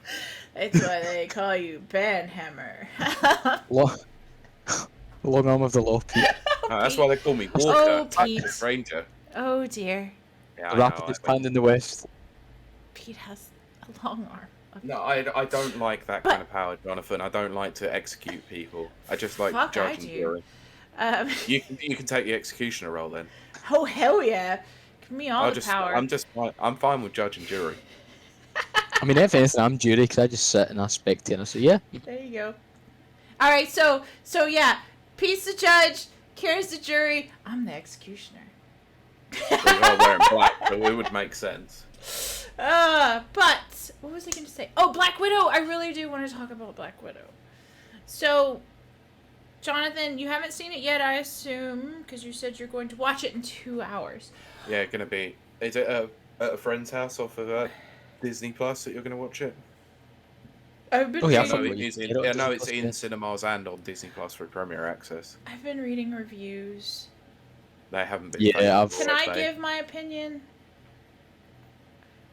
That's why they call you Ben Hammer. Long arm of the law, Pete. That's why they call me Walker, Texas Ranger. Oh dear. Yeah, rapidest band in the West. Pete has a long arm. No, I don't like that kind of power, Jonathan. I don't like to execute people. I just like judge and jury. You can take the executioner role then. Oh hell yeah! Give me all the power. I'm fine with judge and jury. I mean, if anything, I'm jury because I just sit and I spectate. I say, yeah. There you go. All right, so yeah, Pete's the judge, Kira's the jury. I'm the executioner. We are wearing black, so it would make sense. But what was I going to say? Oh, Black Widow. I really do want to talk about Black Widow. So, Jonathan, you haven't seen it yet, I assume, because you said you're going to watch it in 2 hours. Yeah, gonna be. Is it at a friend's house off of Disney Plus that you're gonna watch it? It's in cinemas and on Disney Plus for Premier Access. I've been reading reviews. They haven't been. Yeah, Can I give my opinion?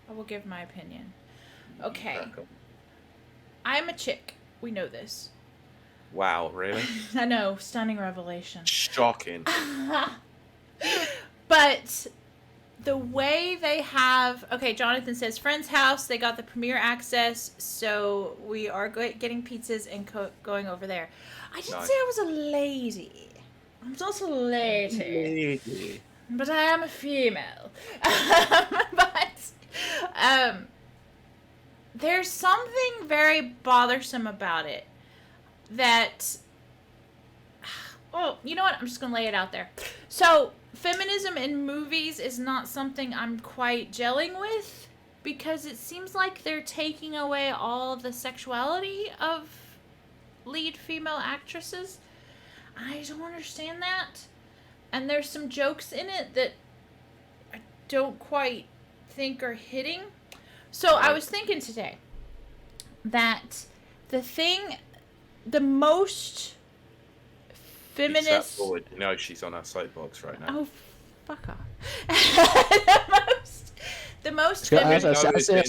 I will give my opinion. Okay. I'm a chick. We know this. Wow, really? I know. Stunning revelation. Shocking. But the way they have... Okay, Jonathan says, friend's house, they got the premiere access, so we are getting pizzas and going over there. I didn't say I was a lady. I'm also a lady. But I am a female. There's something very bothersome about it that... Oh, you know what? I'm just going to lay it out there. So, feminism in movies is not something I'm quite gelling with because it seems like they're taking away all the sexuality of lead female actresses. I don't understand that. And there's some jokes in it that I don't quite think are hitting. So I was thinking today that the most feminist... forward. You know she's on our soapbox right now. Oh, fuck off. the most feminist...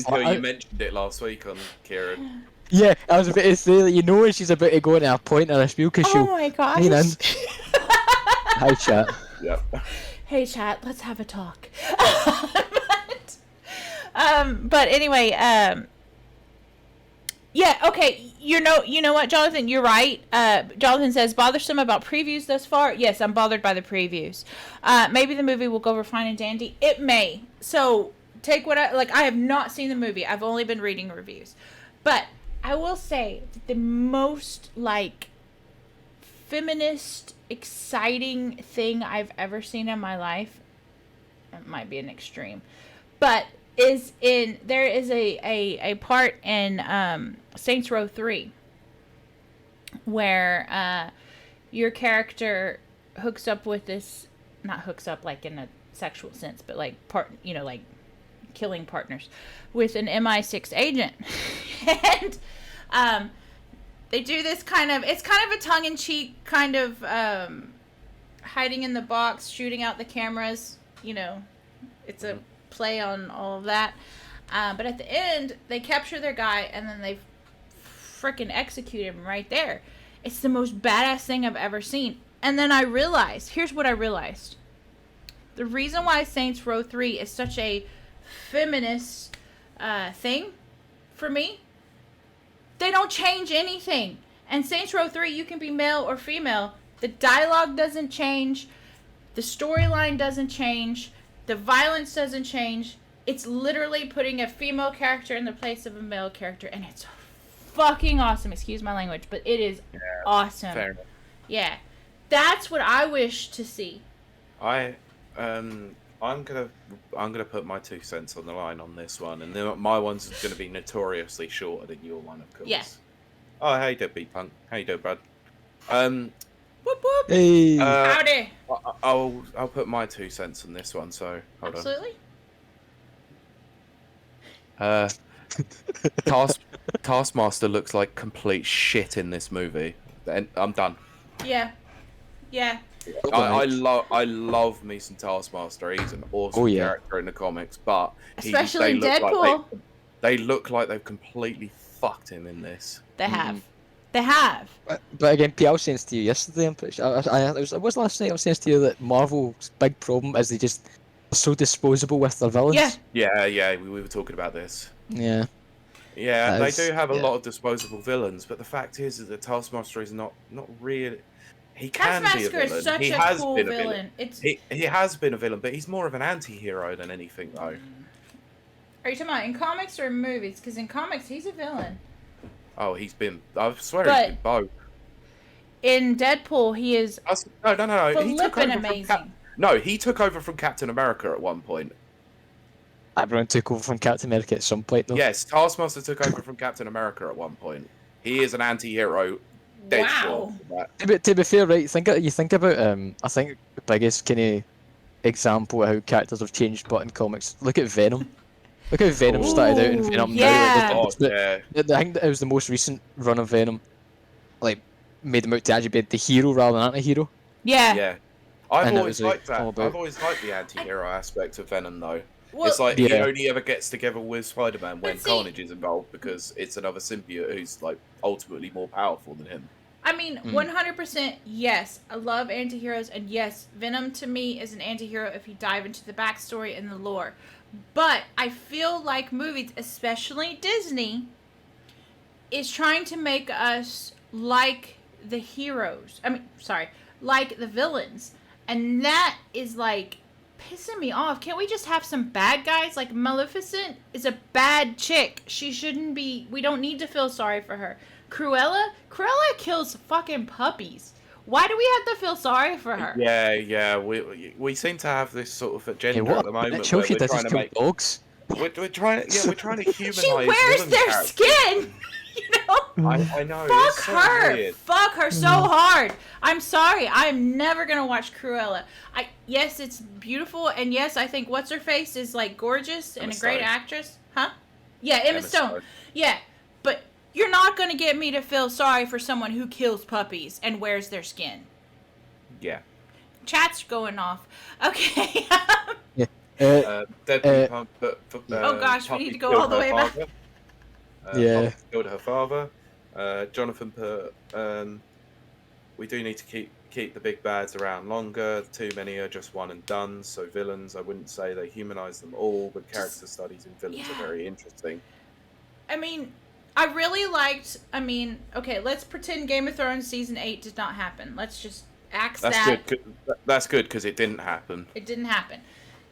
You mentioned it last week on Kieran. Yeah, I was about to say that you know when she's about to go into a point or a spiel because she'll... Oh my gosh. Lean in. Hi, chat. Yep. Hey, chat, let's have a talk. But anyway, yeah, okay, you know what, Jonathan, you're right. Jonathan says, bothersome about previews thus far? Yes, I'm bothered by the previews. Maybe the movie will go over fine and dandy. It may. So, take what I have not seen the movie. I've only been reading reviews. But I will say that the most, feminist, exciting thing I've ever seen in my life, it might be an extreme, but there is a part in Saints Row 3 where your character hooks up with this not hooks up like in a sexual sense, but like like killing partners with an MI6 agent. And they do this it's kind of a tongue-in-cheek kind of hiding in the box, shooting out the cameras, it's a play on all of that. But at the end, they capture their guy, and then they freaking execute him right there. It's the most badass thing I've ever seen. And then I realized, here's what I realized. The reason why Saints Row 3 is such a feminist thing for me, they don't change anything. And Saints Row 3, you can be male or female. The dialogue doesn't change. The storyline doesn't change. The violence doesn't change. It's literally putting a female character in the place of a male character. And it's fucking awesome. Excuse my language, but it is awesome. Fair enough. Yeah. That's what I wish to see. I'm gonna put my 2 cents on the line on this one, and then my one's gonna be notoriously shorter than your one, of course. Yeah. Oh, hey, Deadbeat Punk. How you doing, bud? Whoop whoop. Hey. Howdy. I'll put my 2 cents on this one. So hold Absolutely. on. Taskmaster looks like complete shit in this movie. And I'm done. Yeah. Yeah. I love me some Taskmaster. He's an awesome character in the comics, but especially in Deadpool. They look like they've completely fucked him in this. They have. They have. But again, P, I was saying to you yesterday, I'm pretty sure, it was last night, I was saying to you that Marvel's big problem is they just are so disposable with their villains. Yeah, we were talking about this. Yeah. Yeah, they do have a lot of disposable villains, but the fact is that the Taskmaster is not really... He can be a villain. Is such he a has cool been a villain. He has been a villain, but he's more of an anti-hero than anything, though. Are you talking about in comics or in movies? Because in comics, he's a villain. Oh, I swear he's been both. In Deadpool, he is No. He took over amazing. he took over from Captain America at one point. Everyone took over from Captain America at some point, though. Yes, Taskmaster took over from Captain America at one point. He is an anti-hero. Wow. To be fair, right? You think about I think the biggest kind of example of how characters have changed, but in comics, look at Venom. Look how Venom started out in Venom. Yeah. I think that it was the most recent run of Venom, like made him out to actually be the hero rather than anti-hero. Yeah. Yeah. I've always liked that. About... I've always liked the anti-hero aspect of Venom, though. Well, it's like he only ever gets together with Spider-Man when Carnage is involved, because it's another symbiote who's like ultimately more powerful than him. I mean, 100% yes. I love anti-heroes, and yes, Venom to me is an anti-hero if you dive into the backstory and the lore. But I feel like movies, especially Disney, is trying to make us like the heroes. Like the villains. And that is like pissing me off. Can't we just have some bad guys? Like Maleficent is a bad chick. She shouldn't be. We don't need to feel sorry for her. Cruella kills fucking puppies. Why do we have to feel sorry for her? Yeah. We seem to have this sort of agenda at the moment. Where we're trying to make dogs. We're trying to humanize. She wears their skin. I know. Fuck so her. Weird. Fuck her so hard. I'm sorry. I'm never gonna watch Cruella. Yes, it's beautiful, and yes, I think what's her face is like gorgeous and a great actress. Huh? Yeah, Emma Stone. Yeah, but you're not gonna get me to feel sorry for someone who kills puppies and wears their skin. Yeah. Chat's going off. Okay. Deadbeat Punk oh gosh, we need to go all the way back. Poppy killed her father. Jonathan put, we do need to keep the big bads around longer. Too many are just one and done. So villains, I wouldn't say they humanize them all, but character studies in villains are very interesting. I mean, I really liked, okay, let's pretend Game of Thrones Season 8 did not happen. Let's just axe that. That's good, because it didn't happen. It didn't happen.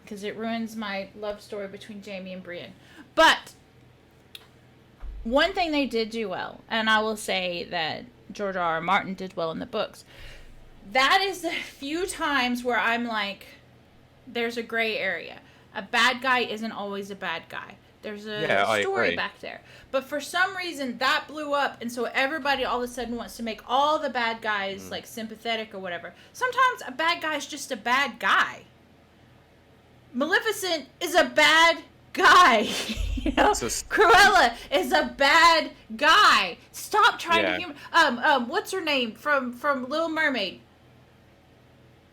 Because it ruins my love story between Jaime and Brienne. But one thing they did do well, and I will say that George R.R. Martin did well in the books, that is the few times where I'm like, there's a gray area. A bad guy isn't always a bad guy. There's a Yeah, I story agree. back there. But for some reason, that blew up, and so everybody all of a sudden wants to make all the bad guys, like, sympathetic or whatever. Sometimes a bad guy's just a bad guy. Maleficent is a bad guy. You know? Cruella is a bad guy. Stop trying to humor... what's her name from Little Mermaid?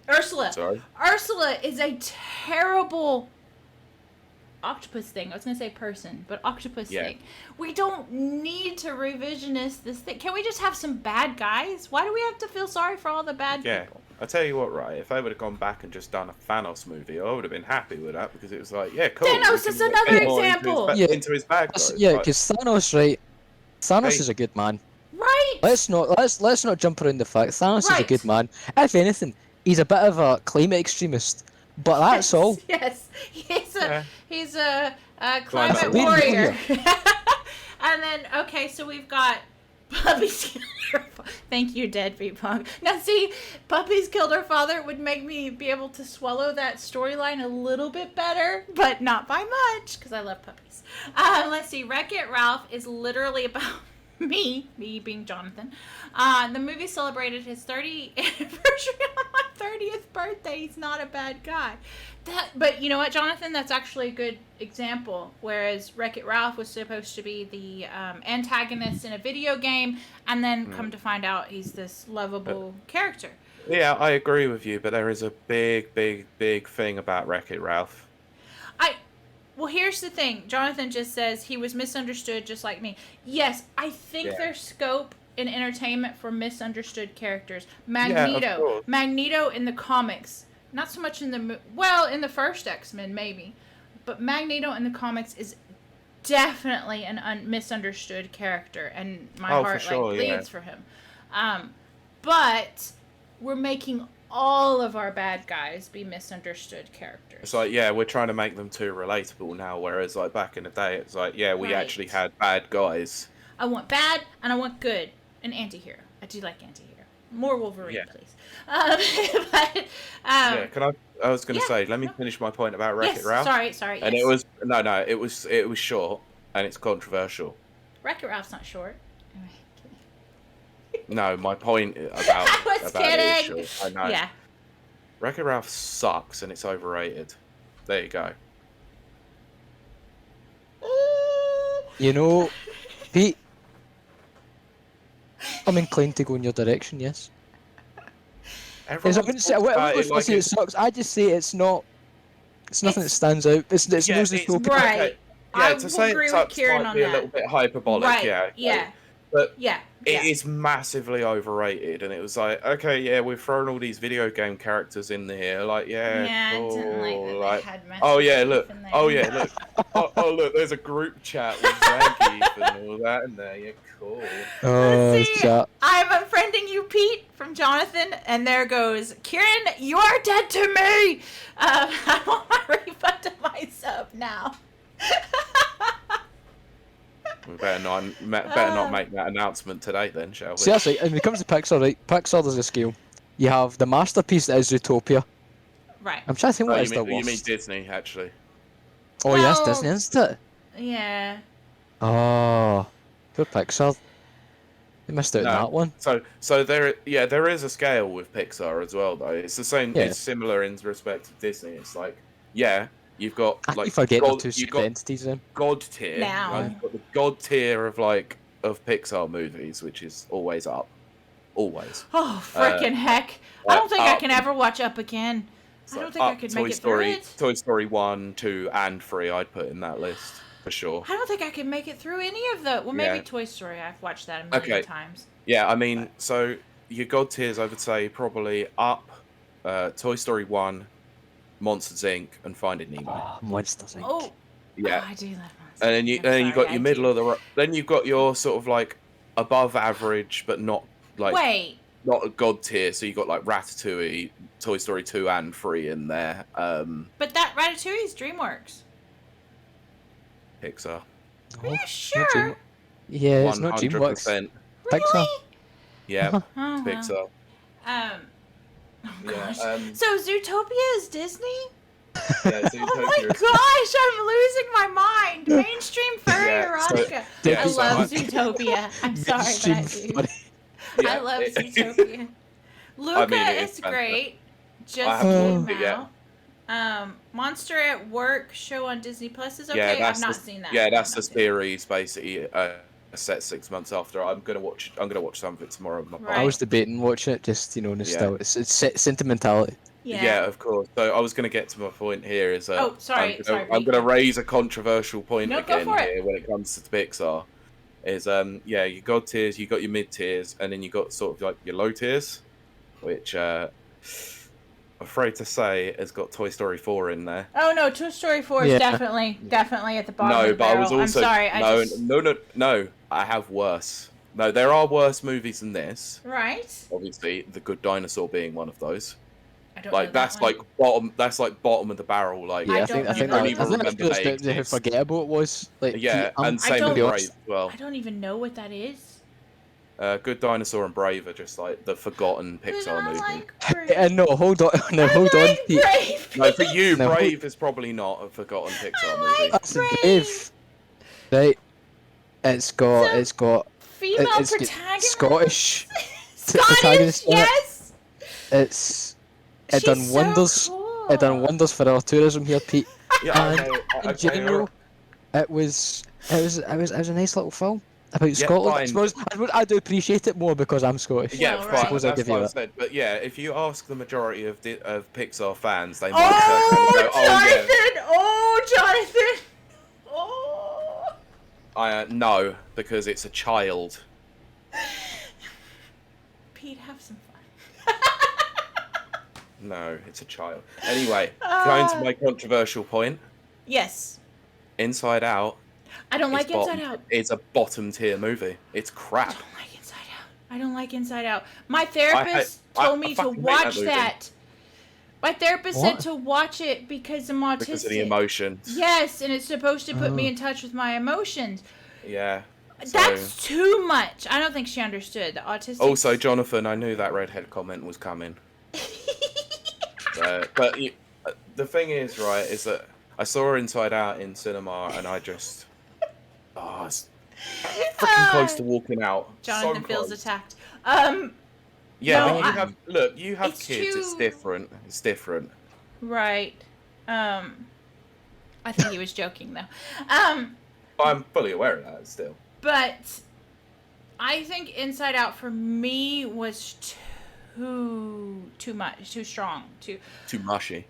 Ursula. Sorry? Ursula is a terrible... octopus thing. I was gonna say person, but octopus thing. We don't need to revisionist this thing. Can we just have some bad guys? Why do we have to feel sorry for all the bad people? I tell you what, right? If they would have gone back and just done a Thanos movie, I would have been happy with that because it was like, yeah, cool. Thanos is another example. Into his bag, yeah, because Thanos, right? Thanos is a good man. Right. Let's not jump around the fact Thanos is a good man. If anything, he's a bit of a climate extremist. But that's all. Yes, he's a climate warrior. And then so we've got Puppy's killed her father. Thank you, Deadbeat Punk. Now see, Puppy's killed her father would make me be able to swallow that storyline a little bit better, but not by much because I love puppies. Let's see, Wreck-It Ralph is literally about me being Jonathan. The movie celebrated his 30th anniversary on my 30th birthday. He's not a bad guy. But you know what, Jonathan? That's actually a good example. Whereas Wreck-It Ralph was supposed to be the antagonist in a video game, and then come to find out he's this lovable character. Yeah, I agree with you, but there is a big thing about Wreck-It Ralph. Well, here's the thing. Jonathan just says he was misunderstood just like me. Yes, I think there's scope in entertainment for misunderstood characters. Magneto. Magneto in the comics. Not so much in the... Well, in the first X-Men, maybe. But Magneto in the comics is definitely an misunderstood character. And my heart bleeds for him. But we're making all of our bad guys be misunderstood characters. It's like, we're trying to make them too relatable now, whereas like back in the day, it's like, we actually had bad guys. I want bad and I want good. An anti-hero. I do like anti-hero. More Wolverine, please. I was going to say, let me finish my point about Wreck-It Ralph. Sorry. And it was it was short and it's controversial. Wreck-It Ralph's not short. No, my point about it is short. I know. Yeah. Wreck-It Ralph sucks and it's overrated. There you go. You know, Pete, I'm inclined to go in your direction, yes. I wouldn't say it sucks. I just say it's nothing that stands out. It's no Zootopia. Right. Okay. I to say agree it with sucks Kieran might on be that. a little bit hyperbolic, Yeah. But it is massively overrated, and it was like, okay, we've thrown all these video game characters in here, like, cool. I didn't like that they had look, look, there's a group chat with Zangief and all that in there. Yeah, cool. Chat. I'm unfriending you, Pete, from Jonathan, and there goes Kieran. You are dead to me. I want my refund of my sub now. We better not make that announcement today, then, shall we? Seriously, when it comes to Pixar, right? Pixar, there's a scale. You have the masterpiece that is Zootopia. Right. I'm trying to think what is the worst. You mean Disney, actually? Oh, yes, Disney, isn't it? Yeah. Oh, good Pixar. They missed out on that one. So there is a scale with Pixar as well, though. It's the same. Yeah. It's similar in respect to Disney. It's like, you've got like entities then. God tier. Now. You've got the God tier of Pixar movies, which is always up. Always. Oh, freaking heck. I don't think I can ever watch Up again. I don't think I could make it through it. Toy Story 1, 2, and 3 I'd put in that list, for sure. I don't think I could make it through any of the... Well, maybe Toy Story. I've watched that a million times. Yeah, I mean, so your God tiers, I would say, probably Up, Toy Story 1, Monsters, Inc., and Finding Nemo. Oh, Monsters, Inc. Oh, yeah. I do love Monsters. And then you got your middle of the... Then you've got your sort of like above average, but not like... Not a God tier, so you got like Ratatouille, Toy Story 2 and 3 in there. But that Ratatouille is DreamWorks. Pixar. Are you sure? Yeah, it's not DreamWorks. Really? Pixar. Yeah, Pixar. Oh gosh. So Zootopia is Disney? Yeah, Oh my Zootopia. gosh, I'm losing my mind. Mainstream furry Yeah, so- erotica. yeah, I so love I- Zootopia. I'm sorry, but I Mainstream do. funny. I love Zootopia. Luca it is is great. I Just haven't came watched it yet. out. Monster at Work show on Disney Plus is Yeah, okay. I've that's not the, seen that. yeah, I've that's not the seen that. series basically. Set 6 months after. I'm gonna watch some of it tomorrow with my Right. I was debating watching it, just nostalgia. It's sentimentality. Yeah, of course. So I was going to get to my point here is that Oh, sorry, sorry, I'm going to recap. raise a controversial point No, go again for it. here when it comes to Pixar. Is you got tiers, you got your mid tiers, and then you got sort of like your low tiers, which I'm afraid to say has got Toy Story 4 in there. Oh no, Toy Story 4 is Yeah. definitely at the bottom of No, the but I was barrel. also I'm sorry. no. I have worse. No, there are worse movies than this. Right? Obviously, The Good Dinosaur being one of those. I don't know Like that that's one. like bottom. That's like bottom of the barrel. Like Yeah, I I think don't I think know that, that I even think that's remember just they how exist. forgettable it was. Like, Yeah, and same don't- with be Brave honest. as well. I don't even know what that is. Good Dinosaur and Brave are just like the forgotten Pixar movie. Like Brave. No, hold on, no, I hold on. like Pete. Brave. No, for you, No. Brave is probably not a forgotten Pixar I movie. like That's Brave. Brave. Right. It's got Female it's got protagonist. Scottish. Scottish, protagonist in it. yes. It done She's wonders. So cool. It done wonders for our tourism here, Pete. Yeah, And okay, in general, it was a nice little film about Yeah, Scotland. I fine. suppose I do appreciate it more because I'm Scottish. Yeah, Well, fine. right. Suppose I'll That's give you what I that. said. But yeah, if you ask the majority of Pixar fans, they might turn around and go, Jonathan! "Oh Jonathan! Oh. yeah." No, because it's a child. Pete, have some fun. No, it's a child. Anyway, going to my controversial point. Yes. Inside Out. I don't like is bottom- Inside Out. It's a bottom tier movie. It's crap. I don't like Inside Out. I don't like Inside Out. My therapist told me to fucking hate watch that movie. that. My therapist said What? to watch it because I'm autistic. Because of the emotions. Yes, and it's supposed to put me in touch with my emotions. Yeah. So- That's too much. I don't think she understood the autistic. Also, Jonathan, I knew that redhead comment was coming. The thing is, right, is that I saw Inside Out in cinema, and I just, it's freaking close to walking out. Jonathan so feels close. attacked. Yeah, No, but you have it's kids. It's too- different. It's different. Right. I think he was joking though. I'm fully aware of that still. But I think Inside Out for me was too much, too strong, Too mushy.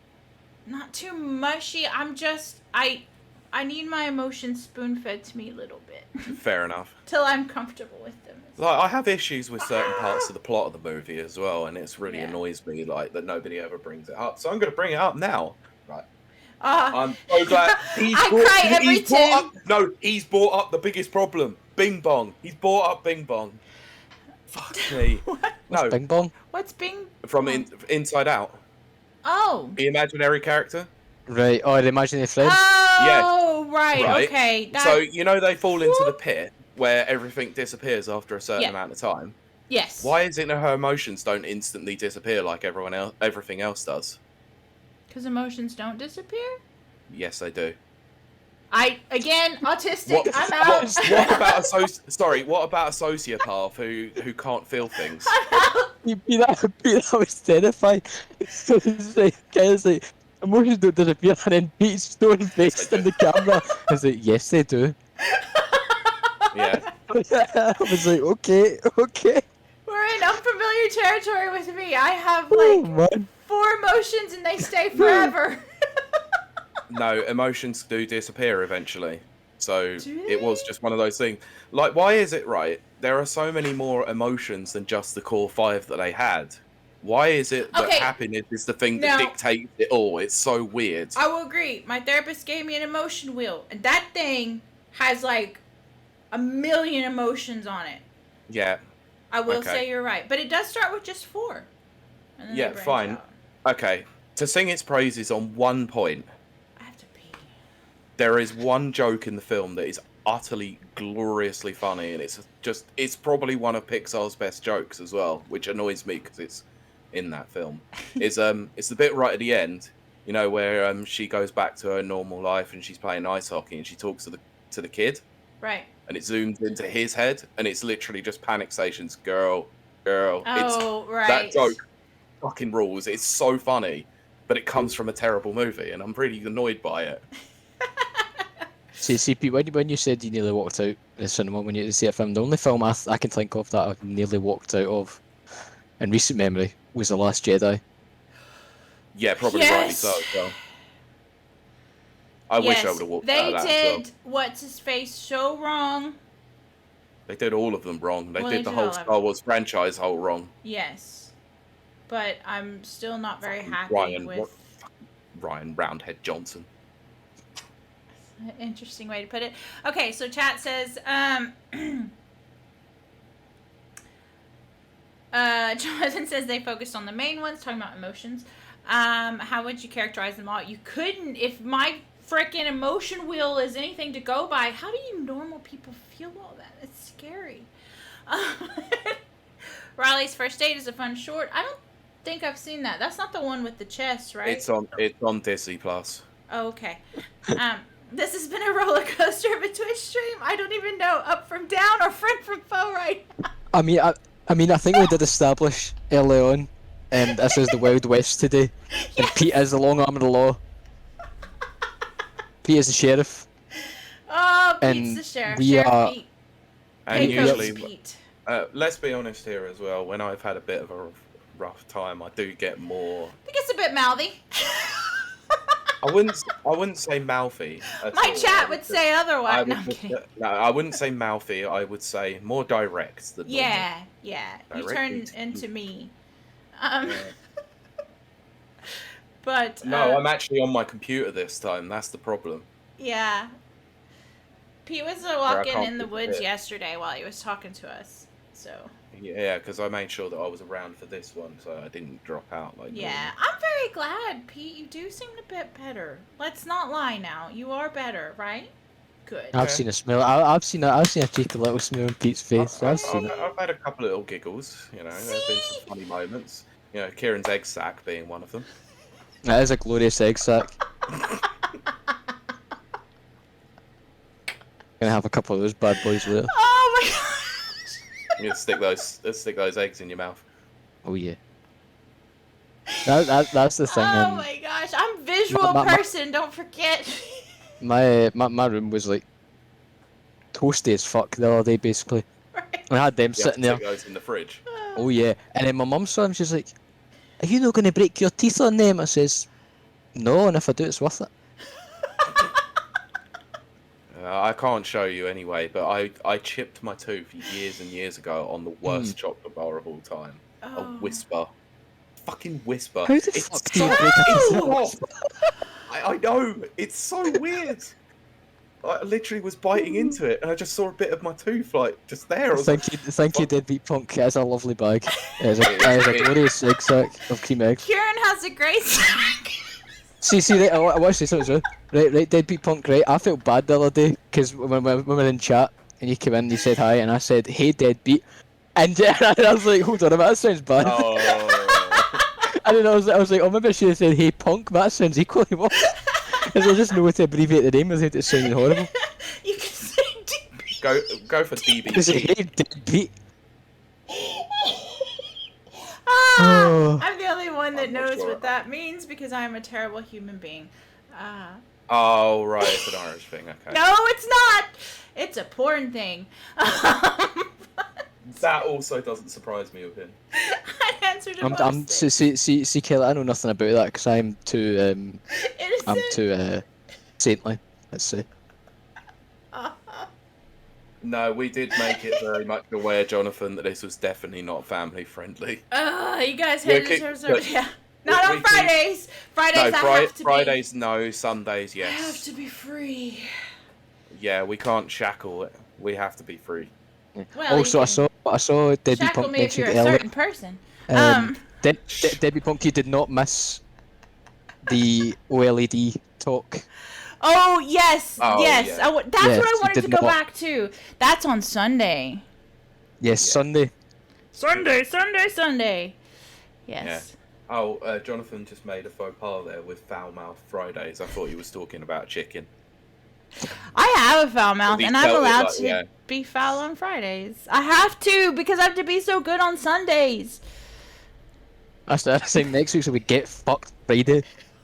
not too mushy. I need my emotions spoon-fed to me a little bit Fair enough. till I'm comfortable with them. Like, I have issues with certain parts of the plot of the movie as well, and it's really Yeah. annoys me like that nobody ever brings it up. So I'm going to bring it up now. Right. Ah, I'm so glad I cry every he's brought up the biggest problem. Bing Bong. He's brought up Bing Bong. Fuck me. No, Bing Bong. what's Bing? from Inside Out. Oh. The imaginary character. Right. Oh, the imaginary friend. Oh, right. Right. Okay. That, So you know they fall into the pit where everything disappears after a certain Yeah. amount of time. yes. Why is it that her emotions don't instantly disappear like everything else does? Because emotions don't disappear. Yes, they do. Again, autistic. I'm out. What about what about a sociopath who can't feel things? That was terrifying. It's like emotions don't disappear, and then Pete's stone faced in the camera. I was like, yes, they do. Yeah. I was like, okay. We're in unfamiliar territory with me. I have Oh like man. 4 emotions and they stay forever. No, emotions do disappear eventually. So Do it was they? just one of those things. Like, why is it right? There are so many more emotions than just the core 5 that they had. Why is it that Okay. happiness is the thing that Now- dictates it all? It's so weird. I will agree. My therapist gave me an emotion wheel, and that thing has like a million emotions on it. Yeah. I will Okay. say you're right, but it does start with just 4. And then Yeah, they branch fine. out. Okay. To sing its praises on one point, I have to pee. there is one joke in the film that is utterly gloriously funny, and it's probably one of Pixar's best jokes as well, which annoys me because it's in that film. It's the bit right at the end You know, where she goes back to her normal life and she's playing ice hockey and she talks to the kid. Right. And it zooms into his head and it's literally just panic stations. Girl. Oh, right. That joke fucking rules. It's so funny, but it comes from a terrible movie, and I'm really annoyed by it. See, Pete, when you said you nearly walked out of the cinema when you see a film, the only film I can think of that I've nearly walked out of in recent memory was The Last Jedi. Yeah, probably rightly so. So. I wish I would have walked out of that. They did what's his face so wrong. They did all of them wrong. They did the whole Star Wars franchise whole wrong. Yes. But I'm still not very happy with... Ryan Roundhead Johnson. Interesting way to put it. Okay, so chat says... Jonathan says they focused on the main ones, talking about emotions. How would you characterize them all? You couldn't. If my frickin' emotion wheel is anything to go by, how do you normal people feel all that? It's scary. Riley's First Date is a fun short. I don't think I've seen that. That's not the one with the chest, right? It's on Disney Plus. Oh, okay. This has been a roller coaster of a Twitch stream. I don't even know up from down or front from foe right now. I mean, I think we did establish early on, this is the Wild West today, and Pete is the long arm of the law. Pete is the sheriff. Oh, Pete's and the sheriff. We Sheriff are, Pete. And usually, Pete. Let's be honest here as well. When I've had a bit of a rough time, I do get more. It gets a bit mouthy. I wouldn't say mouthy. My chat would say otherwise. No, I'm kidding. No, I wouldn't say mouthy. I would say more direct. Than yeah. Direct You turn into me. Yeah. But no, I'm actually on my computer this time. That's the problem. Yeah. Pete was walking in the woods yesterday while he was talking to us. So. Yeah, because I made sure that I was around for this one, so I didn't drop out like. Yeah, normal. I'm very glad, Pete. You do seem a bit better. Let's not lie now. You are better, right? Good. I've seen a smile. I've seen a cheeky little smile on Pete's face. I've had a couple of little giggles. You know, there've been some funny moments. You know, Kieran's egg sack being one of them. That is a glorious egg sack. Gonna have a couple of those bad boys later. Oh my gosh! You stick those eggs in your mouth. Oh yeah. That's the thing. Oh my gosh! I'm a visual person. Don't forget. My room was like toasty as fuck the other day, basically. Right. I had them sitting there. Stick those in the fridge. Oh yeah, and then my mum saw them. She's like, "Are you not going to break your teeth on them?" I says, "No, and if I do, it's worth it." I can't show you anyway, but I chipped my tooth years and years ago on the worst chocolate bar of all time. Oh. A Whisper. Fucking Whisper. How the fuck do you break a tooth? I know, it's so weird. I literally was biting into it, and I just saw a bit of my tooth, like, just there. Thank you, Deadbeat Punk. It's a lovely bag. It is a glorious egg sack of cream eggs. Kieran has a great sack. See, right, I want to say something as well. Right, Deadbeat Punk, right, I felt bad the other day, because when we were in chat, and you came in and you said hi, and I said, "Hey, Deadbeat," and I was like, hold on a minute, that sounds bad. Oh. And then I was like, oh, maybe I should have said, "Hey, Punk," but that sounds equally worse. Because I just know to abbreviate the name without it sounding horrible. You can say DB. Go for DB. Is it "Hey, Deadbeat"? Ah, I'm the only one that knows what that means because I'm a terrible human being. Oh, right, it's an Irish thing, okay. No, it's not! It's a porn thing. That also doesn't surprise me with him. I answered I'm see, Kelly, I know nothing about that because I'm too saintly, let's say. No, we did make it very much aware, Jonathan, that this was definitely not family friendly. You guys had yeah. Not on Fridays. Fridays no, I have to Fridays no, Sundays yes. I have to be free. Yeah, we can't shackle it. We have to be free. Well, also, I saw Debbie Punk me if you're mentioned a earlier. certain person. Debbie Punk, you did not miss the OLED talk. Oh yes, yes. Yeah. That's what I wanted to go back to. That's on Sunday. Yes, yeah. Sunday. Sunday. Yes. Oh, Jonathan just made a faux pas there with foul mouth Fridays. I thought he was talking about chicken. I have a foul mouth, He and I'm felt it allowed like- to yeah. be foul on Fridays. I have to, because I have to be so good on Sundays. I saying next week's will be Get Fucked Friday.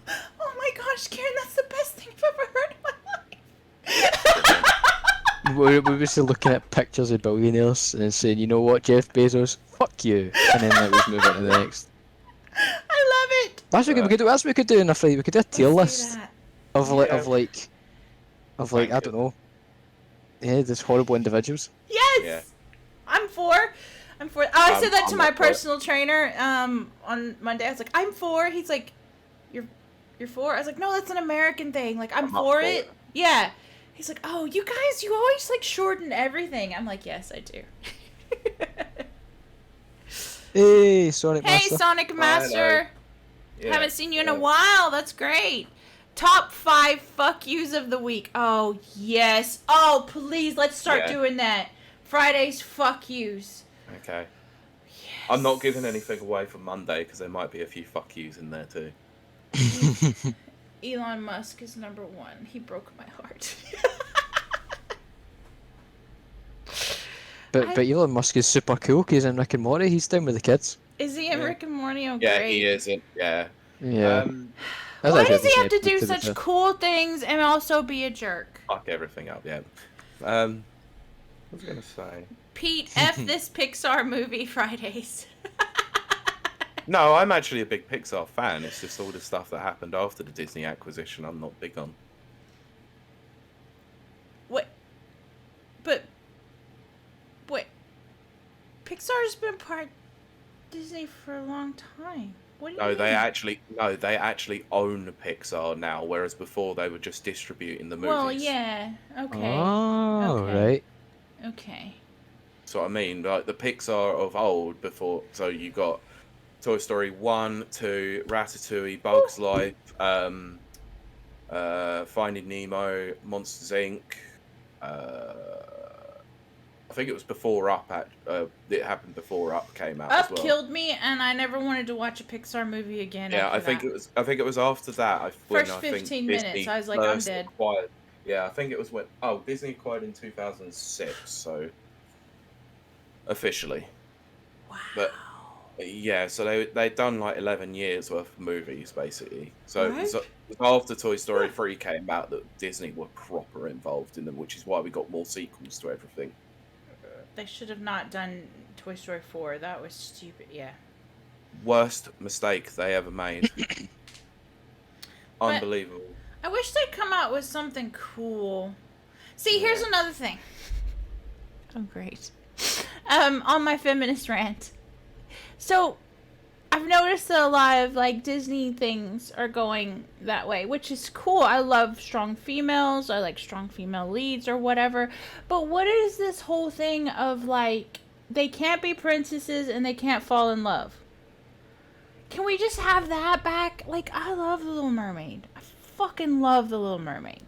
Oh my gosh, Karen, that's the best thing I've ever heard in my life. We were just looking at pictures of billionaires and then saying, you know what, Jeff Bezos, fuck you, and then like we'd move on to the next. I love it. That's what we could do. That's what we could do in a Friday. We could do a tier Let's do list that. of like I Thank don't know. Yeah, there's horrible individuals. Yes. Yeah. I'm for. Oh, I said that to I'm my not for it. personal trainer on Monday. I was like, I'm for. He's like, you're for? I was like, no, that's an American thing. Like, I'm I'm not for for it. it. Yeah. He's like, oh, you guys, you always like shorten everything. I'm like, yes, I do. Hey, Sonic Hey, Master. Sonic Master. Yeah. Haven't seen you in a Yeah. while. That's great. Top 5 fuck yous of the week. Oh, yes. Oh, please, let's start Yeah. doing that. Friday's fuck yous. Okay. Yes. I'm not giving anything away for Monday because there might be a few fuck yous in there too. Elon Musk is number 1. He broke my heart. But Elon Musk is super cool because in Rick and Morty he's down with the kids. Is he in Yeah. Rick and Morty? Oh, Yeah, great. he isn't. Yeah. Yeah. That's Why actually does he have to Disney, do be such fair. cool things and also be a jerk? Fuck everything up. Yeah. What was I gonna say? Pete, F this Pixar movie Fridays. No, I'm actually a big Pixar fan. It's just all the stuff that happened after the Disney acquisition I'm not big on. What? But wait, Pixar's been part of Disney for a long time. What do you No, mean? they actually own Pixar now, whereas before they were just distributing the movies. Well, yeah. Okay. Oh, Okay. right. Okay. So I mean, like the Pixar of old before. So you got Toy Story 1, 2, Ratatouille, Bugs Life, Finding Nemo, Monsters Inc. I think it was before Up. It happened before Up came out Up as well. killed me, and I never wanted to watch a Pixar movie again. Yeah, after I think that. it was after that. First I think 15 Disney minutes, I was like, I'm first dead. acquired- yeah, I think it was when Disney acquired in 2006, so officially. Wow. But yeah, so they'd done like 11 years worth of movies basically. So it was What? after Toy Story 3 came out that Disney were proper involved in them, which is why we got more sequels to everything. They should have not done Toy Story 4. That was stupid. Yeah. Worst mistake they ever made. But- Unbelievable. I wish they'd come out with something cool. See, here's Yeah. another thing. Oh, great. On my feminist rant. So, I've noticed that a lot of like Disney things are going that way, which is cool. I love strong females. I like strong female leads or whatever. But what is this whole thing of like they can't be princesses and they can't fall in love? Can we just have that back? Like, I love The Little Mermaid. I fucking love The Little Mermaid.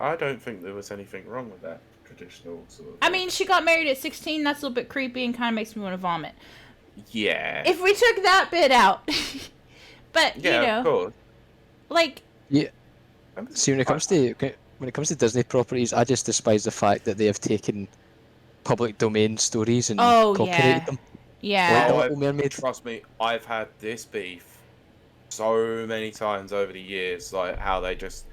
I don't think there was anything wrong with that traditional sort of. I mean, she got married at 16. That's a little bit creepy and kind of makes me want to vomit. yeah. If we took that bit out. But, Yeah, you know, of course. like, Yeah. See, when it comes to Disney properties, I just despise the fact that they have taken public domain stories and Oh, copyrighted yeah. them. yeah. Like The Oh, Little Mermaid. Trust me, I've had this beef so many times over the years, like how they just,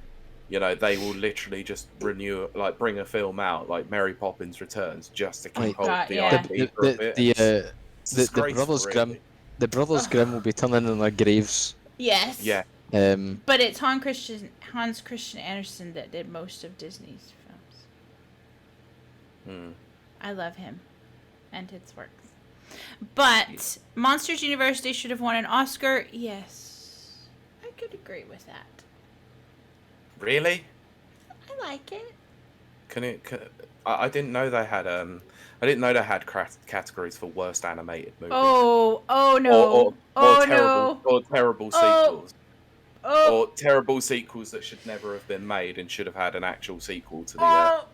they will literally just bring a film out, like Mary Poppins Returns, just to keep Like, hold of the yeah. IP for a bit. It's The disgraceful, Brothers really. Grimm, the Brothers Grimm will be turning in their graves. Yes. Yeah. But it's Hans Christian Andersen that did most of Disney's films. Hmm. I love him and his works. But Monsters University should have won an Oscar. Yes. I could agree with that. Really? I like it. I didn't know they had I didn't know they had categories for worst animated movie. Oh no. Or No. terrible Oh. sequels. Oh. Or terrible sequels that should never have been made and should have had an actual sequel to the. Oh.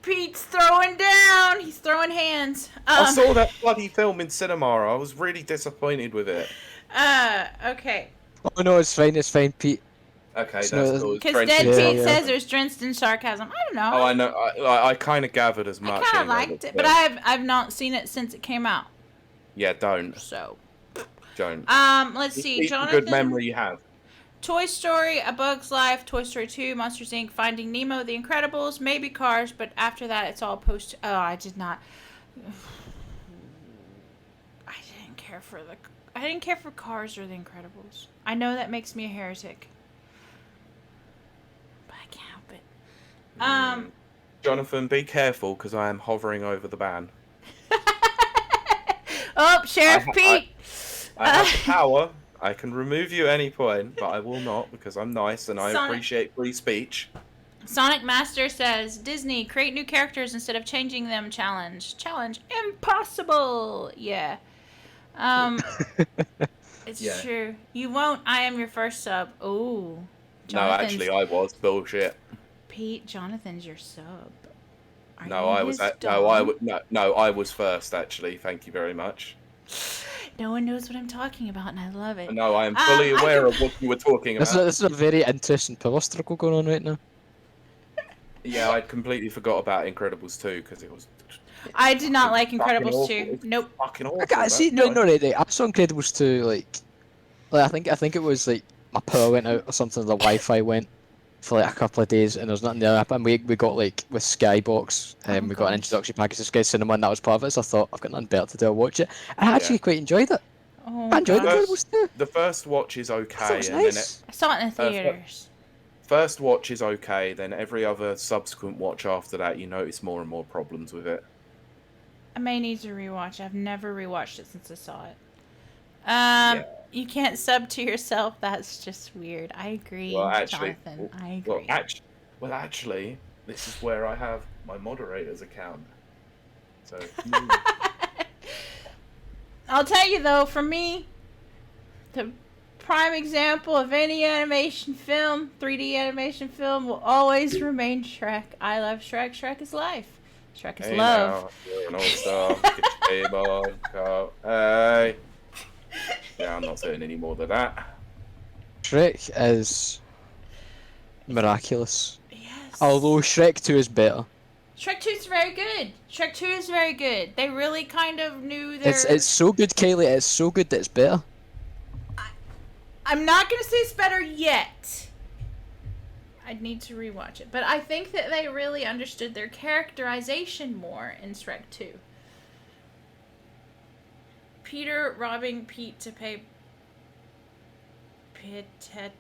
Pete's throwing down. He's throwing hands. I saw that bloody film in cinema. I was really disappointed with it. Okay. Oh no, it's fine, Pete. Okay, It's that's no- cool. It's Because drenched Dead in Pete yeah. says there's drenched in sarcasm. I don't know. Oh, I know. I kind of gathered as I much. kind of anyway, liked it, but I've not seen it since it came out. Yeah, don't. So. Just Let's see. keep the Jonathan. good memory you have. Toy Story, A Bug's Life, Toy Story 2, Monsters Inc., Finding Nemo, The Incredibles, maybe Cars, but after that it's all post. Oh, I did not. I didn't care for Cars or The Incredibles. I know that makes me a heretic, but I can't help it. Jonathan, be careful because I am hovering over the ban. Oh, Sheriff Pete. I have the power. I can remove you at any point, but I will not because I'm nice and I appreciate free speech. Sonic Master says, Disney, create new characters instead of changing them. Challenge. Impossible. Yeah. It's true. You won't. I am your first sub. Oh. No, actually, I was bullshit. Pete, Jonathan's your sub. No, I was first. Actually, thank you very much. No one knows what I'm talking about, and I love it. No, I am fully aware of what you were talking about. This is a very interesting power struggle going on right now. Yeah, I'd completely forgot about Incredibles 2 because it was. I did not like Incredibles 2. Nope. Fucking awful. I can't see. No, really. I saw Incredibles 2 like I think it was like my power went out or something. The Wi-Fi went for like a couple of days, and there was nothing there. And we got like with Skybox, we got an introductory package to Sky Cinema, and that was part of it. So I thought I've got nothing better to do. I'll watch it. I actually quite enjoyed it. Oh, I enjoyed Incredibles 2. The first watch is okay, It and nice. I saw it in the theaters. First watch is okay, then every other subsequent watch after that, you notice more and more problems with it. I may need to rewatch. I've never rewatched it since I saw it. You can't sub to yourself. That's just weird. I agree, Jonathan. I agree. Well, actually, this is where I have my moderator's account. So. I'll tell you though, for me, the prime example of any animation film, 3D animation film, will always remain Shrek. I love Shrek. Shrek is life. Shrek is love. Now, you're an all-star. Get your game on. Hey. Yeah, I'm not saying any more than that. Shrek is miraculous. Yes. Although Shrek 2 is better. Shrek 2 is very good. Shrek 2 is very good. They really kind of knew their... It's so good, Kaylee. It's so good that it's better. I'm not going to say it's better yet. I'd need to rewatch it. But I think that they really understood their characterization more in Shrek 2. Peter robbing Pete to pay Pietro.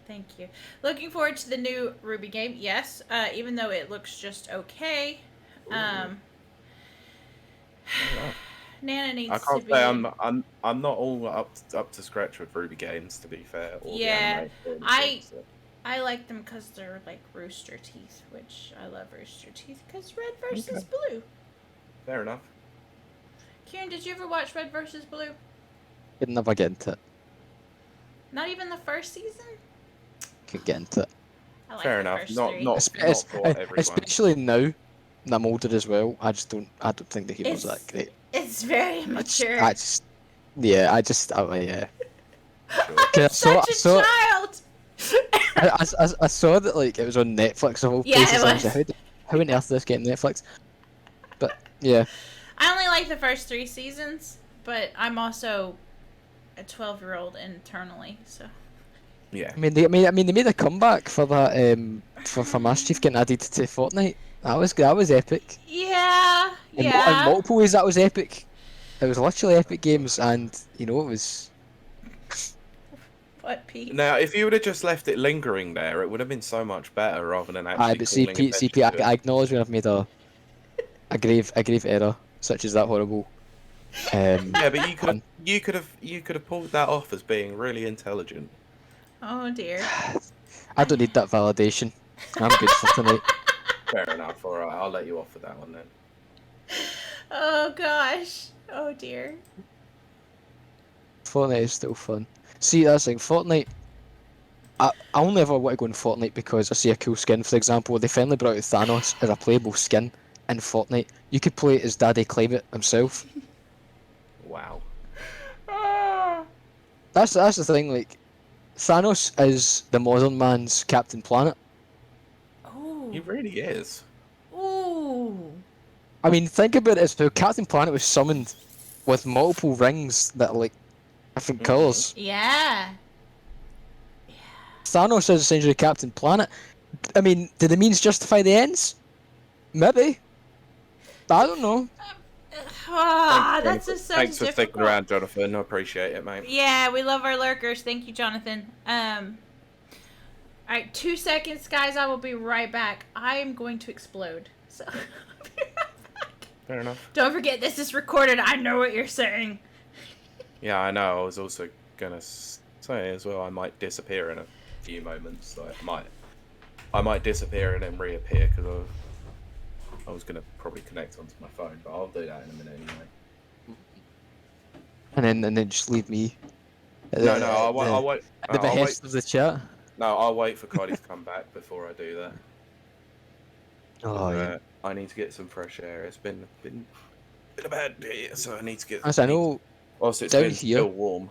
Thank you. Looking forward to the new Ruby game. Yes, even though it looks just okay. Nana needs I can't to be. say I'm not all up to scratch with Ruby games, to be fair. Or Yeah, the anime games, so. I like them because they're like Rooster Teeth, which I love Rooster Teeth because Red versus Blue. Fair enough. Kieran, did you ever watch Red versus Blue? Could never get into it. Not even the first season? Could get into it. I like Fair the enough. first Not for everyone. Especially now that I'm older as well. I don't think the humor's that great. It's very mature. Yeah. Such a child! I saw that like it was on Netflix of all places. it I was was. like, how on earth did this get on Netflix? But yeah. I only like the first 3 seasons, but I'm also a 12-year-old internally, so. Yeah. I mean they made a comeback for that for Master Chief getting added to Fortnite. That was epic. Yeah. In multiple ways that was epic. It was literally epic games, and it was. What, Pete? Now, if you would have just left it lingering there, it would have been so much better rather than actually. But see, Pete, I acknowledge when I've made a grave error, such as that horrible. Yeah, but you could have pulled that off as being really intelligent. Oh dear. I don't need that validation. I'm good for tonight. Fair enough. All right, I'll let you off with that one then. Oh gosh. Oh dear. Fortnite is still fun. See, that's like Fortnite. I only ever want to go in Fortnite because I see a cool skin. For example, they finally brought out Thanos as a playable skin in Fortnite. You could play it as Daddy Climate himself. Wow. Ah. That's the thing. Like Thanos is the modern man's Captain Planet. He Ooh. really is. Ooh. I mean, think about it as how Captain Planet was summoned with multiple rings that are like different colours. Yeah. Thanos is essentially Captain Planet. I mean, do the means justify the ends? Maybe. I don't know. That's just so Thanks for difficult. sticking around, Jonathan. I appreciate it, mate. Yeah, we love our lurkers. Thank you, Jonathan. Alright, 2 seconds, guys. I will be right back. I am going to explode. So, I'll be right back. Fair enough. Don't forget, this is recorded. I know what you're saying. Yeah, I know. I was also gonna say as well. I might disappear in a few moments. Like, I might disappear and then reappear because I was gonna probably connect onto my phone, but I'll do that in a minute anyway. And then just leave me. No, I'll wait. At the behest of the chat. No, I'll wait for Cardi to come back before I do that. Oh yeah. I need to get some fresh air. It's been a bad day, so I need to get. As I know, whilst it's down been here- still warm.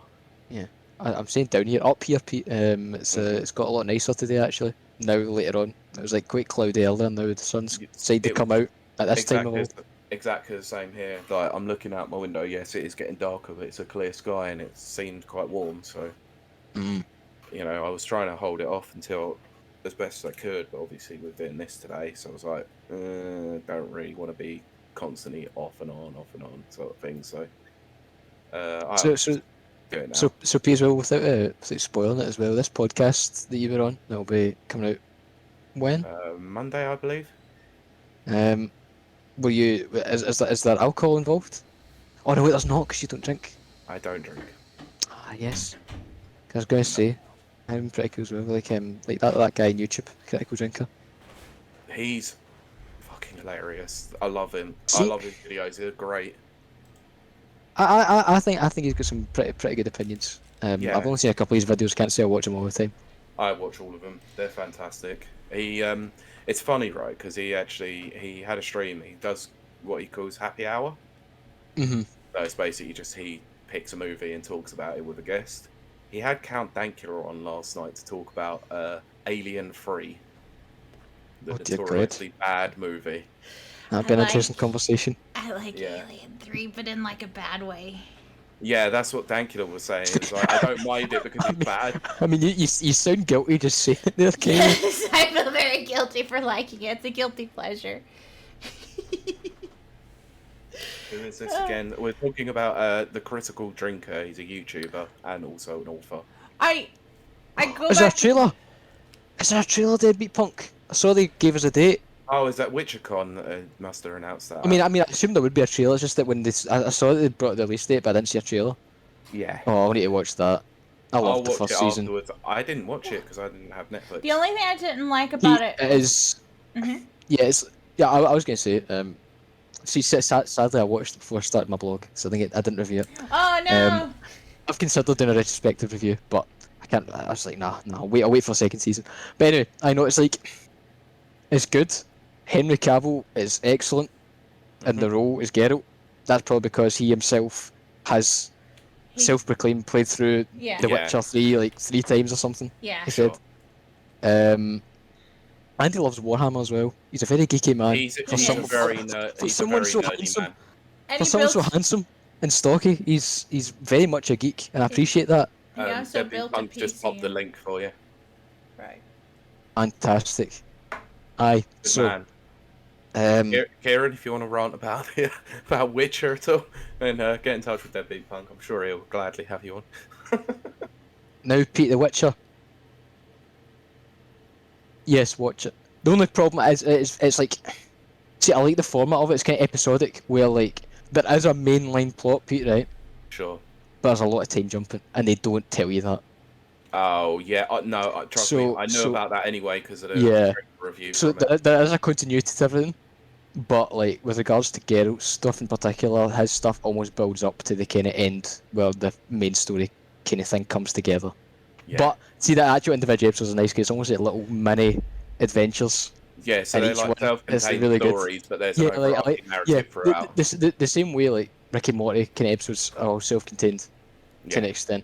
Yeah, I'm saying down here, up here, it's got a lot nicer today actually. Now later on, it was like quite cloudy earlier. Now the sun's decided to It come was out at this time of all. Exactly the same here. Like, I'm looking out my window. Yes, it is getting darker, but it's a clear sky and it seemed quite warm. So, you know, I was trying to hold it off until as best as I could. But obviously, we're doing this today, so I was like, don't really want to be constantly off and on sort of thing. So, do it now. So P as well, without spoiling it as well, this podcast that you were on, that'll be coming out when? Monday, I believe. Were you? Is there alcohol involved? Oh no, wait, there's not because you don't drink. I don't drink. Ah yes. I was going to say, I'm pretty cool as well. Like that guy on YouTube, critical drinker. He's fucking hilarious. I love him. See? I love his videos. They're great. I think he's got some pretty good opinions. Yeah. I've only seen a couple of his videos. Can't say I watch them all the time. I watch all of them. They're fantastic. It's funny, right? Because he had a stream. He does what he calls happy hour. Mhm. So it's basically just he picks a movie and talks about it with a guest. He had Count Dankula on last night to talk about Alien 3, the dear God. notoriously bad movie. That'd be an interesting conversation. I like Alien 3, but in like a bad way. Yeah, that's what Dankula was saying. It's like, I don't mind it because it's bad. I mean, you sound guilty just saying it there, Kaylee. Yes, I feel very guilty for liking it. It's a guilty pleasure. Who is this again? We're talking about the Critical Drinker. He's a YouTuber and also an author. I go Is there a back. trailer? Is there a trailer, Deadbeat Punk? I saw they gave us a date. Oh, is that WitcherCon that must have announced that? I mean, I assumed there would be a trailer. It's just that when I saw that they brought the release date, but I didn't see a trailer. Yeah. Oh, I need to watch that. I I'll loved the watch first it season. afterwards. I didn't watch it because I didn't have Netflix. The only thing I didn't like about it is. Mhm. Yeah, I was gonna say. See, sadly, I watched it before I started my blog, so I think I didn't review it. Oh no! I've considered doing a retrospective review, but I can't. I was like, nah. I'll wait for the second season. But anyway, I know it's it's good. Henry Cavill is excellent, and the role is Geralt. That's probably because he himself has self-proclaimed played through Yeah. The Witcher 3 like 3 times or something. Yeah. He said. And he loves Warhammer as well. He's a very geeky man. He's a someone very so nerdy handsome. man. And For he someone so built, handsome and stocky, he's very much a geek, and I appreciate that. he also Debbie built a Punk just popped the PC. link for you. Right. Fantastic. Aye. Good So, man. Kieran, if you want to rant about about Witcher at all, then get in touch with Deadbeat Punk. I'm sure he'll gladly have you on. now Pete the Witcher. Yes, watch it. The only problem is it's like, see, I like the format of it. It's kind of episodic, where like there is a mainline plot, Pete, right? Sure. But there's a lot of time jumping, and they don't tell you that. Oh yeah, no, trust me, I knew about that anyway because of the Yeah. review. So from it. there is a continuity to everything, but like with regards to Geralt's stuff in particular, his stuff almost builds up to the kind of end where the main story kind of thing comes together. Yeah. But see, that actual individual episodes are nice because it's almost like little mini adventures. Yeah, so And they're each like one is self-contained really good. stories, but there's Yeah, an overarching narrative throughout. the same way like Rick and Morty kind of episodes are all self-contained to an Yeah, extent.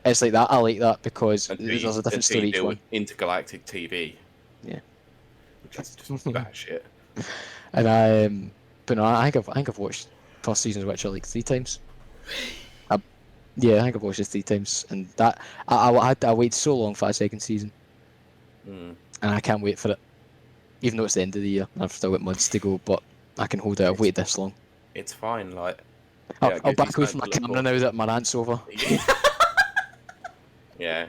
It's like that. I like that because until there's a different until you story each deal one. with intergalactic TV, Yeah. which is just batshit. And but no, I think I've watched first season of Witcher like 3 times. Yeah, I think I've watched it 3 times, and that I waited so long for that second season, Mm. and I can't wait for it. Even though it's the end of the year, and I've still got months to go, but I can hold it. I've waited this long. It's fine, like it I'll gives you back away something from my to look camera forward now to. that my rant's over. Yeah,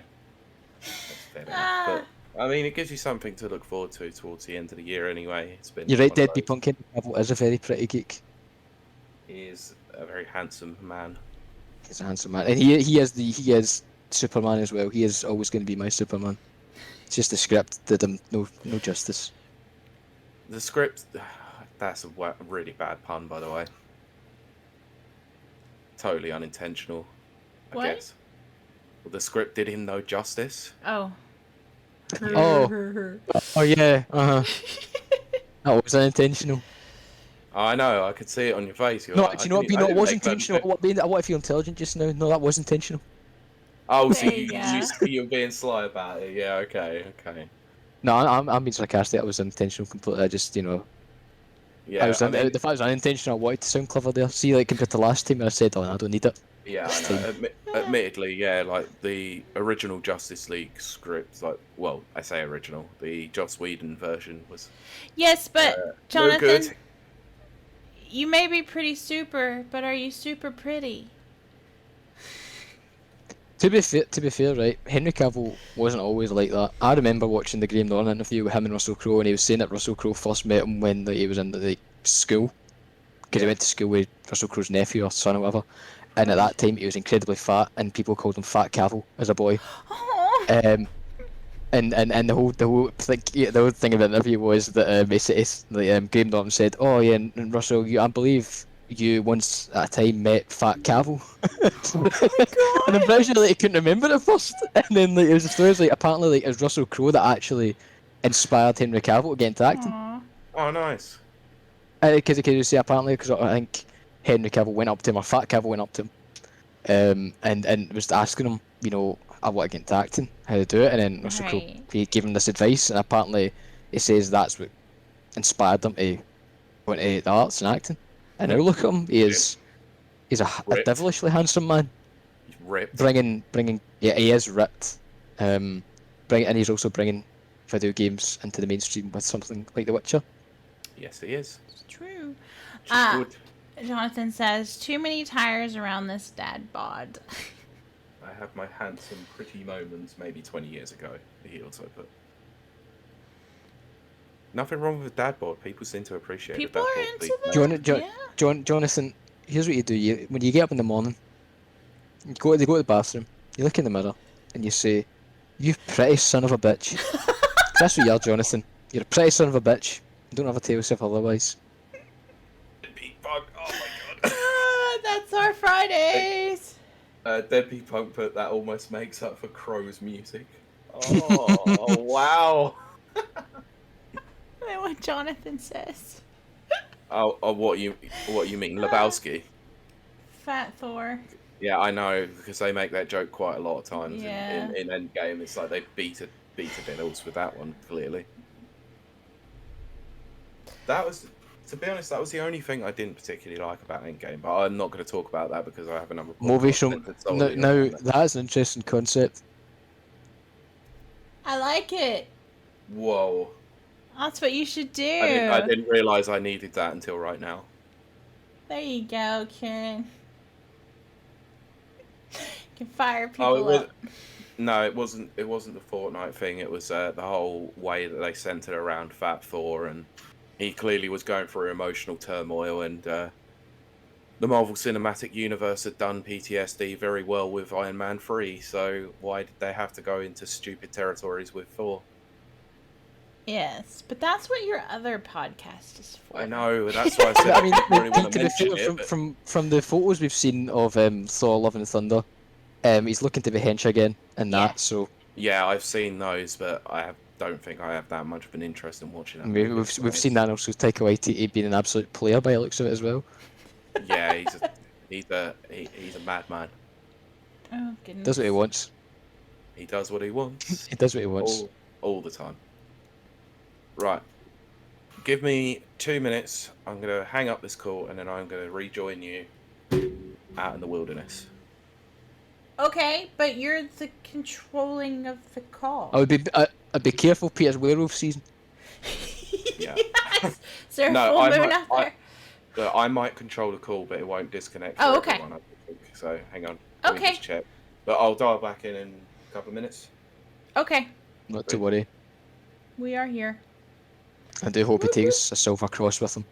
that's fair enough. Ah. But I mean, it gives you something to look forward to towards the end of the year. Anyway, it's been You're right, one of Deadbeat those. Punk Henry Cavill is a very pretty geek. He is a very handsome man. He's a handsome man, and he is Superman as well. He is always going to be my Superman. It's just the script did him no justice. The script, that's a really bad pun, by the way. Totally unintentional, What? I guess. Well, the script did him no justice. Oh. Oh yeah, that was unintentional. Oh, I know, I could see it on your face. You're No, like, do you know what? I No, it didn't was make that intentional. mistake. I want to feel intelligent just now. No, that was intentional. Oh, so There you go. you're being sly about it. Yeah, okay. No, I'm being sarcastic. That was unintentional completely. I just, Yeah, the fact it was unintentional. I wanted to sound clever there. See, like compared to last time, I said, "Oh, I don't need it." yeah, I This know. time. Admittedly, yeah, like the original Justice League script, like, well, I say original, the Joss Whedon version was Yes, but no Jonathan, good. you may be pretty super, but are you super pretty? To be fair, right, Henry Cavill wasn't always like that. I remember watching the Graham Norton interview with him and Russell Crowe, and he was saying that Russell Crowe first met him when he was in the school, because he Yeah. went to school with Russell Crowe's nephew or son or whatever. And at that time, he was incredibly fat, and people called him Fat Cavill as a boy. Oh. And the whole thing, yeah, the whole thing of the interview was that Graham Norton said, "Oh yeah, and Russell, I believe you once at a time met Fat Cavill." And I'm pretty sure he couldn't remember it first, and then it was the stories apparently it was Russell Crowe that actually inspired Henry Cavill to get into acting. Aw. Oh, nice. Because you say apparently, because I think Henry Cavill went up to him, or Fat Cavill went up to him, and was asking him, I want to get into acting, how to do it, and then Russell Crowe, Right. he gave him this advice, and apparently he says that's what inspired him to go into the arts and acting. And now look at him, he's a Ripped. devilishly handsome man, He's ripped. bringing, yeah, he is ripped, and he's also bringing video games into the mainstream with something like The Witcher. Yes, he is. It's true. Which is good. Jonathan says, too many tires around this dad bod. I have my handsome, pretty moments maybe 20 years ago, he also put. Nothing wrong with dad bod. People seem to appreciate People the dad are bod into these them. days. Yeah. Jonathan, here's what you do. When you get up in the morning, you go to the bathroom, you look in the mirror, and you say, "You pretty son of a bitch." That's what you are, Jonathan. You're a pretty son of a bitch. You don't have to tell yourself otherwise. Deadbeat Punk. Oh my god. That's our Fridays. Deadbeat Punk put that almost makes up for Crow's music. Oh, wow. That's what Jonathan says. Oh, what you mean, Lebowski? Fat Thor. Yeah, I know, because they make that joke quite a lot of times Yeah. in Endgame. It's like they beat a dead horse with that one, clearly. That was, to be honest, that was the only thing I didn't particularly like about Endgame, but I'm not going to talk about that because I have another Motivational. centered solely Now, around that. that is an interesting concept. I like it. Whoa. That's what you should do. I didn't realise I needed that until right now. There you go, Kieran. You can fire people Oh, it was. up. No, it wasn't. It wasn't the Fortnite thing. It was the whole way that they centered around Fat Thor, and he clearly was going through emotional turmoil. And the Marvel Cinematic Universe had done PTSD very well with Iron Man 3. So why did they have to go into stupid territories with Thor? Yes, but that's what your other podcast is for. I know. That's why I said I mean, I don't really want to to be mention fair, it. But from the photos we've seen of Thor: Love and Thunder, He's looking to be hench again and Yeah. that. So Yeah, I've seen those, but don't think I have that much of an interest in watching that we've movie. we've seen that also. Taika Waititi being an absolute player by the looks of it as well. Yeah, he's a madman. Oh goodness. Does what he wants. He does what he wants He does what he wants. all the time. Right. Give me 2 minutes. I'm going to hang up this call and then I'm going to rejoin you out in the wilderness. Okay, but you're the controlling of the call. I'd be careful, Peter's werewolf season. Yeah. Yes. Is there a No, full I moon might- out there? But I might control the call, but it won't disconnect. For Oh, okay. everyone, I think. So hang on. Let me Okay. just check. But I'll dial back in a couple of minutes. Okay, Not to worry. we are here. I do hope he takes a silver cross with him.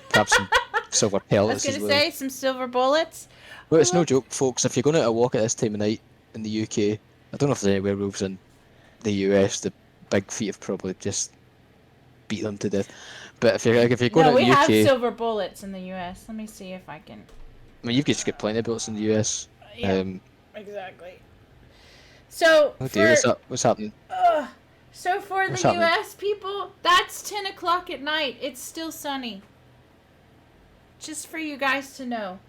Perhaps some silver I was pellets as gonna well. say some silver bullets. But it's no joke, folks. If you're going out a walk at this time of night in the UK, I don't know if there's any werewolves in the US. The big feet have probably just beat them to death. But if you're going No, out we in the have UK, silver bullets in the US. Let me see if I can. I mean, you've just got plenty of bullets in the US. Yeah, exactly. So Oh dear, what's happening? so for What's the happening? US people, that's 10 o'clock at night. It's still sunny. Just for you guys to know.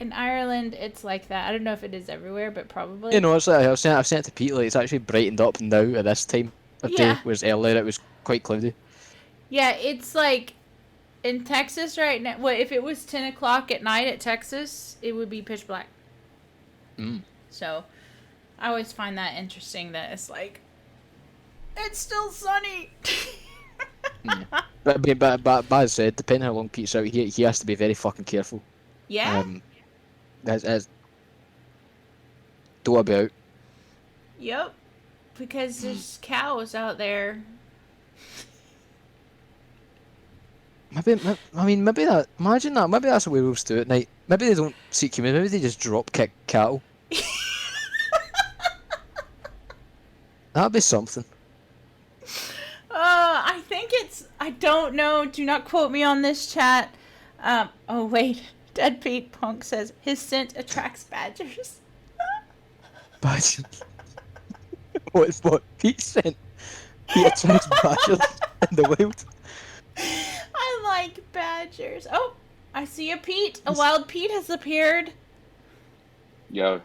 In Ireland, it's like that. I don't know if it is everywhere, but probably. You know, it's like, I've sent it to Pete. Like, it's actually brightened up now at this time of Yeah. day. Whereas earlier it was quite cloudy. Yeah, it's like in Texas right now. Well, if it was 10 o'clock at night at Texas, it would be pitch black. Mm. So I always find that interesting that it's like, it's still sunny. But as I said, depending how long Pete's out, he has to be very fucking careful. Yeah? As don't be out. Yep. Because there's cows out there. Maybe that. Imagine that. Maybe that's what werewolves do at night. Maybe they don't seek humans. Maybe they just drop kick cattle. That'd be something. I think it's. I don't know. Do not quote me on this chat. Oh, wait. Dead Pete Punk says his scent attracts badgers. Badgers. What? Pete sent. He attracts badgers in the wild. I like badgers. Oh, I see a Pete. A wild Pete has appeared. Yo.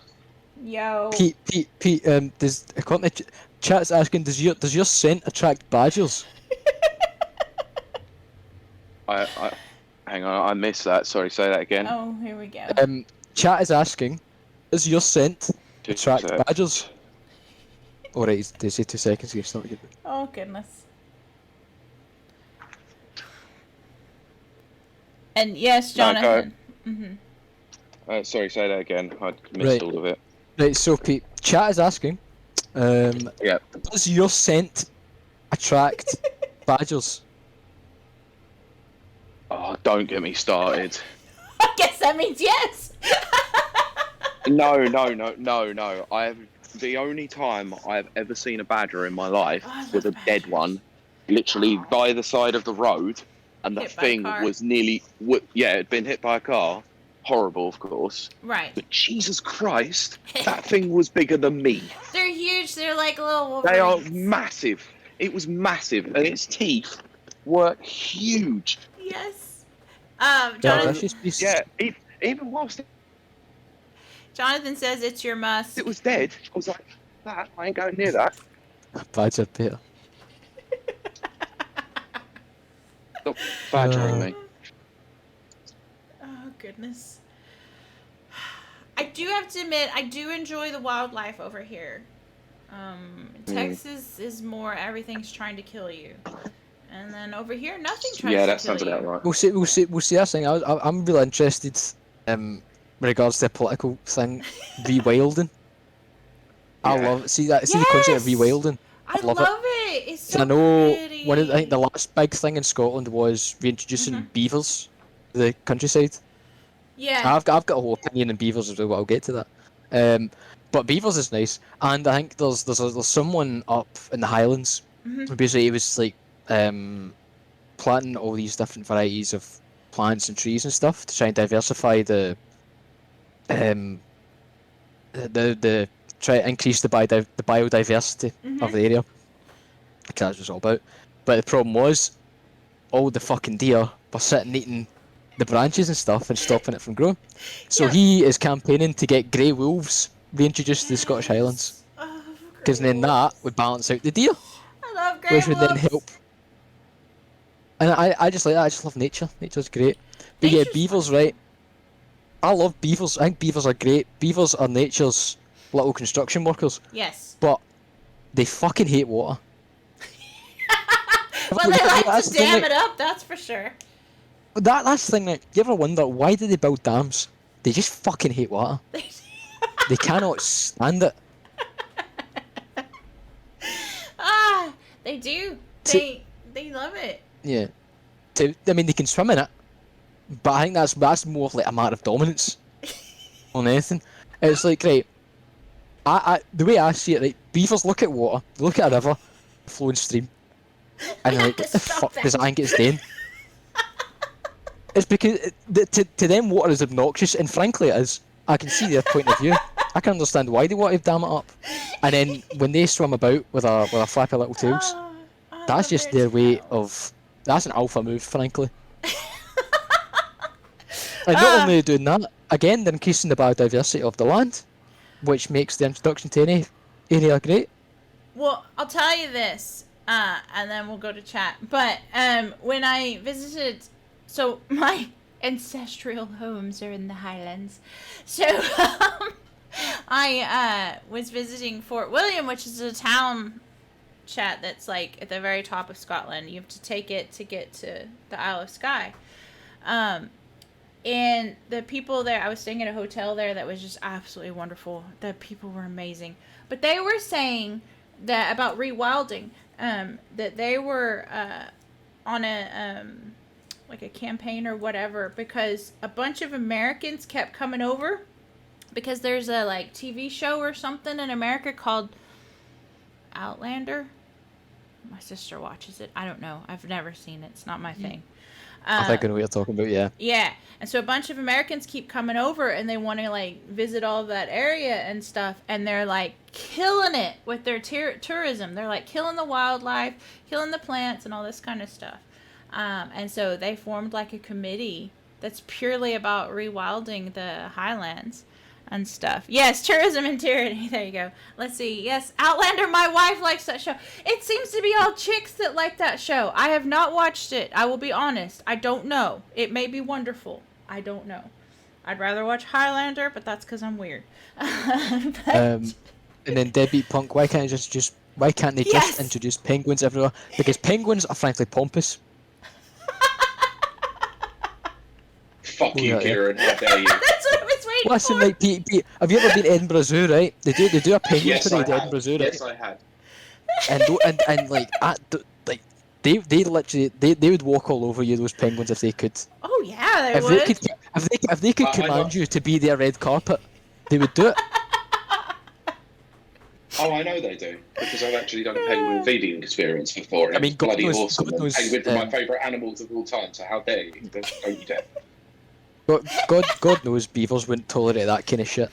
Yo. Pete. Does according to chat's asking, does your scent attract badgers? I hang on, I missed that. Sorry, say that again. Oh, here we go. Chat is asking, does your scent Two attract secs. badgers? Alright, they say 2 seconds. It's not good. Oh, goodness. And yes, No, go. Jonathan. Mm-hmm. Sorry, say that again. I missed Right. all of it. Right, so Pete, chat is asking, Yeah. does your scent attract badgers? Oh, don't get me started. I guess that means yes. No. The only time I've ever seen a badger in my life Oh, I love was a dead badgers. one, literally by the side of the road, and the Hit by a thing car. was nearly, yeah, it'd been hit by a car. Horrible, of course. Right. But Jesus Christ, that thing was bigger than me. They're huge. They're like little They are Wolverines. massive. It was massive, and its teeth were huge. Yes. Yeah, Jonathan, that's just Yeah, even whilst Jonathan says it's your must. it was dead, I was like, that, I ain't going near that. badger, Peter. Stop badgering me. Oh, goodness. I do have to admit, I do enjoy the wildlife over here. Texas is more everything's trying to kill you. And then over here, nothing tries Yeah, to that kill sounds you. about right. We'll see. That's the thing. I'm really interested with regards to the political thing, rewilding. I Yeah. love it. See the concept of Yes! rewilding. I love love it. It's so I know pretty. I think the last big thing in Scotland was reintroducing beavers to the countryside. Yeah. I've got a whole opinion on beavers as well, but I'll get to that. But beavers is nice, and I think there's someone up in the Highlands who basically it was like planting all these different varieties of plants and trees and stuff to try and diversify the um, the try to increase the biodiversity of the area. Because that's what it's all about. But the problem was, all the fucking deer were sitting eating the branches and stuff and stopping it from growing. So Yep. he is campaigning to get grey wolves reintroduced to the Scottish Highlands. Oh, Because grey then that wolves. would balance out the deer, I love grey which would then wolves. help. And I just like that. I just love nature. Nature's great. But yeah, Nature's beavers, wonderful. right? I love beavers. I think beavers are great. Beavers are nature's little construction workers, Yes. but they fucking hate water. Well, they like That's to the thing, dam like, it up, that's for sure. that's the thing. Like, you ever wonder why do they build dams? They just fucking hate water. They cannot stand it. Ah, they do. They love it. Yeah. I mean, they can swim in it, but I think that's more of like a matter of dominance on anything. It's like, right, the way I see it, right, beavers look at water, they look at a river, a flowing stream, and they're like, what the Stop fuck that. does that think it's doing? It's because to them water is obnoxious, and frankly it is. I can see their point of view. I can understand why they want to dam it up. And then when they swim about with a flappy little tails, Oh, I that's love just their way tails. of. That's an alpha move, frankly. And not only doing that, again, they're increasing the biodiversity of the land, which makes the introduction to any area great. Well, I'll tell you this, and then we'll go to chat. But when I visited, so my ancestral homes are in the Highlands, so I was visiting Fort William, which is a town, chat, that's like at the very top of Scotland. You have to take it to get to the Isle of Skye. And the people there, I was staying at a hotel there that was just absolutely wonderful. The people were amazing. But they were saying that about rewilding, that they were on a like a campaign or whatever, because a bunch of Americans kept coming over, because there's a like TV show or something in America called Outlander. My sister watches it. I don't know. I've never seen it. It's not my thing. I think I know what you're talking about, yeah. Yeah. And so a bunch of Americans keep coming over and they want to like visit all of that area and stuff, and they're like killing it with their tourism. They're like killing the wildlife, killing the plants and all this kind of stuff. And so they formed like a committee that's purely about rewilding the Highlands and stuff. Yes, tourism and tyranny. There you go. Let's see. Yes, Outlander. My wife likes that show. It seems to be all chicks that like that show. I have not watched it. I will be honest. I don't know. It may be wonderful. I don't know. I'd rather watch Highlander, but that's because I'm weird. And then Deadbeat Punk, why can't they Yes! just introduce penguins everywhere? Because penguins are frankly pompous. Fuck Oh, you, yeah. Kieran. How dare you? That's what I was waiting Listen, for. like, Pete, have you ever been to Edinburgh Zoo, right? They do a penguin Yes, I parade at Edinburgh have. Zoo, right? Yes, I have. And like, they literally they would walk all over you, those penguins, if they could. Oh yeah, they If would. they could, if they could I command got- you to be their red carpet, they would do it. Oh, I know they do, because I've actually done a penguin feeding experience before. And I mean, it's bloody God knows- awesome. God And knows, penguins are my um, favourite animals of all time, so how dare you? Don't you dare. But God knows beavers wouldn't tolerate that kind of shit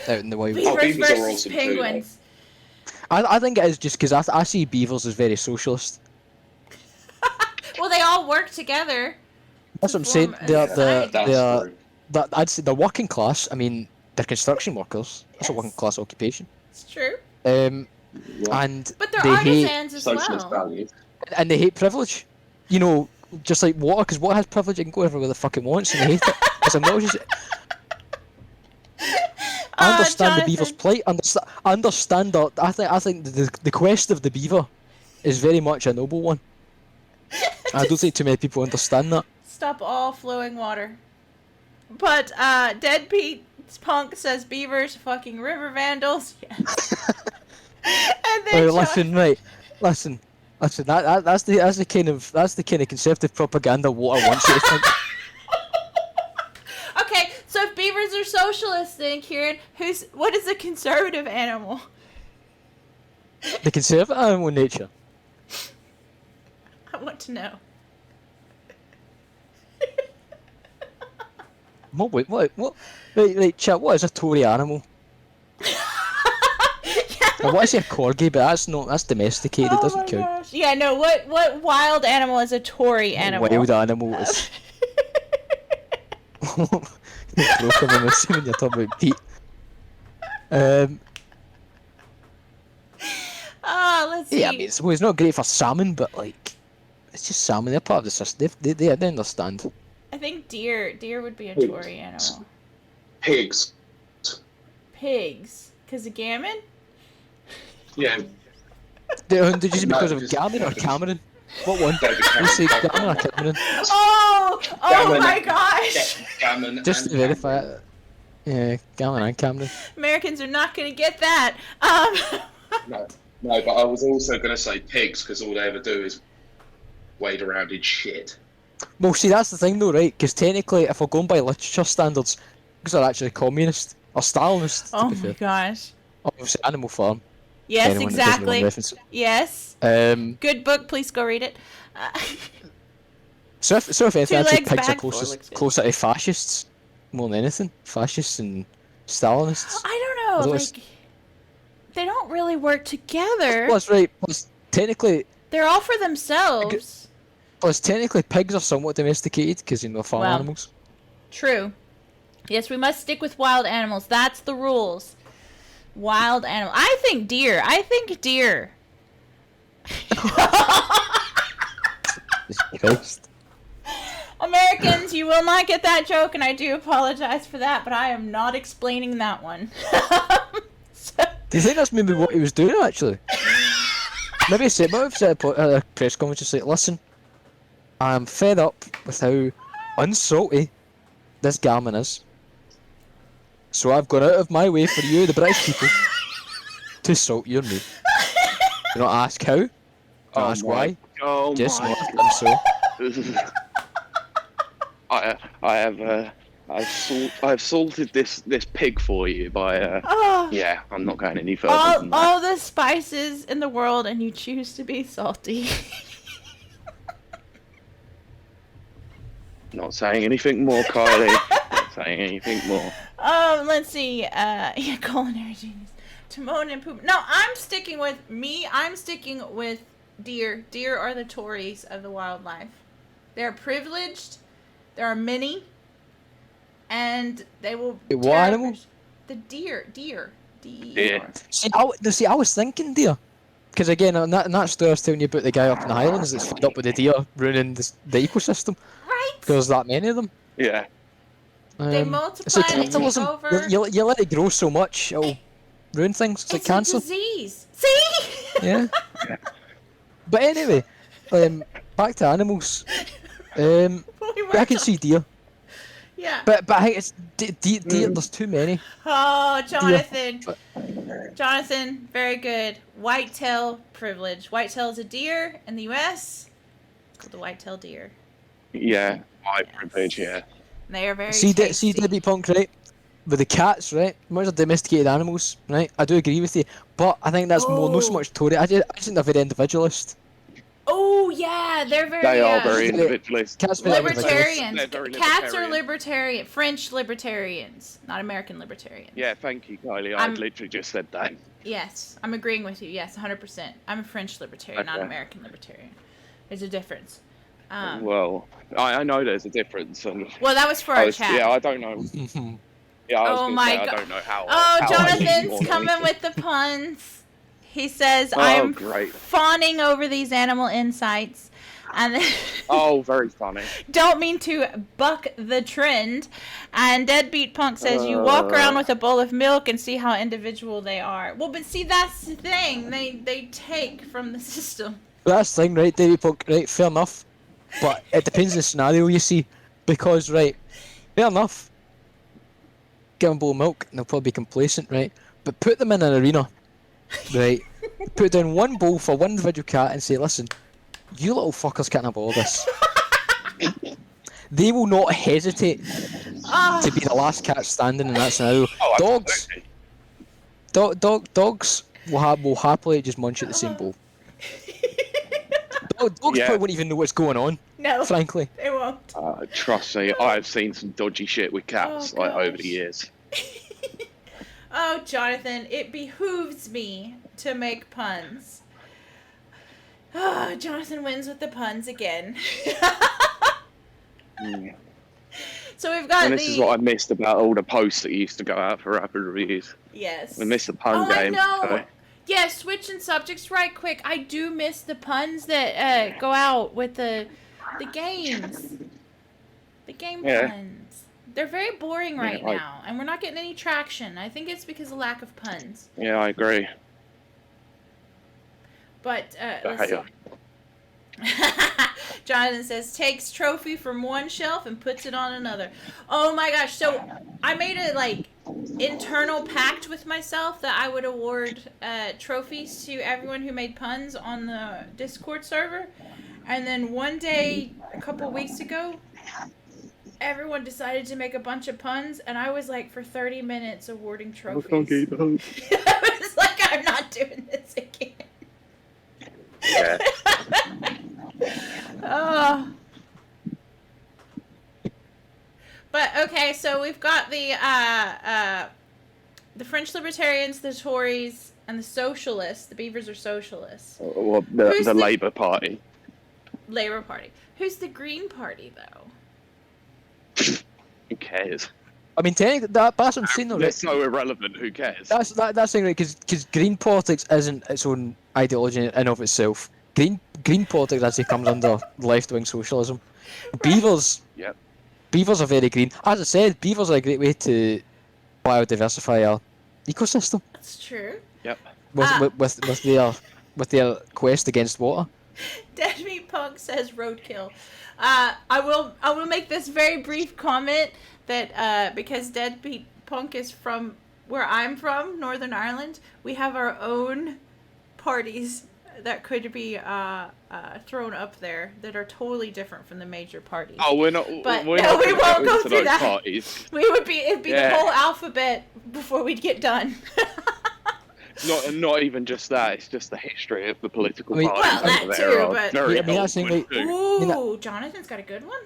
out in the wild. Beavers beavers are versus awesome too, penguins. I think it is just because I see beavers as very socialist. Well, they all work together. That's what I'm saying. form a They're society. That's true. I'd say they're working class. I mean, they're construction workers. That's a Yes. working class occupation. It's true. And But they're they hate artisans as Socialist well. values. and they hate privilege. You know, just like water, because water has privilege. It can go everywhere the fuck it wants, and they hate it. It's obnoxious. I understand the beaver's plight. I understand that. I think the quest of the beaver is very much a noble one. I don't think too many people understand that. Stop all flowing water. But Dead Pete's Punk says beavers fucking river vandals. Yes. And then Right, listen. That's the kind of conservative propaganda water wants you to think. Okay, so if beavers are socialists, then Kieran, what is a conservative animal? The conservative animal nature. I want to know. What? Right, chat. What is a Tory animal? Now, what is a corgi? But that's domesticated. It Oh doesn't my count. gosh. Yeah, no, what wild animal is a Tory animal? Wild animal is. Broke him. I'm assuming you're talking about Pete. Let's see. Yeah, I mean, it's not great for salmon, but like, it's just salmon. They're part of the system. They understand. I think deer would be a Pigs. Tory animal. Pigs. Pigs. Because of gammon? Yeah. Did you say No, because of just- Gammon or Cameron? What one? David You say Cameron. Gammon or Cameron? Oh Gammon. my gosh! Gammon. Just to and verify Cameron. it. Yeah, Gammon and Cameron. Americans are not going to get that. No, but I was also going to say pigs because all they ever do is wade around in shit. Well, see, that's the thing though, right? Because technically, if we're going by literature standards, because they're actually communist or Stalinist, to Oh be my fair. gosh. Obviously, Animal Farm. Yes, Anyone that doesn't know exactly. the reference. Yes. Good book. Please go read it. So if anything, Two actually, legs pigs are back, four legs good. closer to fascists more than anything. Fascists and Stalinists. I don't know. Although Like, they don't really work together. Plus, right. Plus, technically, They're all for themselves. pigs are somewhat domesticated because farm Well. animals. True. Yes, we must stick with wild animals. That's the rules. Wild animal. I think deer. Christ. Americans, you will not get that joke, and I do apologize for that, but I am not explaining that one. So- Do you think that's maybe what he was doing actually? Maybe he said, a press conference just like, listen, I'm fed up with how unsalty this gammon is. So I've gone out of my way for you, the British people, to salt your meat. Do not ask how, don't ask why, Oh just know my. I've done so. I've salted this pig for you by Oh, yeah, I'm not going any further than that. all the spices in the world, and you choose to be salty. Not saying anything more, Kylie. Not saying anything more. Let's see. Yeah, culinary genius. Timon and Pumbaa. No, I'm sticking with deer. Deer are the Tories of the wildlife. They're privileged. There are many, and they will. Wait, what tear up animal? your- The deer. Deer. Deer. See, I was thinking deer. Because again, in that story I was telling you about the guy up in the Highlands that's fed up with the deer ruining the ecosystem. Right. Because there's that many of them. Yeah. They It's multiply like and they take capitalism. over. You let it grow so much, it'll ruin things. It's like It's cancer. a disease. See? Yeah. But anyway, back to animals. We were I can talk- see deer, Yeah. but I think it's deer. There's too many. Oh, Jonathan. Jonathan, very good. Whitetail privilege. Whitetail is a deer in the U.S. It's called the whitetail deer. Yeah. My Yes. privilege, yeah. And they are very See, tasty. Debbie Punk, right? With the cats, right? Much are domesticated animals, right? I do agree with you, but I think that's more not so Oh. much Tory. I think they're very individualist. Oh, yeah. They're very, They are very Yeah. individualist. Cats very libertarians. They're very Cats are libertarian. libertarian. French libertarians, not American libertarians. Yeah, thank you, Kylie. I'm- I literally just said that. Yes, I'm agreeing with you. Yes, 100%. I'm a French libertarian, not Okay. American libertarian. There's a difference. Well, Well, I know there's a difference. And that was for I our was, chat. yeah, I don't know. Yeah, I was Oh gonna my say, God. I don't know how. Oh, how I Jonathan's use coming one. with the puns. He says, Oh, I'm great. fawning over these animal insights. And then Oh, very funny. don't mean to buck the trend. And Deadbeat Punk says, you walk around with a bowl of milk and see how individual they are. Well, but see, that's the thing. They take from the system. That's the thing, right, Davey Punk? Right, fair enough. But it depends on the scenario you see. Because, right, fair enough. Give them a bowl of milk and they'll probably be complacent, right? But put them in an arena, right? Put down one bowl for one individual cat and say, listen, you little fuckers can't have all this. They will not hesitate Oh, to be the last cat standing in that scenario. Oh, Dogs, absolutely. dogs will happily just munch at the same bowl. Dogs Yeah. probably wouldn't even know what's going on. No, frankly. they won't. Trust me, I've seen some dodgy shit with cats Oh, over gosh. the years. Oh, Jonathan, it behooves me to make puns. Oh, Jonathan wins with the puns again. So we've got And this is what I missed about all the posts that used to go out for rapid reviews. Yes. We missed the pun game. I know. So. Yeah, switching subjects right quick. I do miss the puns that go out with the games. The game puns. They're very boring right now, and we're not getting any traction. I think it's because of lack of puns. Yeah, I agree. But, let's see. Jonathan says, takes trophy from one shelf and puts it on another. Oh my gosh, so I made a, internal pact with myself that I would award trophies to everyone who made puns on the Discord server. And then one day, a couple weeks ago, everyone decided to make a bunch of puns, and I was for 30 minutes awarding trophies. I was like, I'm not doing this again. Yeah. Oh. But okay, so we've got the French libertarians, the Tories, and the socialists. The Beavers are socialists. Well, the Labour Party. Labour Party. Who's the Green Party, though? Who cares? I mean, technically, that's what I'm saying, though. It's so irrelevant. Who cares? That's thing, right? Because green politics isn't its own ideology in and of itself. Green politics actually comes under left-wing socialism. Beavers. Yep. Beavers are very green. As I said, beavers are a great way to biodiversify our ecosystem. That's true. Yep. With their quest against water. Deadbeat Punk says roadkill. I will make this very brief comment that because Deadbeat Punk is from where I'm from, Northern Ireland, we have our own parties that could be thrown up there that are totally different from the major parties. Oh, we're not. But we won't go through that. Parties. It'd be the whole alphabet before we'd get done. Not even just that. It's just the history of the political parties. Well, that over too, there are but very ooh, Jonathan's got a good one.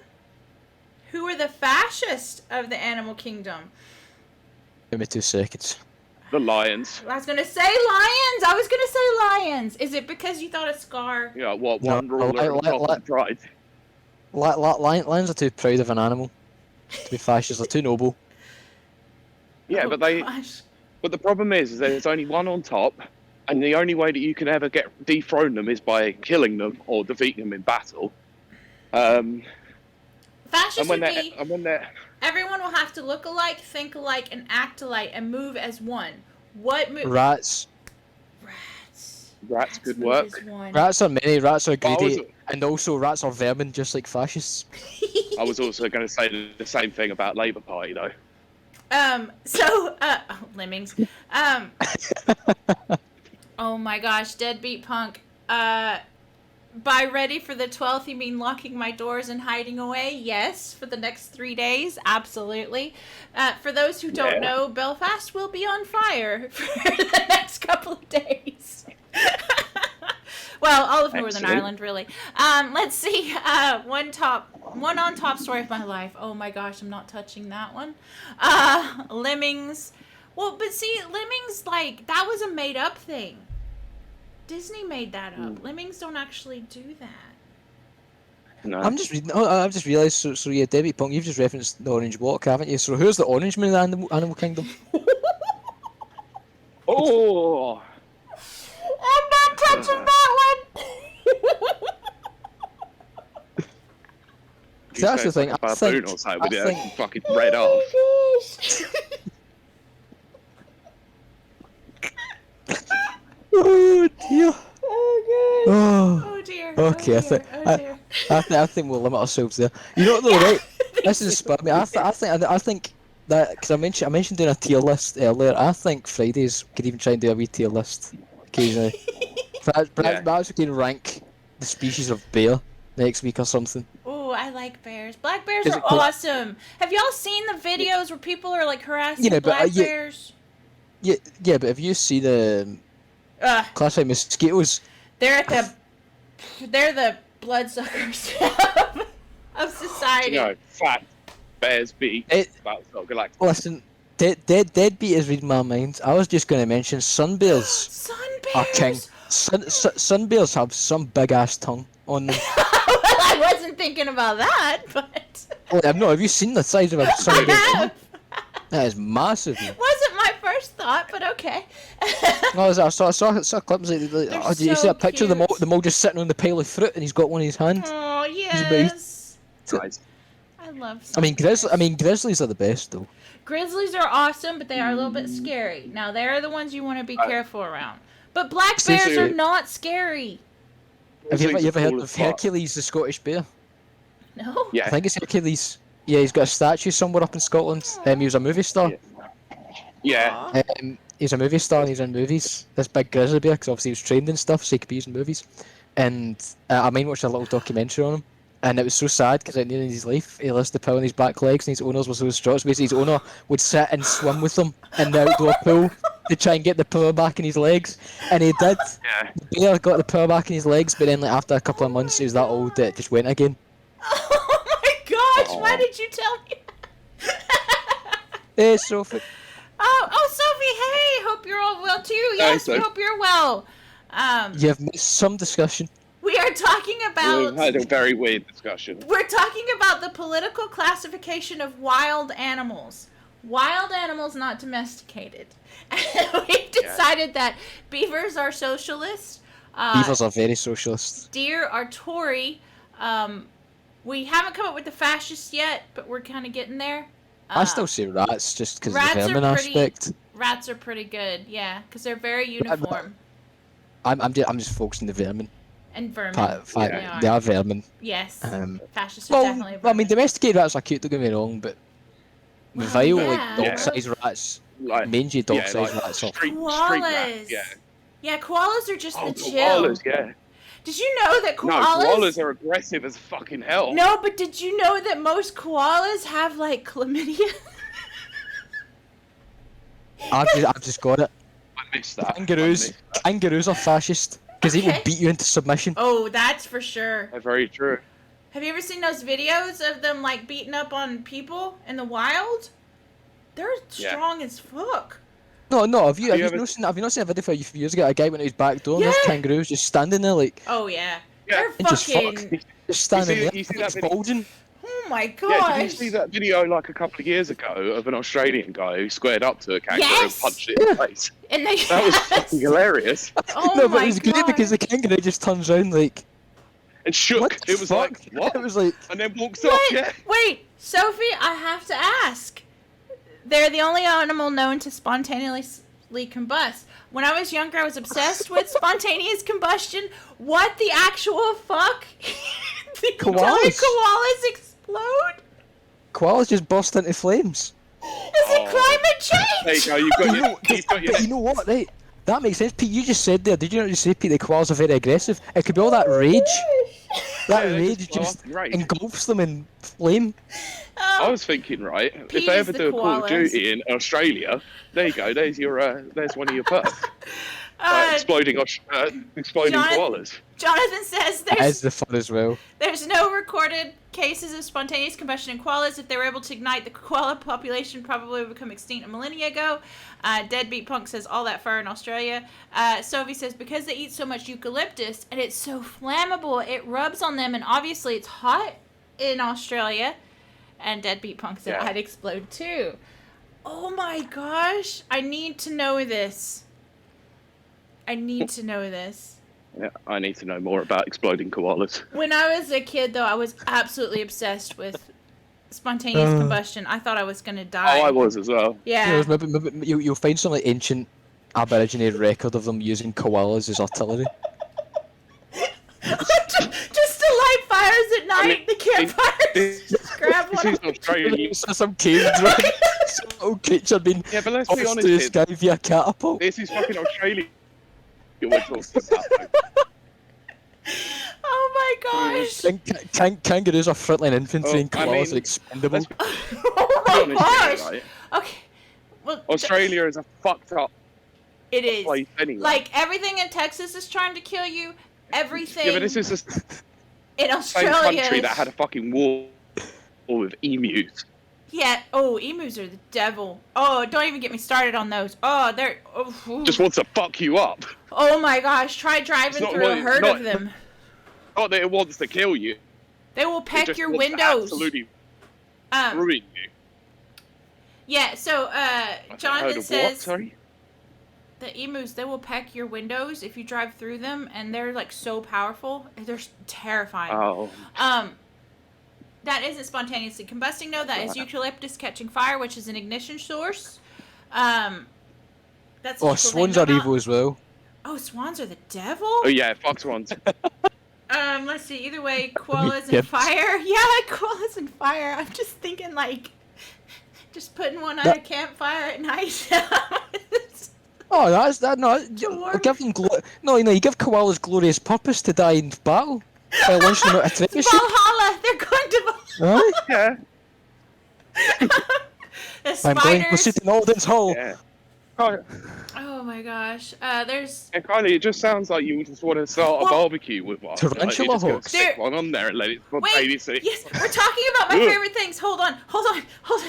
Who are the fascists of the animal kingdom? Give me 2 seconds. The lions. I was gonna say lions. Is it because you thought of Scar? Yeah, what one ruler of pride? Lions are too proud of an animal to be fascist. They're too noble. Yeah, Oh, gosh. But the problem is there's only one on top, and the only way that you can ever dethrone them is by killing them or defeating them in battle. Fascists would be. They're Everyone will have to look alike, think alike, and act alike, and move as one. Rats. Rats could work. Rats are many. Rats are greedy, and also rats are vermin, just like fascists. I was also going to say the same thing about Labour Party, though. Lemmings. Oh my gosh, Deadbeat Punk. By ready for the 12th, you mean locking my doors and hiding away? Yes, for the next 3 days, absolutely. For those who don't know, Belfast will be on fire for the next couple of days. Well, all of Northern Ireland, really. Let's see. One on top story of my life. Oh my gosh, I'm not touching that one. Lemmings. Well, but see, Lemmings, that was a made-up thing. Disney made that up. Lemmings don't actually do that. No. I'm just reading. Oh, I've just realised. So yeah, Debbie Punk, you've just referenced the orange walk, haven't you? So who's the orange man in the animal kingdom? Oh! I'm not touching that one. That's the thing. I think with it fucking red off. Oh dear. Oh, Oh dear. Okay, I think we'll limit ourselves there. You know what though, right? This is inspired me. I think that because I mentioned doing a tier list earlier. I think Fridays could even try and do a wee tier list occasionally. Perhaps we can rank the species of bear next week or something. Oh, I like bears. Black bears are awesome. Have y'all seen the videos where people are harassing black bears? Yeah, but if you see the classified mosquitoes, they're the bloodsuckers. of society. You know, fact, bears beak, Battlestar Galactica. Listen, Deadbeat is reading my mind. I was just going to mention sun bears Sun are king. bears. Sun bears have some big ass tongue on them. Well, I wasn't thinking about that, but Oh, I've not. Have you seen the size of a sun bear? I have. That is massive. Man. Wasn't my first thought, but okay. No, I saw clips like oh, did you see so a picture of them all, cute. them all just sitting on the pile of fruit and he's got one in his hand? Oh about- yes. Guys, I love. I mean, grizzlies are the best though. Grizzlies are awesome, but they are a little bit scary. Now they're the ones you want to be careful around. But black Since bears you- are not scary. Have you Grizzlies ever are heard cool of as fuck. Hercules, the Scottish bear? No. Yeah. I think it's Hercules. Yeah, he's got a statue somewhere up in Scotland. He was a movie star. Yeah. Aw. He's a movie star and he's in movies. This big grizzly bear, because obviously he was trained and stuff, so he could be used in movies. And I watched a little documentary on him, and it was so sad because at the end of his life, he lost the power in his back legs, and his owners were so distraught. So basically, his owner would sit and swim with him in the outdoor pool to try and get the power back in his legs, and he did. Yeah. The bear got the power back in his legs, but then like after a couple of months, he was that old that it just went again. Oh my gosh! Why Aw. did you tell me? Sophie. Oh, Sophie! Hey, hope you're all well too. Hey, Yes, we Soph. hope you're well. You have missed some discussion. We are talking We've about. had a very weird discussion. We're talking about the political classification of wild animals. Wild animals not domesticated. And we've decided that beavers are socialist. Beavers are very socialist. Deer are Tory. We haven't come up with the fascist yet, but we're kind of getting there. I still say rats just because of rats the are vermin pretty- aspect. Rats are pretty good, yeah, because they're very uniform. I'm just focusing the vermin. And vermin. They are vermin. Yes. Um, Fascists are Well, definitely I mean, vermin. domesticated rats are cute, don't get me wrong, but Well, vile, yeah. like dog-sized rats, Like, mangy dog-sized like rats are... street Koalas. rat. Yeah. Yeah, koalas are just Oh, the chill. koalas, yeah. Did you know that No, koalas... koalas are aggressive as fucking hell. No, but did you know that most koalas have, like, chlamydia? I've just got it. I missed that. Kangaroos are fascist, because they will Okay. beat you into submission. Oh, that's for sure. They're very true. Have you ever seen those videos of them, like, beating up on people in the wild? They're Yeah. strong as fuck. No, have you ever- not seen a video a few years ago? A guy went out his back door and Yeah. there's kangaroos just standing there, like, Oh, yeah. Yeah. They're and just fucking... fuck. Just standing there, you see like, that video? bulging. Oh, my gosh. Yeah, did you see that video like a couple of years ago of an Australian guy who squared up to a kangaroo Yes! and punched it in the face? And they... That was fucking hilarious. Oh, No, but my it was great because the gosh. kangaroo just turns around like, And shook. what the It was fuck? like, what? It was like, And then walks off, What? yeah. Wait, Sophie, I have to ask. They're the only animal known to spontaneously combust. When I was younger, I was obsessed with spontaneous combustion. What the actual fuck? Did Koalas. koalas explode? koalas just burst into flames. Is it climate change? There you go, you've got your But you know what, right? That makes sense. Pete, you just said there, did you not just say, Pete, the koalas are very aggressive? It could be all that rage. That Yeah, they rage just blow just up in rage. engulfs them in flame. I was thinking, right, Pete if they is ever the do a Call of koalas. Duty in Australia, there you go, there's your, there's one of your perks. Exploding Jonathan- koalas. Jonathan says As the fun as well. there's no recorded cases of spontaneous combustion in koalas. If they were able to ignite, the koala population probably would become extinct a millennia ago. Deadbeat Punk says all that fur in Australia. Sophie says because they eat so much eucalyptus and it's so flammable, it rubs on them, and obviously it's hot in Australia. And Deadbeat Punk said Yeah. I'd explode too. Oh my gosh, I need to know this. I need to know this. Yeah, I need to know more about exploding koalas. When I was a kid, though, I was absolutely obsessed with spontaneous combustion. I thought I was gonna die. Oh, I was as well. Yeah. Maybe you'll find some like ancient Aborigine record of them using koalas as artillery. just to light fires at night. mean, the campfires. this- Just grab This one. is Australia. So some cave drone, some little creature being Yeah, but let's be tossed honest to the here. sky via catapult. This is fucking Australia. We're talking about. Oh my gosh. Kangaroos are frontline infantry Oh, and I koalas mean, are expendable. let's Oh be my honest gosh. here, right? Okay. Well, Australia is a fucked up it is. place anyway. Like everything in Texas is trying to kill you. Everything. yeah, but this is just. In Same Australia, country that had a fucking war with emus. yeah. Oh, emus are the devil. Oh, don't even get me started on those. Oh, they're. Oh, Just wants to fuck you up. oh my gosh! Try driving not through a like- herd not- of them. Not that it wants to kill you. They will It peck just your wants to windows. absolutely Um, ruin you. yeah. So, Heard Jonathan of what? says Sorry. the emus, they will peck your windows if you drive through them, and they're like so powerful. They're terrifying. Oh. That isn't spontaneously combusting, though. That is eucalyptus catching fire, which is an ignition source. That's a Oh, cool thing swans to are know evil as well. about. Oh, swans are the devil? Oh yeah, fuck swans. Let's see. Either way, koalas and Yep. fire. Yeah, koalas and fire. I'm just thinking, like, just putting one on a campfire at night. Oh, that's that. No, warm. give them no, you give koalas glorious purpose to die in battle. By launching them out of training ship. Valhalla! They're going to Valhalla! Right? Yeah. The I'm going to spiders. sit in Alden's Hall. Yeah. Oh, Oh my gosh. There's. yeah, Kylie, it just sounds like you just want to start a Well- barbecue with one. Tarantula Like, you're just gonna hooks. stick There- one on there and let it Wait, spontaneously. yes, we're talking about my Ugh. favorite things. Hold on.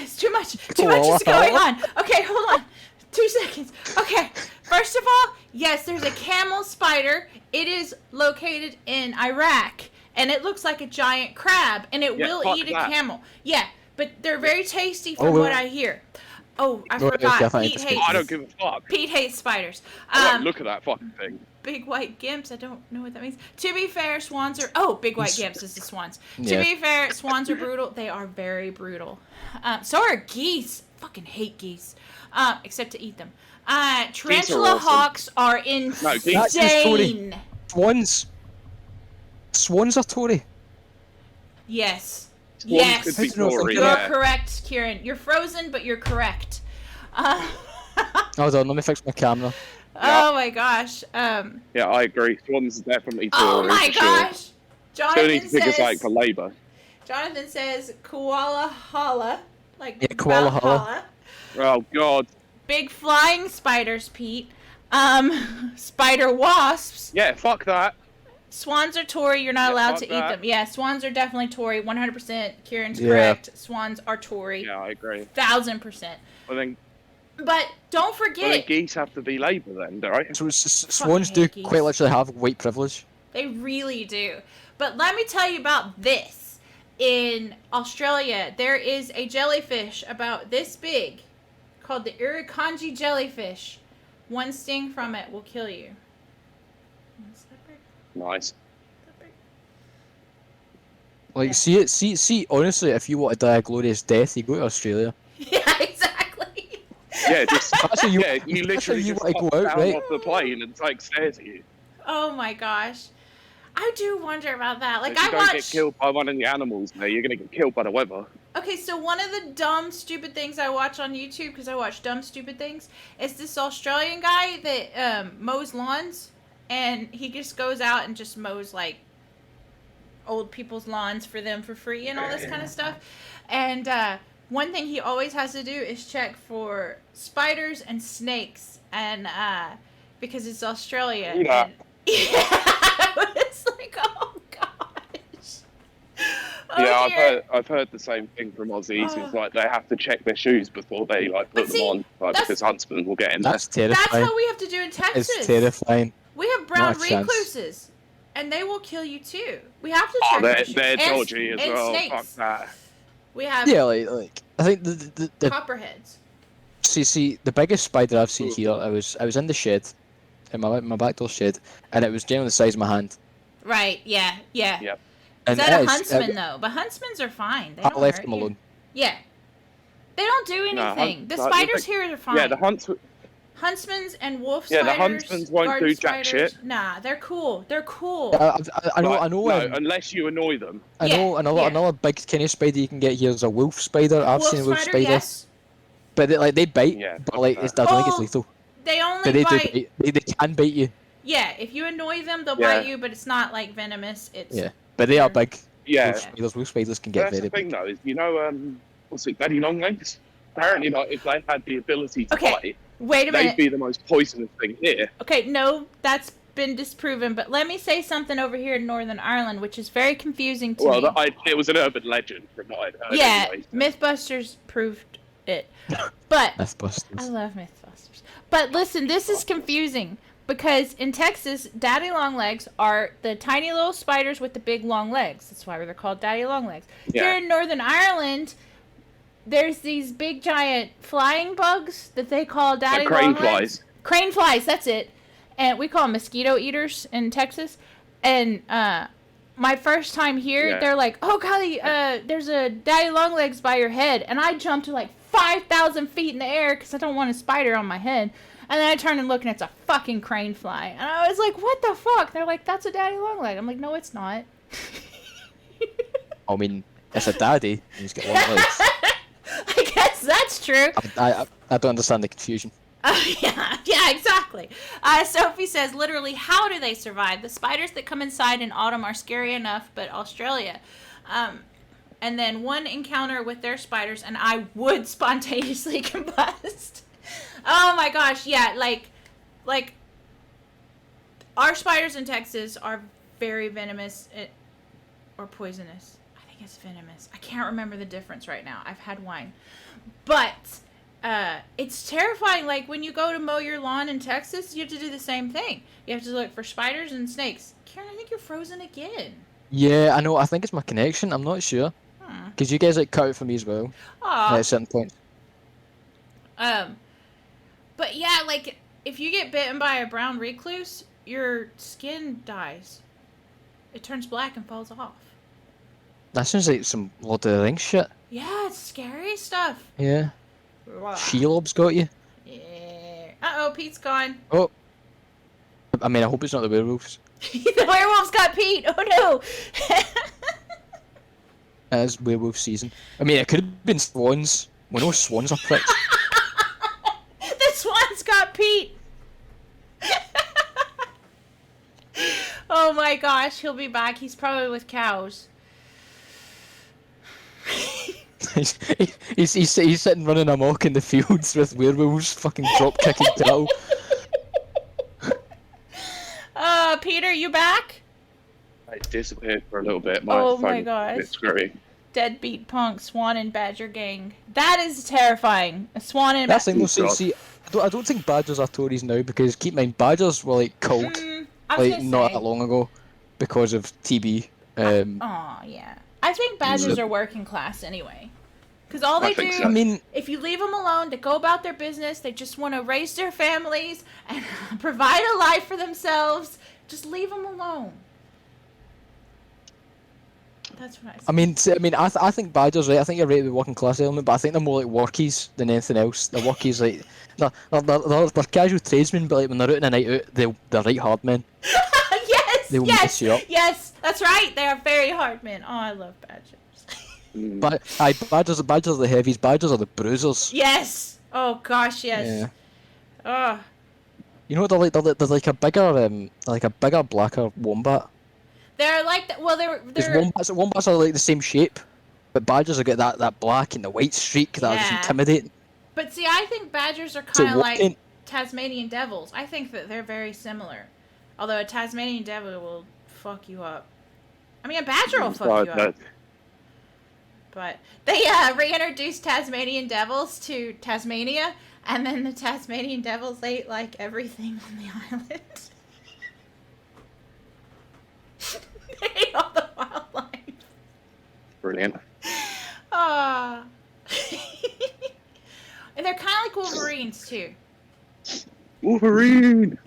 It's too much. Too much is Koala. going on. Okay, hold on. 2 seconds. Okay, first of all, yes, there's a camel spider. It is located in Iraq, and it looks like a giant crab, and it Yeah, will fuck eat a that. camel. Yeah, but they're very tasty from Oh, what well. I hear. Oh, I No, forgot. definitely Pete interesting. hates. I don't give a fuck. Pete hates spiders. I won't look at that fucking thing. Big white gimps. I don't know what that means. To be fair, swans are. Oh, big white gimps is the swans. Yeah. To be fair, swans are brutal. They are very brutal. So are geese. Fucking hate geese. Except to eat them. Tarantula awesome. hawks are That's just insane. Swans. Swans are Tory. Yes. Swans Yes. could be I don't know if Tory, You're yeah. correct, Kieran. You're frozen, but you're correct. Hold on, let me fix my camera. Oh my gosh. Yeah, I agree. Swans is definitely Tory. Oh my for sure. gosh. Still Jonathan need to pick a site for Labour. Jonathan says koala holla, like Yeah, koala holla. Valhalla. Oh god. Big flying spiders, Pete. Spider wasps. Yeah, fuck that. Swans are Tory. You're not Yeah, allowed fuck to eat that. them. Yeah, swans are definitely Tory. 100%. Kieran's Yeah. correct. Swans are Tory. Yeah, I agree. 1000%. Well then, But don't forget, geese have to be Labour then, right? So swans do hate geese. quite literally have white privilege. they really do. But let me tell you about this. In Australia, there is a jellyfish about this big called the Irukandji jellyfish. One sting from it will kill you. Nice. Like, Yeah. see. Honestly, if you want to die a glorious death, you go to Australia. Yeah, exactly. Yeah, just That's how you. yeah, you that's how literally you just want to hop go out, down right? off the plane and like stares at you. Oh my gosh. I do wonder about that. Like, If you I don't get watch. killed by one of the animals, mate, you're gonna get killed by the weather. Okay, so one of the dumb, stupid things I watch on YouTube, because I watch dumb, stupid things, is this Australian guy that mows lawns, and he just goes out and just mows, like, old people's lawns for them for free and all this kind of stuff. And one thing he always has to do is check for spiders and snakes, and because it's Australia. Yeah. And, yeah, it's like, oh gosh. Oh, Yeah, dear. I've heard the same thing from Aussies. Oh. It's like they have to check their shoes before they like But put them see, on, like, that's- because huntsmen will get in there. That's That's terrifying. how we have to do in Texas. It's terrifying. We have brown Not a chance. recluses, and they will kill you too. We have to Oh, check they're their shoes. they're And- dodgy as and well. snakes. Fuck that. We have Yeah, like I think the copperheads. see the biggest spider I've seen here. I was in the shed, in my back door shed, and it was generally the size of my hand. Right? Yeah. Yeah. Yep. Is And that it a is- huntsman though? But huntsmans are fine. They I don't left hurt them you. alone. Yeah. They don't do No, anything. The like, spiders here are fine. Yeah, the Huntsmans and wolf Yeah, spiders. the huntsmans won't garden do jack spiders, shit. Nah, they're cool. They're cool. I know. like, I know. No, um, unless you annoy them. I Yeah, know yeah. another big kind of spider you can get here is a wolf spider. I've wolf seen a wolf spider, yes. but they bite. Yeah, but fuck like that. I don't think it's Oh, lethal. They only But they do bite. bite. They can bite you. Yeah, if you annoy them, they'll Yeah. bite you, but it's not like venomous. It's Yeah, but they are big. Yeah, Wolf spiders can get that's very the thing big. though. Is what's it, Daddy Longlegs? Apparently, like if they had the ability to Okay, bite, Wait a they'd minute. be the most poisonous thing here. Okay, no, that's been disproven, but let me say something over here in Northern Ireland, which is very confusing to me. Well, it was an urban legend from what I'd heard. Yeah, anyway, so. Mythbusters proved it. But I Mythbusters. love Mythbusters. But listen, this is confusing because in Texas, daddy long legs are the tiny little spiders with the big long legs. That's why they're called daddy long legs. Yeah. Here in Northern Ireland, there's these big giant flying bugs that they call daddy crane long legs. flies. Crane flies, that's it. And we call them mosquito eaters in Texas. And my first time here, Yeah. they're like, "Oh golly, there's a daddy long legs by your head," and I jumped to like 5,000 feet in the air because I don't want a spider on my head. And then I turned and look, and it's a fucking crane fly. And I was like, "What the fuck?" They're like, "That's a daddy long leg." I'm like, "No, it's not." I mean, it's a daddy. And he's got long legs. I guess that's true. I don't understand the confusion. Yeah, exactly. Sophie says, literally, how do they survive? The spiders that come inside in autumn are scary enough, but Australia. And then one encounter with their spiders, and I would spontaneously combust. Oh my gosh, yeah, like, our spiders in Texas are very venomous or poisonous. I think it's venomous. I can't remember the difference right now. I've had wine. But it's terrifying. Like, when you go to mow your lawn in Texas, you have to do the same thing. You have to look for spiders and snakes. Karen, I think you're frozen again. Yeah, I know. I think it's my connection. I'm not sure. Because you guys, like, cut out for me as well. Aw. At certain points. But yeah, like, if you get bitten by a brown recluse, your skin dies. It turns black and falls off. That sounds like some Lord of the Rings shit. Yeah, it's scary stuff. Yeah. Ugh. Shelob's got you. Yeah. Uh-oh, Pete's gone. Oh. I mean, I hope it's not the werewolves. The werewolf's got Pete. Oh, no. It is werewolf season. I mean, it could have been swans. We know swans are pricks. The swan's got Pete. Oh my gosh, he'll be back. He's probably with cows. he's sitting running amok in the fields with werewolves fucking drop kicking cattle. Peter, you back? I disappeared for a little bit. Oh phone my was a gosh. bit screwy. Deadbeat punk, Swan and Badger gang. That is terrifying. A Swan and That's Badger. the thing, see, I don't think badgers are Tories now because keep in mind, badgers were like killed I was like gonna not say. that long ago because of TB. Aw, yeah. I think badgers are working class anyway. Because all they I think do, so. I mean, if you leave them alone to go about their business, they just want to raise their families and provide a life for themselves. Just leave them alone. That's what I say. I think badgers, right? I think you're right with the working class element, but I think they're more like workies than anything else. The workies, like they're casual tradesmen, but like when they're out on a night out, they're right hard men. Yes, They will mess you up. yes, that's right. They are very hard men. Oh, I love badgers. But badgers are the heavies. Badgers are the bruisers. Yes. Oh gosh, yes. Yeah. Oh. You know what they're like? They're like a bigger, blacker wombat. They're like they're Because wombats are like the same shape, but badgers have got that black and the white streak that is Yeah. intimidating. But see, I think badgers are So kind of like what- Tasmanian devils. I think that they're very similar. Although a Tasmanian devil will fuck you up. I mean, a badger will fuck you up. But they reintroduced Tasmanian devils to Tasmania, and then the Tasmanian devils ate like everything on the island. They ate all the wildlife. Brilliant. Ah. And they're kind of like wolverines too. Wolverine!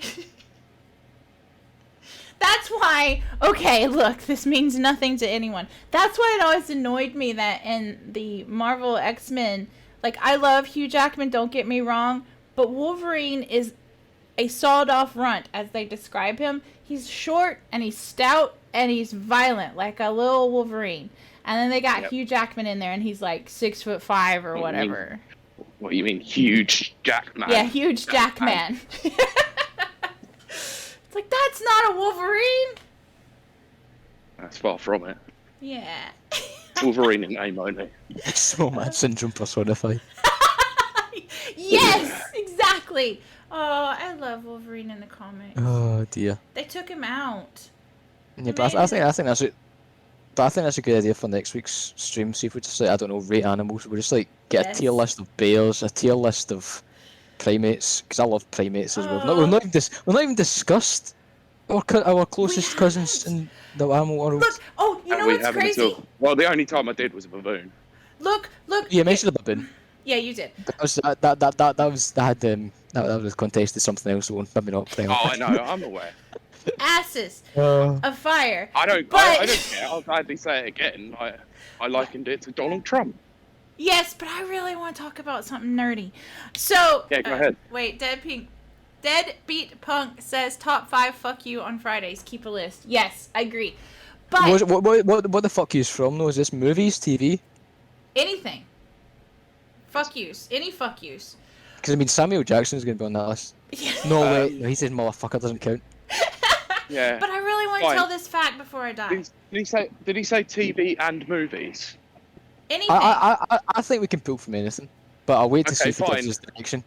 That's why, okay, look, this means nothing to anyone. That's why it always annoyed me that in the Marvel X-Men, like, I love Hugh Jackman, don't get me wrong, but Wolverine is a sawed-off runt, as they describe him. He's short, and he's stout, and he's violent, like a little Wolverine. And then they got Hugh Jackman in there, and he's like 6'5" or whatever. What you mean, huge Jackman? Yeah, huge Jackman. It's like, that's not a Wolverine. That's far from it. Yeah. Wolverine in name only. Small man syndrome personified. Yes, exactly. Oh, I love Wolverine in the comics. Oh dear. They took him out. Yeah, but I think that's it. But I think that's a good idea for next week's stream. See if we just like, I don't know, rate animals. We just like get a tier Yes. list of bears, a tier list of primates, because I love primates as well. No, Oh. we've not even discussed our closest cousins haven't. in the animal world. Look, oh, you know we what's haven't crazy? until- well, the only time I did was a baboon. Look. You mentioned a baboon. Yeah, you did. That was that was context to something else. So maybe not. Oh, I know, I'm aware. Asses Uh, of fire. I don't But- care. I'll gladly say it again. I likened it to Donald Trump. Yes, but I really want to talk about something nerdy. So. Yeah, go ahead. Wait, Dead Beat Punk says top 5 fuck you on Fridays. Keep a list. Yes, I agree. But what the fuck is from though? Is this movies, TV? anything. Fuck yous. Any fuck yous. Because I mean, Samuel Jackson's gonna be on that list. No way. No, he says motherfucker doesn't count. Yeah. But I really want to Fine. tell this fact before I die. Did he say TV and movies? Anything. I think we can pull from anything, but I'll wait to see Okay, if he gives fine. us direction.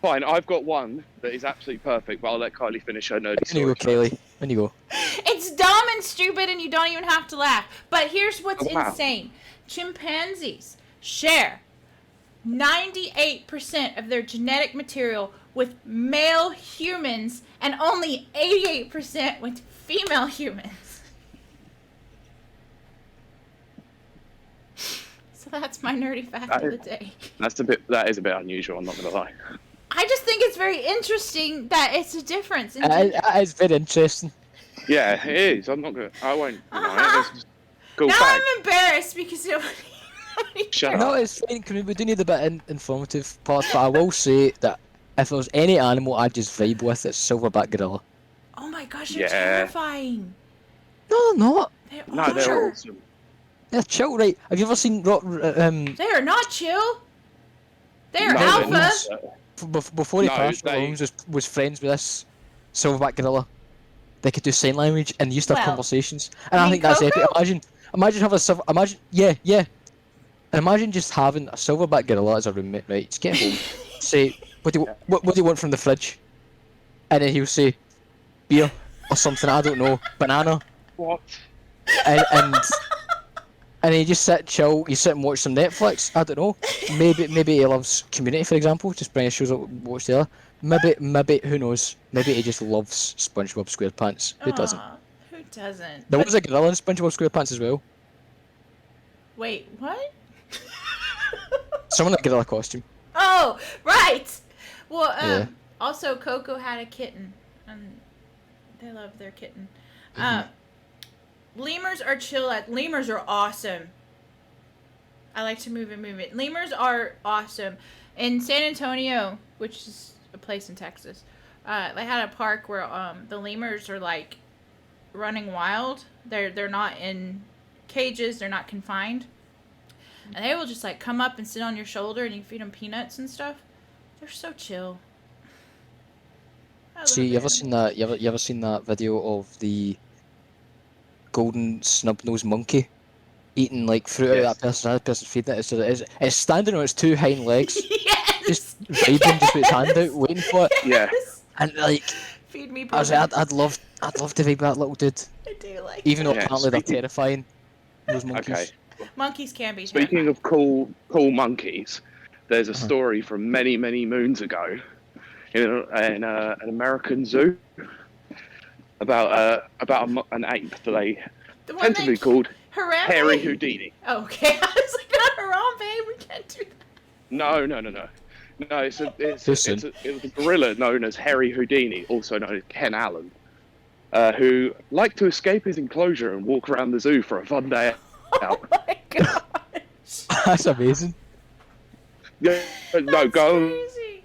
Fine, I've got one that is absolutely perfect, but I'll let Kylie finish her nerdy When you story. go, Kaylee. When you go. It's dumb and stupid and you don't even have to laugh. But here's what's Oh, wow. insane. Chimpanzees share 98% of their genetic material with male humans and only 88% with female humans. So that's my nerdy fact of the day. That is a bit unusual, I'm not gonna lie. I just think it's very interesting that it's a difference. In It's very interesting. Yeah, it is. I won't deny Uh-huh. it. It's cool now fact. I'm embarrassed because Shut up. No, it's fine. 'Cause we do need a bit of informative parts, but I will say that if there's any animal I just vibe with, it's silverback gorilla. oh my gosh, you're Yeah. terrifying. No, they're not. They No, are. they're awesome. They're chill, right? Have you ever seen They are not chill. They are No, alpha. they're not. before he No, passed, they- Holmes was friends with this silverback gorilla. They could do sign language and they used to have Well, conversations. And you I mean think that's epic. Coco? Imagine having a silver. Yeah. And imagine just having a silverback gorilla as a roommate, right? Just get home, say, what do you want from the fridge? And then he'll say, beer or something. I don't know, banana. What? And you just sit, chill. You sit and watch some Netflix. I don't know. Maybe he loves Community, for example. Just bring his shows up, watch the other. Maybe who knows? Maybe he just loves SpongeBob SquarePants. Who doesn't? Aw, who doesn't? There But- was a gorilla in SpongeBob SquarePants as well. Wait, what? Someone in a gorilla costume. Oh, right. Well, Yeah. also Coco had a kitten, and they love their kitten. Lemurs are chill. Lemurs are awesome. I like to move it. Lemurs are awesome. In San Antonio, which is a place in Texas, they had a park where the lemurs are like running wild. They're not in cages. They're not confined. And they will just like come up and sit on your shoulder and you feed them peanuts and stuff. They're so chill. I See, love you ever it. seen that? You ever seen that video of the golden snub-nosed monkey eating like fruit out Yes. of that person's feeding it? It's standing on its two hind legs, Yes. just vibing, just with its hand out, waiting for it. Yeah. Yes. And like, Feed me. I was like, I'd love to vibe that little dude, I do like. even though Yeah, apparently they're speaking- terrifying. Those monkeys. Okay. Monkeys can be. Speaking of cool monkeys, there's a Uh-huh. story from many moons ago in an American zoo about an ape that they the one tentatively that called Harambe? Harry Houdini. Oh, okay, I was like, not Harambe. We can't do that. No. No, it was a gorilla known as Harry Houdini, also known as Ken Allen, who liked to escape his enclosure and walk around the zoo for a fun day out. Oh my gosh. That's amazing. Yeah, no, That's go crazy.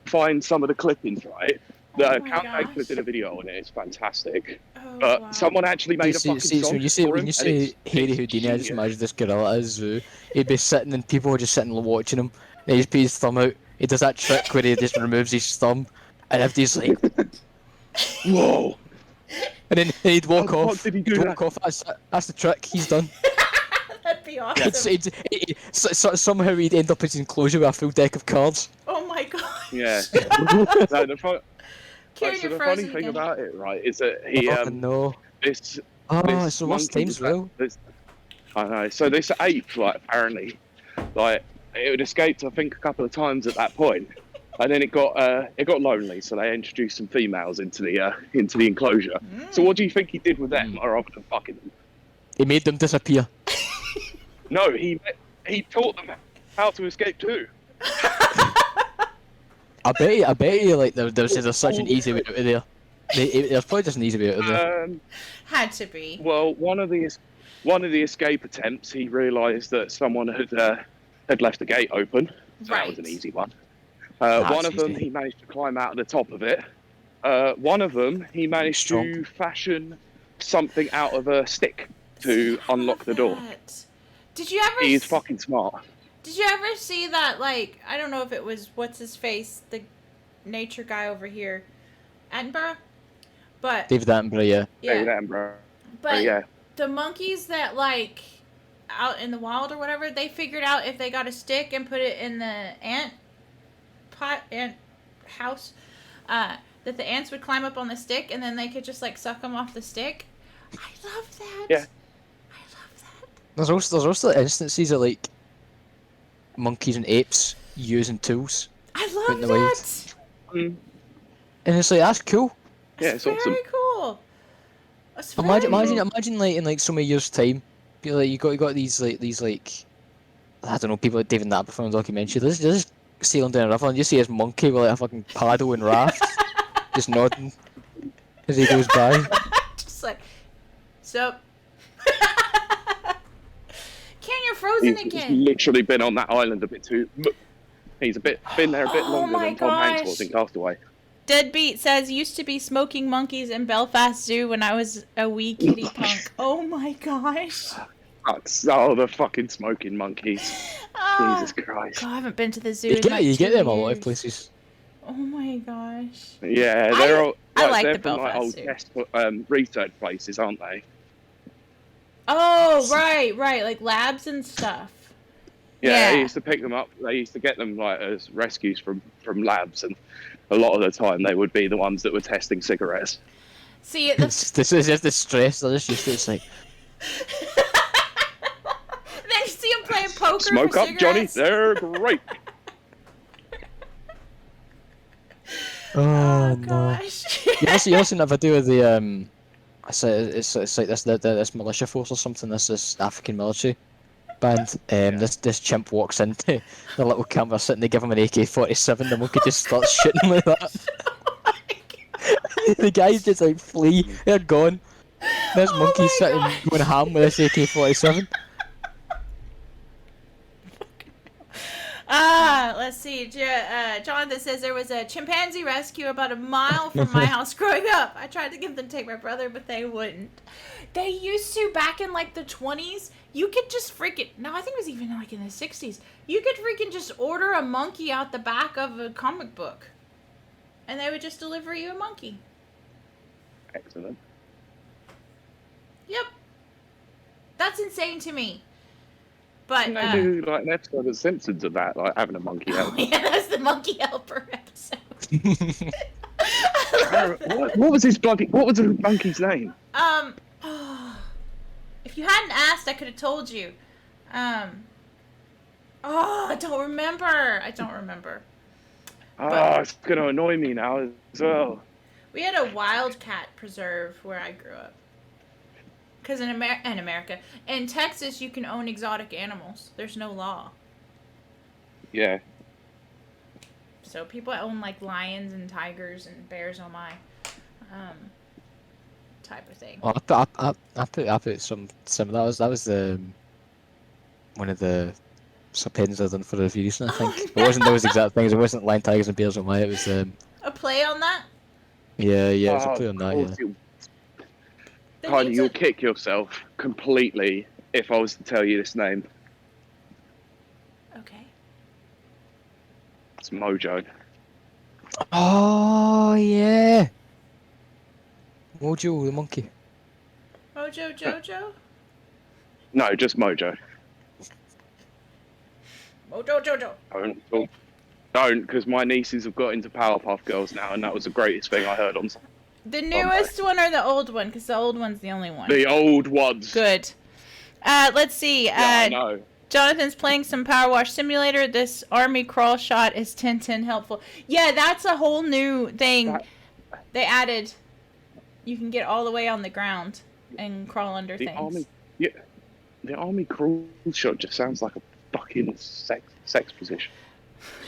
find some of the clippings, right? Oh The my Count gosh. Baker did a video on it. It's fantastic. Oh, But wow. someone actually made a fucking song when you say for him, and it's Harry Houdini, I just genius. imagine this gorilla at a zoo. He'd be sitting and people are just sitting watching him. And he just puts his thumb out. He does that trick where he just removes his thumb, and everybody's like, Whoa! and then he'd walk How the off. fuck did he do He'd that? walk off. That's the trick. He's done. That'd be awesome. Somehow he'd end up in his enclosure with a full deck of cards. Oh my gosh. Yeah. No, the Curing so your the funny frozen thing again. about it, right, is that he Oh no. this Oh, this it's the worst monkey times, Will. I know. So this ape, like, apparently, like, it had escaped, I think, a couple of times at that point, and then it got lonely. So they introduced some females into the enclosure. So what do you think he did with them, or other than fucking them? He made them disappear. No, he taught them how to escape too. I bet you, like, there's such an easy way out of there. There's probably just an easy way out of there. Had to be. Well, one of the escape attempts, he realised that someone had left the gate open. So that was an easy one. One of them, easy. he managed to climb out of the top of it. One of them, he managed to fashion something out of a stick to unlock the door. Did you ever? He's fucking smart. Did you ever see that? Like, I don't know if it was what's his face, the nature guy over here, Attenborough, but David Attenborough, yeah. David Attenborough. But yeah. The monkeys that, like, out in the wild or whatever, they figured out if they got a stick and put it in the ant house, that the ants would climb up on the stick and then they could just, like, suck them off the stick. I love that. Yeah. I love that. There's also instances of, like, monkeys and apes using tools. I out in love the wild. that. And it's like, that's cool. Yeah, it's very awesome. Cool. That's very Imagine like in like so many years' time, like you got these like I don't know, people like David Attenborough on documentary. They're just sailing down a river and you see this monkey with like a fucking paddle and raft, just nodding as he goes by. Just like, so. Ken, you're frozen He's again. literally been on that island a bit too. He's been there a bit Oh longer my than Tom Hanks was gosh. in Castaway. Deadbeat says, used to be smoking monkeys in Belfast Zoo when I was a wee kitty punk. Oh my gosh. Oh, the fucking smoking monkeys. Jesus Christ. God, I haven't been to the zoo You in get like you get 2 them a lot of years. places. Oh my gosh. Yeah, they're all. I like they're the from like Belfast old Zoo. test research places, aren't they? Oh, right. Like labs and stuff. Yeah, they used to pick them up. They used to get them like as rescues from labs, and a lot of the time they would be the ones that were testing cigarettes. See, This is just the stress. They're just used to it. It's like, then you see them playing poker Smoke for up, Johnny. cigarettes. They're great. oh no. Gosh. You also never do with the it's like this militia force or something. This African military band. This chimp walks into the little camp. They're sitting. They give him an AK-47. The monkey just starts shooting like that. The guys just like flee. They're gone. This monkey's sitting going ham with this AK-47. Let's see. Jonathan says there was a chimpanzee rescue about a mile from my house growing up. I tried to get them to take my brother, but they wouldn't. They used to, back in like the 20s, you could just freaking, no, I think it was even like in the 60s, you could freaking just order a monkey out the back of a comic book. And they would just deliver you a monkey. Excellent. Yep. That's insane to me. But, They do like an episode of The Simpsons of that, like having a monkey help. yeah, that's the monkey helper episode. What was the monkey's name? If you hadn't asked, I could have told you. I don't remember. Oh, it's gonna annoy me now as well. We had a wildcat preserve where I grew up. Because in America, in Texas, you can own exotic animals. There's no law. Yeah. So people own like lions and tigers and bears on my type of thing. Well, I put some that was the one of the subheadings I've done for the review recently, I think. Oh, It wasn't those exact things. It wasn't lion, tigers, and bears on my. It was a play on that? yeah, it was a play on that. Yeah. Tiny, you'll kick yourself completely if I was to tell you this name. Okay. It's Mojo. Oh yeah. Mojo the monkey. Mojo Jojo? No, just Mojo. Mojo Jojo. I don't talk. Don't, because my nieces have got into Powerpuff Girls now, and that was the greatest thing I heard on The newest one or the old one? Because the old one's the only one. the old ones. Good. Let's see. Yeah, I know. Jonathan's playing some Power Wash Simulator. This army crawl shot is 10/10 helpful. Yeah, that's a whole new thing they added. You can get all the way on the ground and crawl under things. The army crawl shot just sounds like a fucking sex position.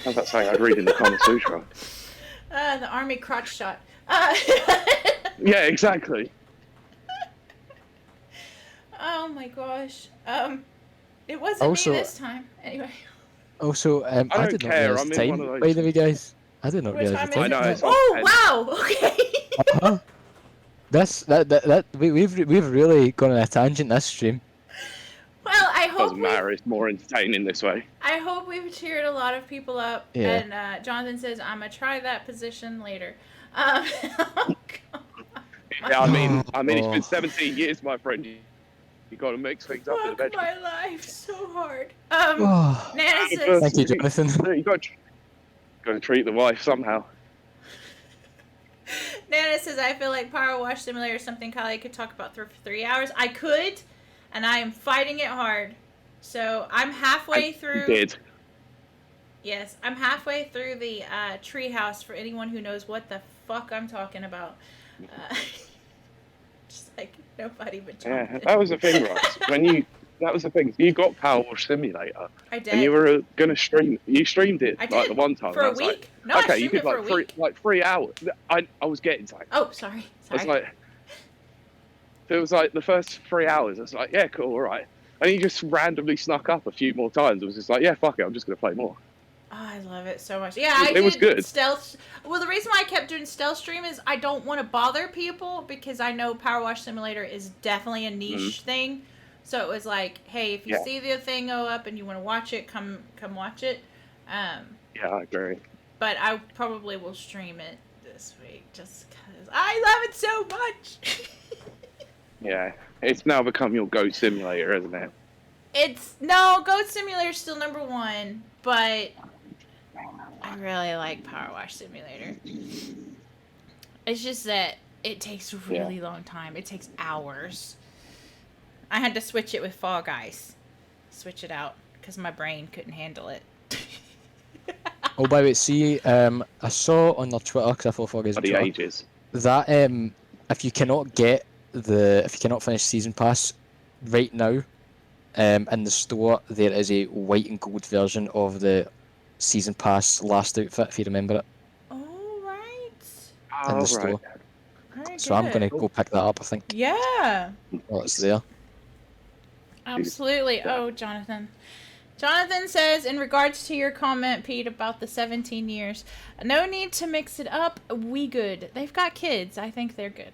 How's that saying? I'd read in the Kama Sutra. The army crotch shot. Yeah, exactly. Oh my gosh. It wasn't Also- me this time. Anyway. Also, I don't did not care, realize I'm the in one time, of those- by the way, guys. I did not What realize time the is time. I know, it's Oh wow. Okay. Uh-huh. We've really gone on a tangent this stream. Well, I hope Doesn't matter. It's more entertaining this way. I hope we've cheered a lot of people up. Yeah. And Jonathan says, I'm going to try that position later. Oh, God. Yeah, I mean, it's been 17 years, my friend. You got to mix things up in the Fuck bedroom. my life so hard. Oh, Nana says, thank you, Jonathan. You got to treat the wife somehow. Nana says, I feel like Power Wash Simulator is something Kylie could talk about for 3 hours. I could, and I am fighting it hard. So I'm halfway through. You did. Yes, I'm halfway through the treehouse for anyone who knows what the fuck I'm talking about. Just like nobody but Jonathan. Yeah, that was the thing, right? That was the thing. You got Power Wash Simulator, I did. and you were gonna stream. You streamed it I like did. the one time. For and I a was week? Like, No, I okay, you streamed did it for a week. 3 hours. I was getting tired. Oh, sorry. I was like, it was like the first 3 hours. I was like, yeah, cool, all right. And you just randomly snuck up a few more times. It was just like, yeah, fuck it, I'm just gonna play more. Oh, I love it so much. Yeah, I It was did good. stealth. Well, the reason why I kept doing stealth stream is I don't want to bother people because I know Power Wash Simulator is definitely a niche thing. So it was like, hey, if you Yeah. see the thing go up and you want to watch it, come watch it. Yeah, I agree. But I probably will stream it this week just because I love it so much. Yeah, it's now become your Go Simulator, isn't it? No, Goat Simulator is still number one, but I really like Power Wash Simulator. It's just that it takes a really long time. It takes hours. I had to switch it with Fall Guys. Switch it out because my brain couldn't handle it. Oh, by the way, see, I saw on their Twitter, because I follow Fall Guys on For the Twitter, ages. that if you cannot finish Season Pass right now, in the store, there is a white and gold version of the Season Pass last outfit, if you remember it, Oh, right. in the Oh, store. right. Very So I'm going good. to go pick that up, I think, Yeah. while it's there. Absolutely. Oh, Jonathan. Jonathan says, in regards to your comment, Pete, about the 17 years, no need to mix it up. We good. They've got kids. I think they're good.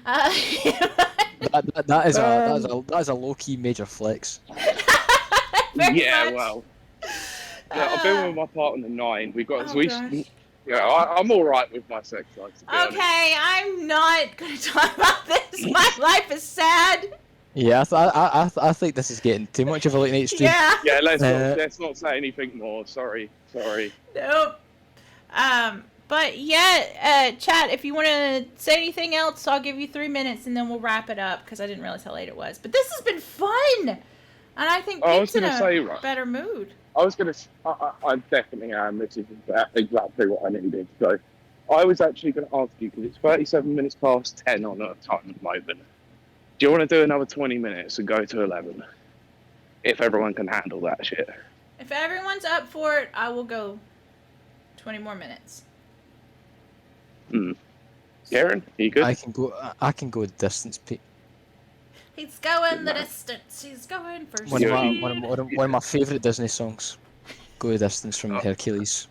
That is a low key major flex. Very Yeah, much. well. Yeah, I've been with my partner 9. We got Oh, gosh. Yeah, I'm all right with my sex life. To be honest. Okay, I'm not going to talk about this. My life is sad. Yeah, I think this is getting too much of a late night stream. Yeah. Yeah, let's Uh, not say anything more. Sorry. Nope. But yeah, chat, if you want to say anything else, I'll give you 3 minutes and then we'll wrap it up because I didn't realize how late it was. But this has been fun. And I think I was Pete's in gonna a say, right. better mood. I definitely am. This is exactly what I needed. So, I was actually going to ask you because it's 37 minutes past 10 on Earth time at the moment. Do you want to do another 20 minutes and go to 11? If everyone can handle that shit. If everyone's up for it, I will go 20 more minutes. Karen, are you good? I can go distance, Pete. He's going the distance. He's going for One speed. of my favourite Disney songs. Go the distance from Hercules.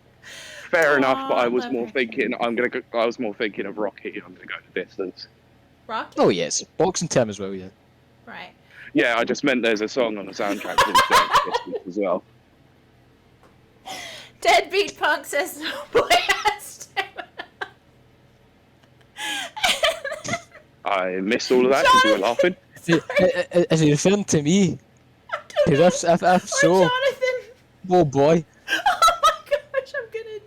Fair enough, but Aw, I was love more her. thinking. I was more thinking of Rocky. I'm gonna go to distance. Rocky? Oh yes, boxing term as well. Yeah. Right. Yeah, I just meant there's a song on the soundtrack called Distance as well. Deadbeat Punk says, no boy has to. I missed all of that because you were laughing. Is he referring to me? Because if Or so, Jonathan. oh boy. Oh my gosh, I'm gonna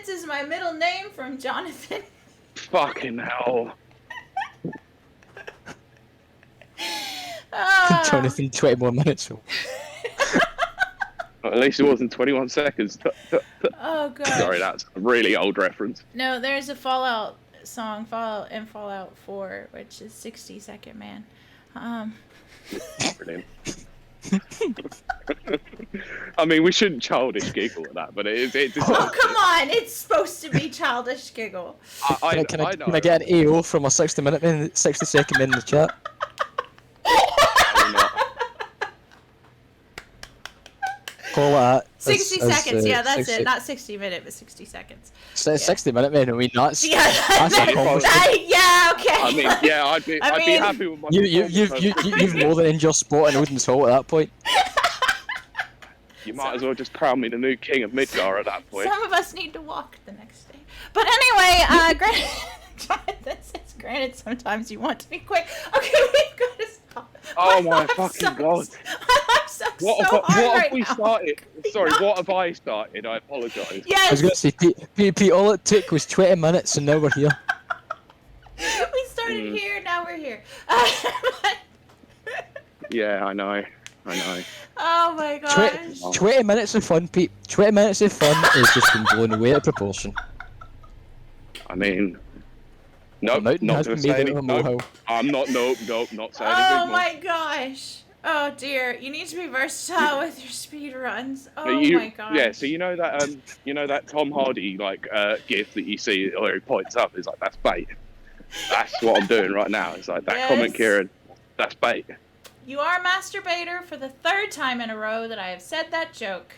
Vince is my middle name from Jonathan. Fucking hell. Jonathan, 20 more minutes. At least it wasn't 21 seconds. Oh god. Sorry, that's a really old reference. No, there's a Fallout song, Fallout 4, which is 60-Second Man. Brilliant. I mean, we shouldn't childish giggle at that, but it Oh, come on! It's supposed to be childish giggle. I know. Can I get an AO from a 60-second man in the chat? Call that. 60 seconds, yeah, that's 60. It. Not 60-minute, but 60 seconds. 60-minute man, I mean, that's... Yeah, that's a conversation. yeah, okay. I mean, yeah, I'd be happy with my... You've more than ended your spot in Odin's Hall at that point. You might as well just crown me the new king of Midgar at that point. Some of us need to walk the next day. But anyway, granted, sometimes you want to be quick. Okay, we've got to stop. Oh my fucking god. What have we started? Sorry, what have I started? I apologise. Yes. I was going to say, Pete, all it took was 20 minutes and now we're here. We started here, now we're here. Yeah, I know. Oh my gosh. 20 minutes of fun, Pete. 20 minutes of fun has just been blown away out of proportion. I mean... Nope, Mountain not has going been to made say out of anything. a molehill. I'm not, not saying anything Oh more. my gosh. Oh dear, you need to be versatile with your speed runs. Oh my gosh. Yeah, so you know that Tom Hardy gif that you see where he points up is like, that's bait. That's what I'm doing right now. It's like that Yes. comment, Kieran. That's bait. You are a masturbator for the third time in a row that I have said that joke.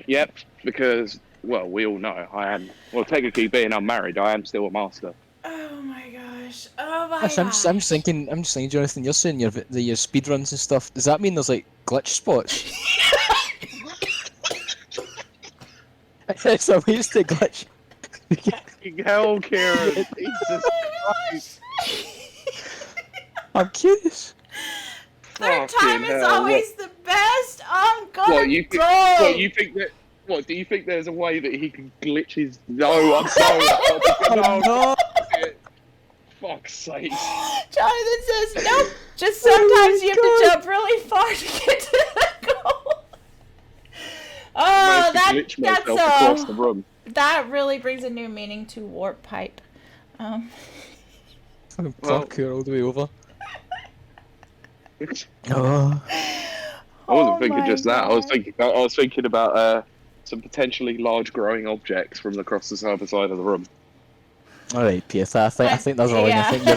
Yep, because well, we all know I am. Well, technically being unmarried, I am still a master. Oh my gosh. Oh my I'm gosh. just thinking, Jonathan, you're saying your speedruns and stuff. Does that mean there's like glitch spots? It's a waste to glitch. Hell, Kieran. Jesus Christ. I'm curious. Third time Fucking is hell, always the best. I'm gonna What you think? go. What you think that? What do you think? There's a way that he can glitch his? No, I'm sorry. Oh, no. Fuck's sake. Jonathan says, nope. Just sometimes you have to jump really far to get to the goal. Oh, Glitch myself across the room. that really brings a new meaning to warp pipe. Parkour all the way over. I wasn't thinking just that. God. I was thinking about some potentially large growing objects from across the other side of the room. All right, Pierce. I think that's all. Yeah. I think we're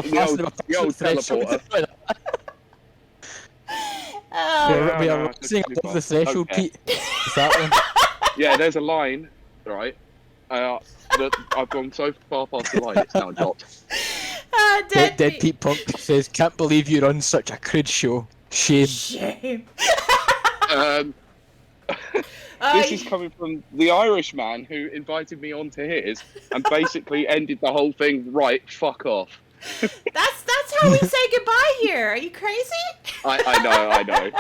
passing The old teleporter. We are no, rising it's above the threshold, okay. Pete. Is that one? Yeah, there's a line, right? That I've gone so far past the line, it's now dropped. Dead Pete Punk says, "Can't believe you run such a crude show. Shame." Shame. This is coming from the Irish man who invited me onto his and basically ended the whole thing. Right, fuck off. That's how we say goodbye here. Are you crazy? I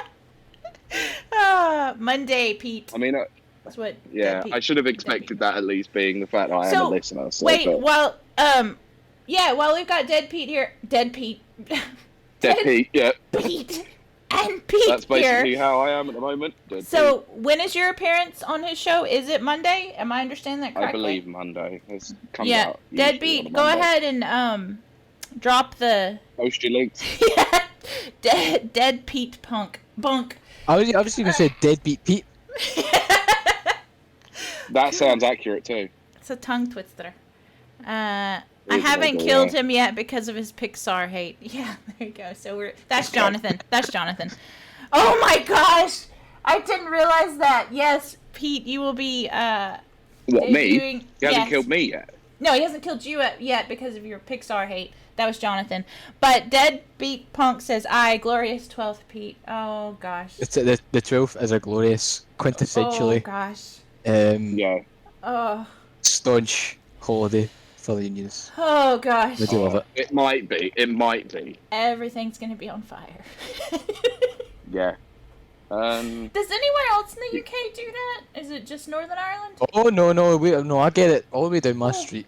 know. Monday, Pete. I mean, That's what. yeah, Pete, I should have expected that at least, being the fact that I am a listener. So, wait, but... well, while we've got Dead Pete here, Dead Pete, Pete, yeah. Pete, and Pete That's basically here. how I am at the moment. Dead So, Pete. when is your appearance on his show? Is it Monday? Am I understanding that correctly? I believe Monday. It comes Yeah, out Dead usually on Pete, a go Monday. ahead and drop the Post your links. Dead Pete Bunk. I was just gonna say Deadbeat Pete. That sounds accurate too. It's a tongue twister. I Is haven't it? killed Yeah. him yet because of his Pixar hate. Yeah, there you go. So that's Jonathan. That's Jonathan. Oh my gosh! I didn't realize that. Yes, Pete, you will be What, me? debuting- He hasn't yes. killed me yet. No, he hasn't killed you yet because of your Pixar hate. That was Jonathan. But Deadbeat Punk says, "I glorious 12th Pete." Oh gosh. It's the 12th is a glorious, Oh quintessentially gosh. Yeah. Oh. staunch holiday for the unions. Oh gosh. We do love it. It might be. It might be. Everything's gonna be on fire. Yeah. Does anywhere else in the UK do that? Is it just Northern Ireland? Oh no, I get it all the way down my street,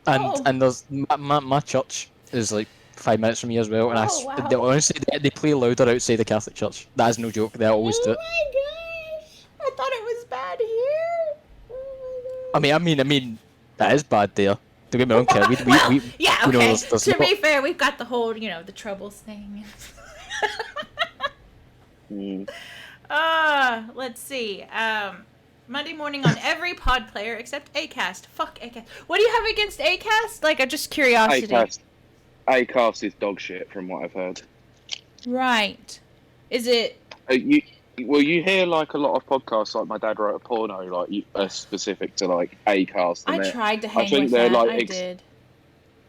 and there's my church is like 5 minutes from me as well, and wow. honestly they play louder outside the Catholic church. That is no joke. They always do it. Oh my gosh! I thought it was bad here. Oh my gosh. I mean, that is bad there. Don't get me wrong, Kelly. Yeah, okay. You know, there's to be fair, we've got the whole, the troubles thing. Let's see. Monday morning on every pod player except Acast. Fuck Acast. What do you have against Acast? Like, just curiosity. Acast is dog shit, from what I've heard. Right. Is it? You hear like a lot of podcasts, like My Dad Wrote a Porno, like specific to like Acast. I tried to hang with that. I did.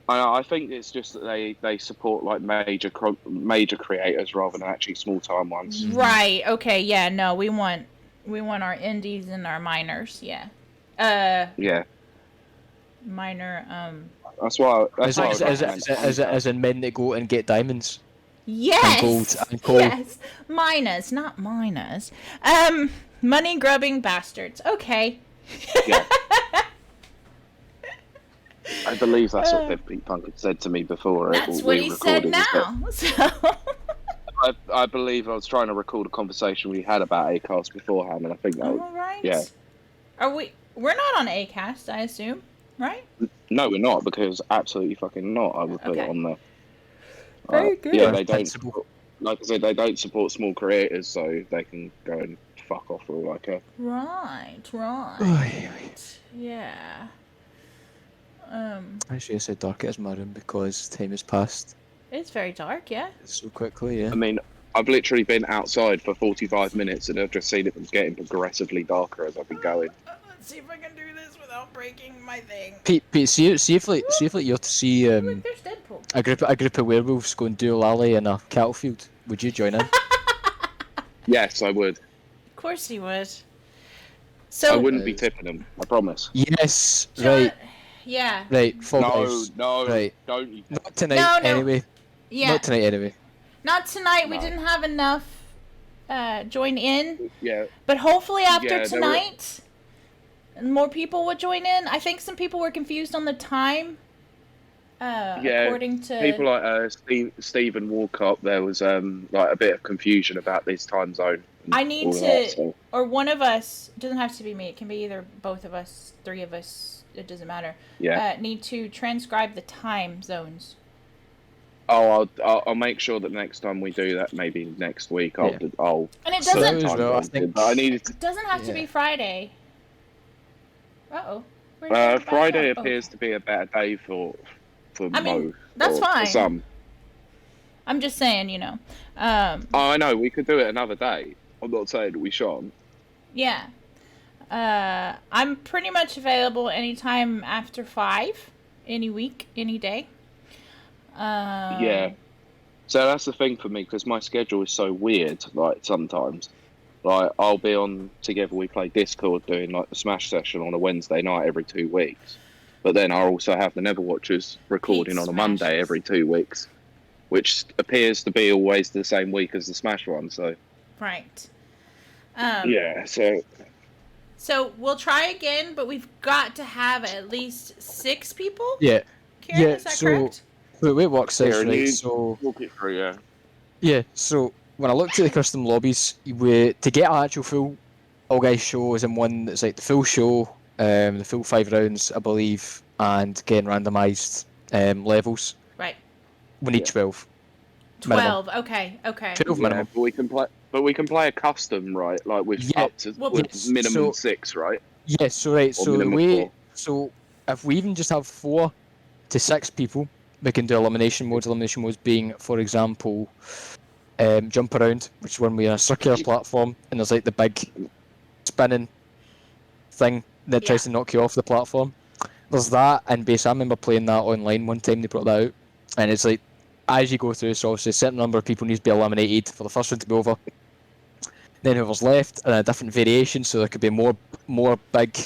I think it's just that they support like major creators rather than actually small time ones. Right. Okay. Yeah. No. We want our indies and our minors. Yeah. Yeah. Minor. That's why. As in men that go and get diamonds. Yes. And gold. Yes. Minors, not minors. Money grubbing bastards. Okay. Yeah. I believe that's what Pete Punk had said to me before. That's what he said now. So. I believe I was trying to record a conversation we had about Acast beforehand, and I think that All right. Yeah. We're not on Acast, I assume, right? No, we're not, because absolutely fucking not. I would put it on there. Very good. Yeah, they don't. Like I said, they don't support small creators, so they can go and fuck off for all I care. Right. Yeah. Actually, I said dark it is my room because time has passed It's very dark, yeah. so quickly. Yeah. I mean, I've literally been outside for 45 minutes, and I've just seen it getting progressively darker as I've been going. Let's see if I can do this without breaking my thing. Pete, see if you're to see Look, there's Deadpool. a group of werewolves going dual alley in a cattle field. Would you join in? Yes, I would. Of course he would. So I wouldn't be tipping them, I promise. Yes, John, right. Yeah. Right, Fall Guys. No, right. Don't you? Not tonight, anyway. Yeah. Not tonight, anyway. Not tonight. No. We didn't have enough join in. Yeah. But hopefully after tonight, more people would join in. I think some people were confused on the time. According to people like Stephen Walcott, there was like a bit of confusion about this time zone. I need to, or one of us, it doesn't have to be me, it can be either both of us, three of us, it doesn't matter. Yeah. Need to transcribe the time zones. Oh, I'll make sure that next time we do that, maybe next week, I'll. And it doesn't. It doesn't have to be Friday. Friday appears to be a better day for most. That's fine. For some. I'm just saying, I know, we could do it another day. I'm not saying that we shan't. Yeah. I'm pretty much available anytime after 5, any week, any day. Yeah. So that's the thing for me, because my schedule is so weird, like, sometimes. Like, I'll be on Together We Play Discord doing, like, the Smash session on a Wednesday night every 2 weeks. But then I also have the Neverwatchers recording on a Monday every 2 weeks, which appears to be always the same week as the Smash one, so... Right. Yeah, So we'll try again, but we've got to have at least 6 people? Yeah. Karen, is that correct? Wait, it works out, right? So... Walk it through, yeah. Yeah, so when I looked at the custom lobbies, to get an actual full All Guys show is in one that's like the full show, the full 5 rounds, I believe, and getting randomised levels. Right. We need 12. 12, minimum. okay. 12 minimum. But we can play a custom, right? Like with up to minimum 6, right? Yes, so right, so the way 4. So if we even just have 4 to 6 people, we can do elimination modes. Elimination modes being, for example, jump around, which is when we're on a circular platform and there's like the big spinning thing that tries to knock you off the platform. There's that, and basically I remember playing that online one time. They brought that out, and it's like as you go through, so obviously a certain number of people need to be eliminated for the first one to be over. Then whoever's left, and a different variation, so there could be more big,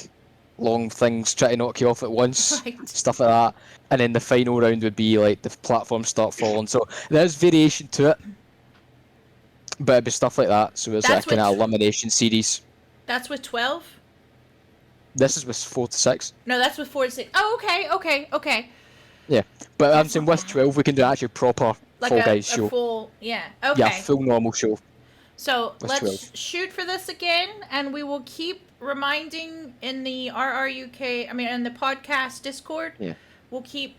long things trying to knock you off at once, stuff like that. And then the final round would be like the platforms start falling. So there's variation to it. But it'd be stuff like that. So it's That's like a kind of what- elimination series. That's with 12? This is with 4 to 6. No, that's with 4 to 6. Oh, okay. Yeah, but I'm That's saying not with bad. 12 we can do actually proper Like Fall a Guys show. full, yeah. Okay. Yeah, full normal show. So with let's 12. shoot for this again, and we will keep reminding in the in the podcast Discord. Yeah. We'll keep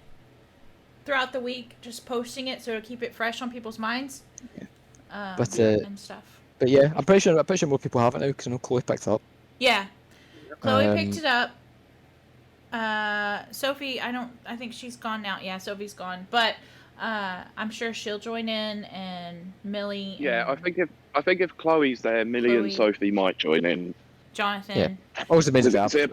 throughout the week just posting it so to keep it fresh on people's minds. Yeah. And stuff. But yeah, I'm pretty sure more people have it now because I know Chloe picked it up. Yeah. Chloe picked Um, it up. Sophie, I think she's gone now. Yeah, Sophie's gone. But I'm sure she'll join in, and Millie. Yeah, and I think if Chloe's there, Millie and Chloe. Sophie might join in. Jonathan. Always amazing. So it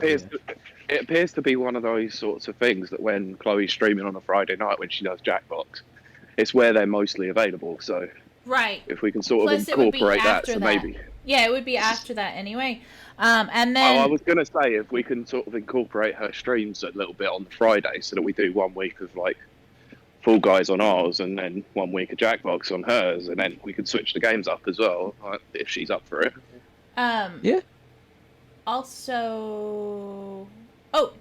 appears to be one of those sorts of things that when Chloe's streaming on a Friday night when she does Jackbox, it's where they're mostly available. So Right. if we can sort Plus, of it would be incorporate that, after so that. maybe. Yeah, it would be after that anyway. And then Oh, I was going to say if we can sort of incorporate her streams a little bit on the Friday, so that we do 1 week of like Fall Guys on ours, and then 1 week of Jackbox on hers, and then we could switch the games up as well if she's up for it. Yeah. Also,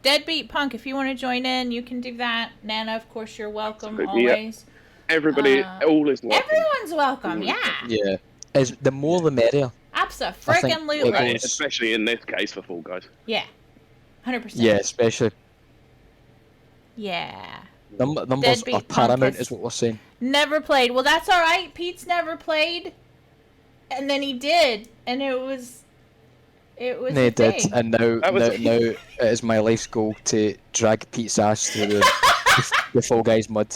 Deadbeat Punk, if you want to join in, you can do that. Nana, of course, you're welcome Yeah. always. Everybody, all is welcome. Everyone's welcome, yeah. Yeah. Is the more the merrier. Abso-freaking-lutely. it Especially in this case for Fall Guys. Yeah. 100%. Yeah, especially Yeah. numbers Deadbeat are paramount, Punkus. is what we're saying. Never played. Well, that's all right. Pete's never played. And then he did. And it was No, a he did, thing. and now That was- now it is my life's goal to drag Pete's ass through the Fall Guys mud.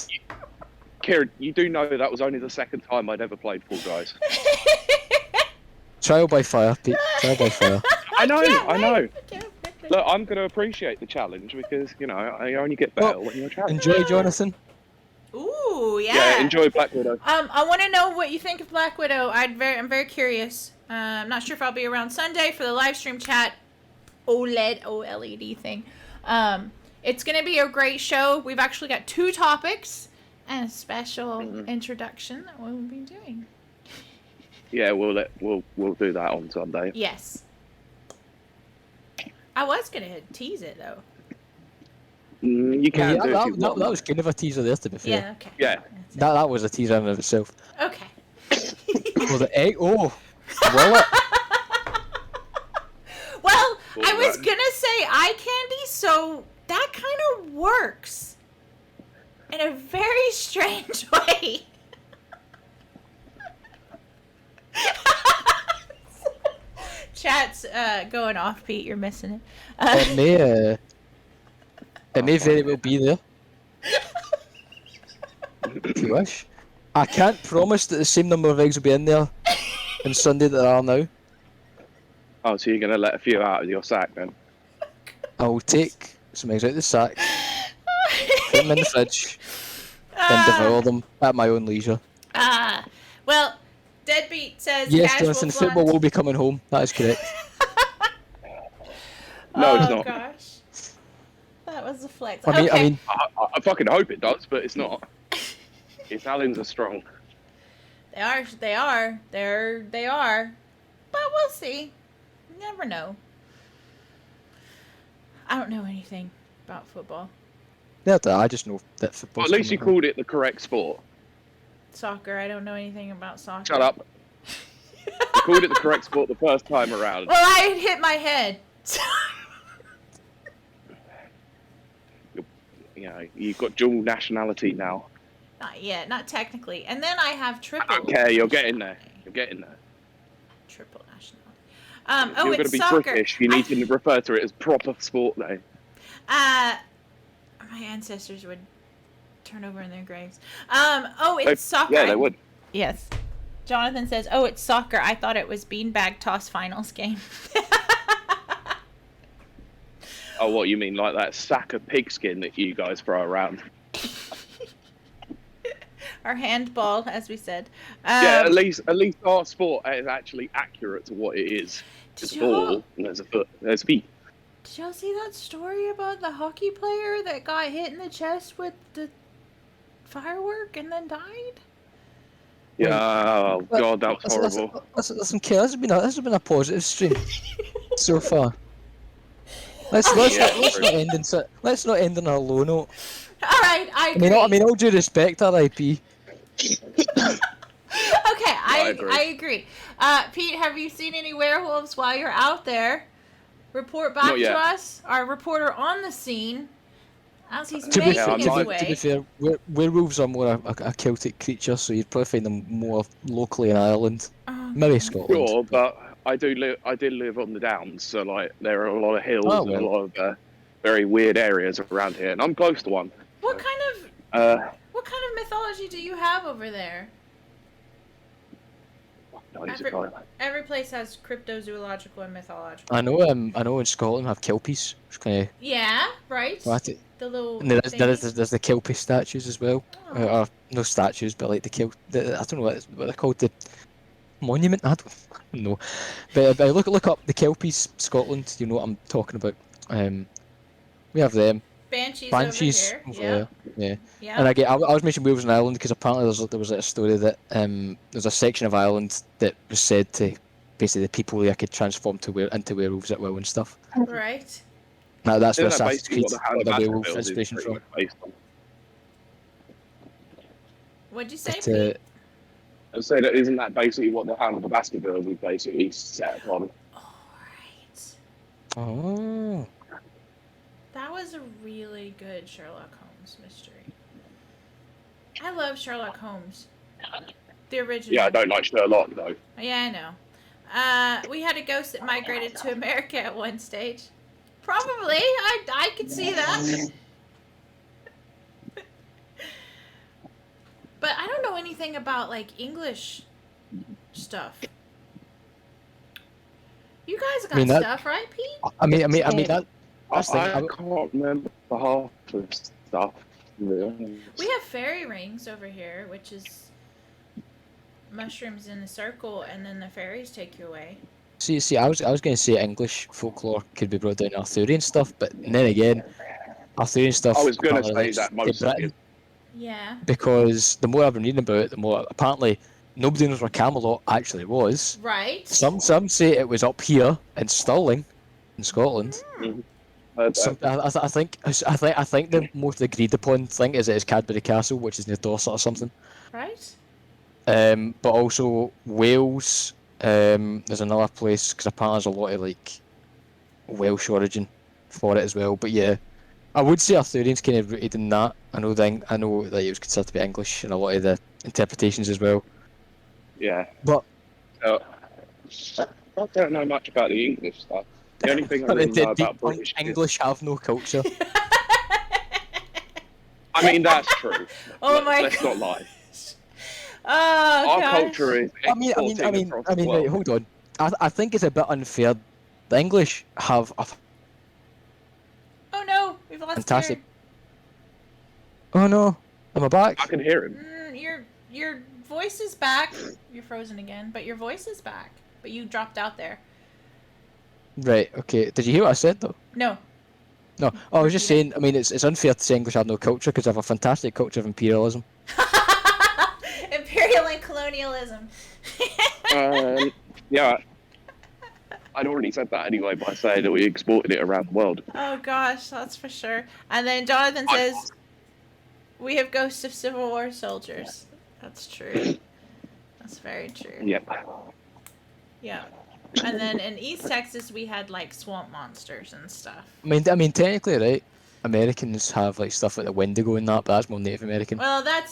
Kieran, you do know that was only the second time I'd ever played Fall Guys. Trial by fire, Pete. Trial by fire. I know. Can't wait. Look, I'm going to appreciate the challenge because, you know, I only get better when you're challenged. Enjoy, Jonathan. Ooh, yeah. Yeah, enjoy Black Widow. I want to know what you think of Black Widow. I'm very curious. I'm not sure if I'll be around Sunday for the live stream chat. OLED thing. It's gonna be a great show. We've actually got 2 topics and a special introduction that we'll be doing. Yeah, we'll do that on Sunday. Yes. I was gonna tease it though. You can Yeah, do if you that want. was kind of a teaser there, to be fair. Yeah. Okay. Yeah. That's it. That was a teaser in and of itself. Okay. Oh, the egg. Oh, wallet. Well, Well, I was that- gonna say eye candy, so that kind of works in a very strange way. Chat's going off, Pete. You're missing it. It may very well be there. If you wish. I can't promise that the same number of eggs will be in there on Sunday that there are now. Oh, so you're going to let a few out of your sack then? I will take some eggs out of the sack, put them in the fridge, and devour them at my own leisure. Well, Deadbeat says Yes, casual Jonathan, fun. football will be coming home. That is correct. No, it's Oh not. gosh, that was a flex. I mean, I fucking hope it does, but it's not. Italians are strong. They are. But we'll see. You never know. I don't know anything about football. I just know that football. Well, at least you called it the correct sport. Soccer, I don't know anything about soccer. Shut up. You called it the correct sport the first time around. Well, I had hit my head. You know, you've got dual nationality now. Not yet, not technically. And then I have triple. Okay, you're getting there. You're getting there. Triple nationality. If you're going to it's be soccer. British, you need to refer to it as proper sport name. My ancestors would turn over in their graves. It's soccer. Yeah, they would. Yes. Jonathan says, "Oh, it's soccer. I thought it was beanbag toss finals game." Oh, what you mean, like that sack of pigskin that you guys throw around? Or handball, as we said. Yeah, at least our sport is actually accurate to what it is. There's a Did y'all- ball and there's a foot, there's feet. Did y'all see that story about the hockey player that got hit in the chest with the firework and then died? Yeah, oh god, that was horrible. Listen, Kay, this has been a positive stream so far. Let's not end on a low note. All right, I agree. I mean, all due respect, RIP. Okay, I agree. Pete, have you seen any werewolves while you're out there? Report back to us. Our reporter on the scene, as he's making his way. To be fair, werewolves are more a Celtic creature, so you'd probably find them more locally in Ireland, maybe Scotland. Sure, but I did live on the Downs, so like there are a lot of hills and a lot of very weird areas around here, and I'm close to one. What kind of mythology do you have over there? Every place has cryptozoological and mythological. I know in Scotland have kelpies, which kind of right. The little. And there's the kelpie statues as well, or no statues, but like I don't know what they're called, the monument. I don't know, but look up the kelpies, Scotland. You know what I'm talking about. We have them. Banshees over here. Yeah. And I was mentioning Wales and Ireland because apparently there was a story that there's a section of Ireland that was said to basically the people there could transform into werewolves at will and stuff. Right. Now that's where Assassin's Creed got the werewolf inspiration from. What'd you say, Pete? I was saying that isn't that basically what the Hound of the Baskerville was basically set upon? Alright. Oh. That was a really good Sherlock Holmes mystery. I love Sherlock Holmes. The original. Yeah, I don't like Sherlock though. Yeah, I know. We had a ghost that migrated to America at one stage. Probably. I could see that. But I don't know anything about like English stuff. You guys got stuff, right, Pete? I mean that. I can't remember half of stuff. Really. We have fairy rings over here, which is mushrooms in a circle, and then the fairies take you away. See, I was going to say English folklore could be brought down to Arthurian stuff, but then again, Arthurian stuff. I was going to say that most of it. Yeah. Because the more I've been reading about it, the more apparently nobody knows where Camelot actually was. Right. Some say it was up here in Stirling, in Scotland. Mm-hmm. I think the most agreed upon thing is it is Cadbury Castle, which is near Dorset or something. Right. But also Wales. There's another place because apparently there's a lot of like Welsh origin for it as well. But yeah, I would say Arthurian's kind of rooted in that. I know that it was considered to be English in a lot of the interpretations as well. Yeah. But I don't know much about the English stuff. The only thing I really know about British English have no culture. I mean, that's true. Let's not lie. Our culture is. I mean, wait, hold on. I think it's a bit unfair. The English have a Oh no, we've lost fantastic. Jared. Oh no, am I back? I can hear him. Your voice is back. You're frozen again, but your voice is back. But you dropped out there. Right. Okay. Did you hear what I said though? No. No. Oh, I was just saying. I mean, it's unfair to say English have no culture because they have a fantastic culture of imperialism. Imperial and colonialism. Yeah. I'd already said that anyway by saying that we exported it around the world. Oh gosh, that's for sure. And then Jonathan says, we have ghosts of Civil War soldiers. That's true. That's very true. Yep. Yeah. And then in East Texas, we had like swamp monsters and stuff. I mean, technically, right? Americans have like stuff like the Wendigo and that, but that's more Native American. Well, that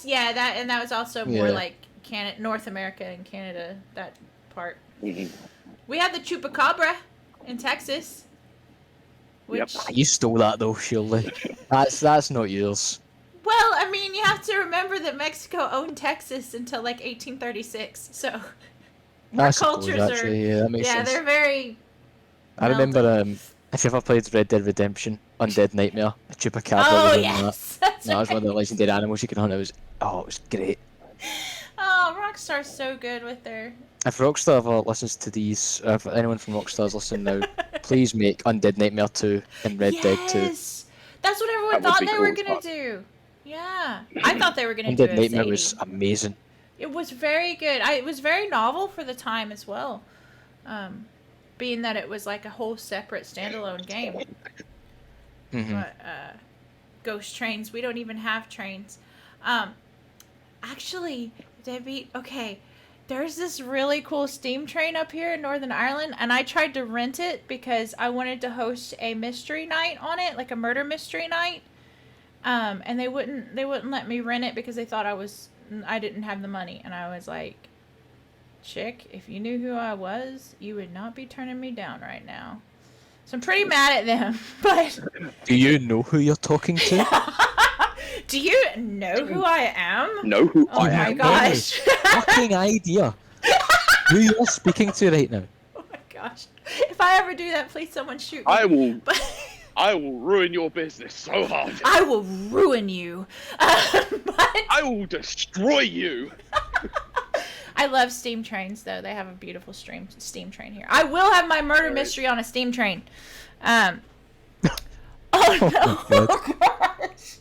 was also more like North America and Canada, that part. Mm-hmm. We had the Chupacabra in Texas. Which... Yep. You stole that though, surely. That's not yours. Well, I mean, you have to remember that Mexico owned Texas until like 1836, so our cultures are. Yeah, that makes sense. They're very. I remember if you ever played Red Dead Redemption, Undead Nightmare, a Chupacabra. Oh yes, that was one of the legendary animals you could hunt. It was great. Oh, Rockstar's so good with their. If Rockstar ever listens to these, if anyone from Rockstar's listening now, please make Undead Nightmare 2 and Red Dead 2. Yes, that's what everyone thought they were gonna do. Yeah, I thought they were gonna do Undead Nightmare was amazing. It was very good. It was very novel for the time as well, being that it was like a whole separate standalone game. Mm-hmm. But ghost trains, we don't even have trains. Actually, Debbie, okay, there's this really cool steam train up here in Northern Ireland, and I tried to rent it because I wanted to host a mystery night on it, like a murder mystery night. And they wouldn't let me rent it because they thought I didn't have the money, and I was like, chick, if you knew who I was, you would not be turning me down right now. So I'm pretty mad at them, but... Do you know who you're talking to? Do you know who I am? Know who Oh I my am? gosh. Fucking idea. Who you're speaking to right now? Oh my gosh. If I ever do that, please someone shoot me. I will. But I will ruin your business so hard. I will ruin you. But I will destroy you. I love steam trains, though. They have a beautiful steam train here. I will have my murder mystery on a steam train. Oh no! Oh gosh!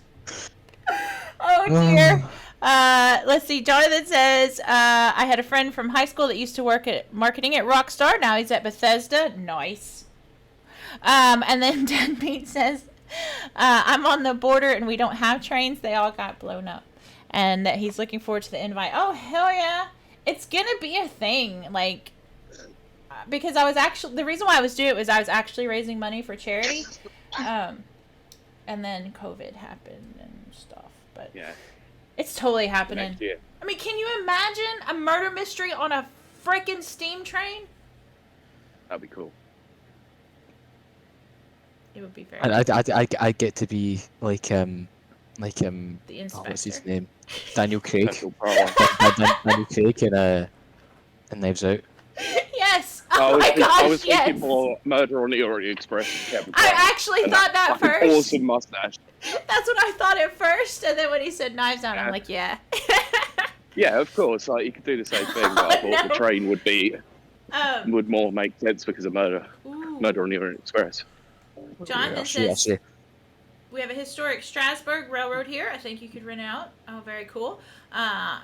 Oh dear. Let's see. Jonathan says, I had a friend from high school that used to work at marketing at Rockstar. Now he's at Bethesda. Nice. And then Deadbeat says, I'm on the border and we don't have trains. They all got blown up. And that he's looking forward to the invite. Oh, hell yeah. It's gonna be a thing. Like, because the reason why I was doing it was I was actually raising money for charity. And then COVID happened and stuff. But Yeah. it's totally happening. Next year. I mean, can you imagine a murder mystery on a freaking steam train? That'd be cool. It would be very I get to be like the oh, inspector. what's his name? Daniel Craig. Special power. Daniel Craig in Knives Out. Yes! Oh my I gosh, was yes! thinking more Murder on the Orient Express. I actually thought that first. Awesome mustache. That's what I thought at first, and then when he said Knives Out, I'm like, yeah. Yeah, of course. Like you could do the same thing, but I thought the train would more make sense because of Murder Ooh. on the Orient Express. Jonathan Actually, says, we have a historic Strasbourg Railroad here. I think you could rent out. Oh, very cool.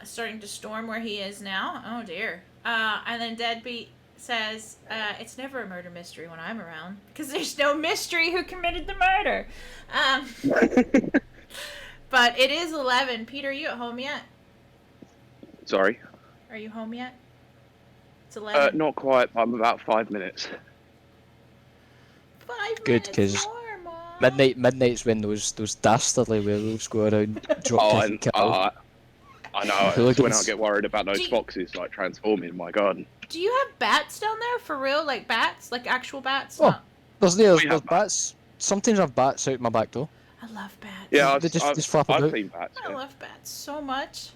Starting to storm where he is now. Oh, dear. And then Deadbeat says, it's never a murder mystery when I'm around because there's no mystery who committed the murder. But it is 11. Peter, are you at home yet? Sorry. Are you home yet? It's 11. Not quite. I'm about 5 minutes. 5 Good, minutes 'cause more, Mom. midnight's when those dastardly werewolves go around drop dead cattle. I know. That's Hooligans. when I get worried about those foxes like transforming in my garden. Do you have bats down there for real? Like bats? Like actual bats? Oh. Not- There's We have bats. Sometimes I have bats out my back door. I love bats. Yeah, They just flap I've about. seen bats. I Yeah. love bats so much.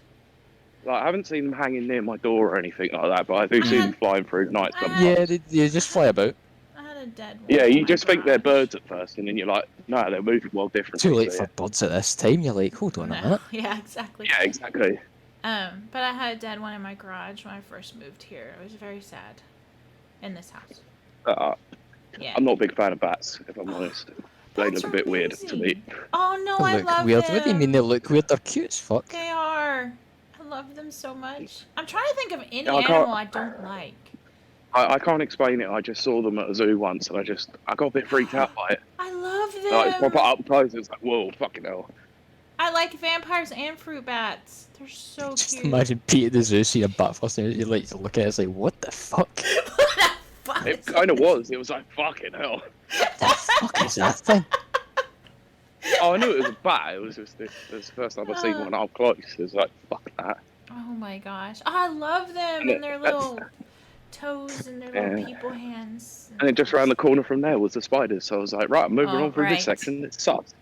Like, I haven't seen them hanging near my door or anything like that, but I do see them flying through at night sometimes. Yeah, they just fly about. I had a dead one. Yeah, in you my just think they're garage. birds at first, and then you're like, no, they're moving well differently. Too late so, for birds at this time. You're like, hold on a No. minute. Yeah, exactly. yeah, exactly. But I had a dead one in my garage when I first moved here. It was very sad. In this house. Yeah. I'm not a big fan of bats, if I'm honest. They Bats look a are bit weird to me. amazing. Oh no, They I look love weird. them. What do you mean they look weird? They're cute as fuck. They are. I love them so much. I'm trying to think of any Yeah, I can't- animal I don't like. I can't explain it. I just saw them at a zoo once, and I got a bit freaked out by it. I love them. Like, it's proper up close. It's like, whoa, fucking hell. I like vampires and fruit bats. They're so Just cute. imagine Pete at the zoo seeing a bat first and you like to look at it, it's like, what the fuck? What the fuck? It kind of was. It was like, fucking hell. What the fuck is that thing? Oh, I knew it was a bat. It was just it was the first time I've seen one up close. It was like, fuck that. Oh my gosh. Oh, I love them and their little toes and their little people hands. And then just around the corner from there was the spiders. So I was like, right, I'm moving Oh, on through right. this section. It sucks.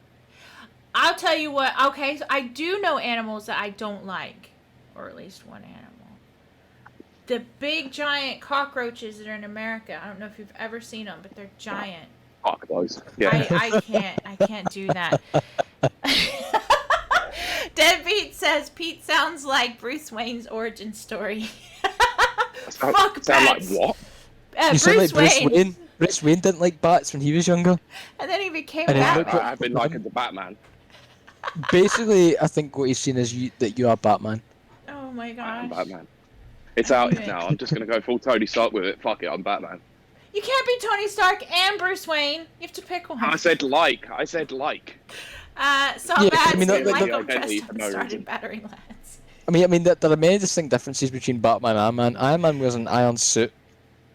I'll tell you what. Okay, so I do know animals that I don't like. Or at least one animal. The big giant cockroaches that are in America. I don't know if you've ever seen them, but they're giant. Fuck those. Yeah. I can't do that. Deadbeat says Pete sounds like Bruce Wayne's origin story. Fuck sound bats. like what? You sound like Bruce Wayne. Wayne. Bruce Wayne didn't like bats when he was younger. And then he became And then Batman. look what- I've been liking the Batman. Basically, I think what he's saying is that you are Batman. Oh my I'm gosh. Batman. It's I out knew it. now. I'm just gonna go full Tony Stark with it. Fuck it, I'm Batman. You can't be Tony Stark and Bruce Wayne. You have to pick one. I said like. So Yeah, bad. I mean, Didn't that- like that- him dressed for up and no started reason. battering lads. I mean, there are many distinct differences between Batman and Iron Man. Iron Man wears an iron suit,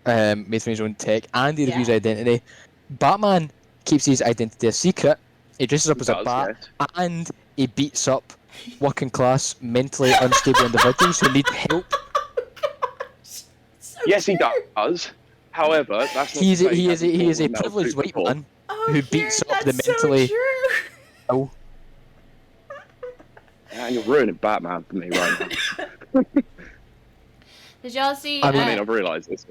made from his own tech, and he reveals Yeah. identity. Batman keeps his identity a secret. He dresses up He as a does, bat, yes. and he beats up working class, mentally unstable individuals who need help. So Yes, he true. does. However, that's not. He is to a, say he is a, hasn't he is a fallen out privileged of white before. man Oh, who Kieran, beats up the that's mentally so true. ill. Man, you're ruining Batman for me right now. Did y'all see? I mean, I've realised this.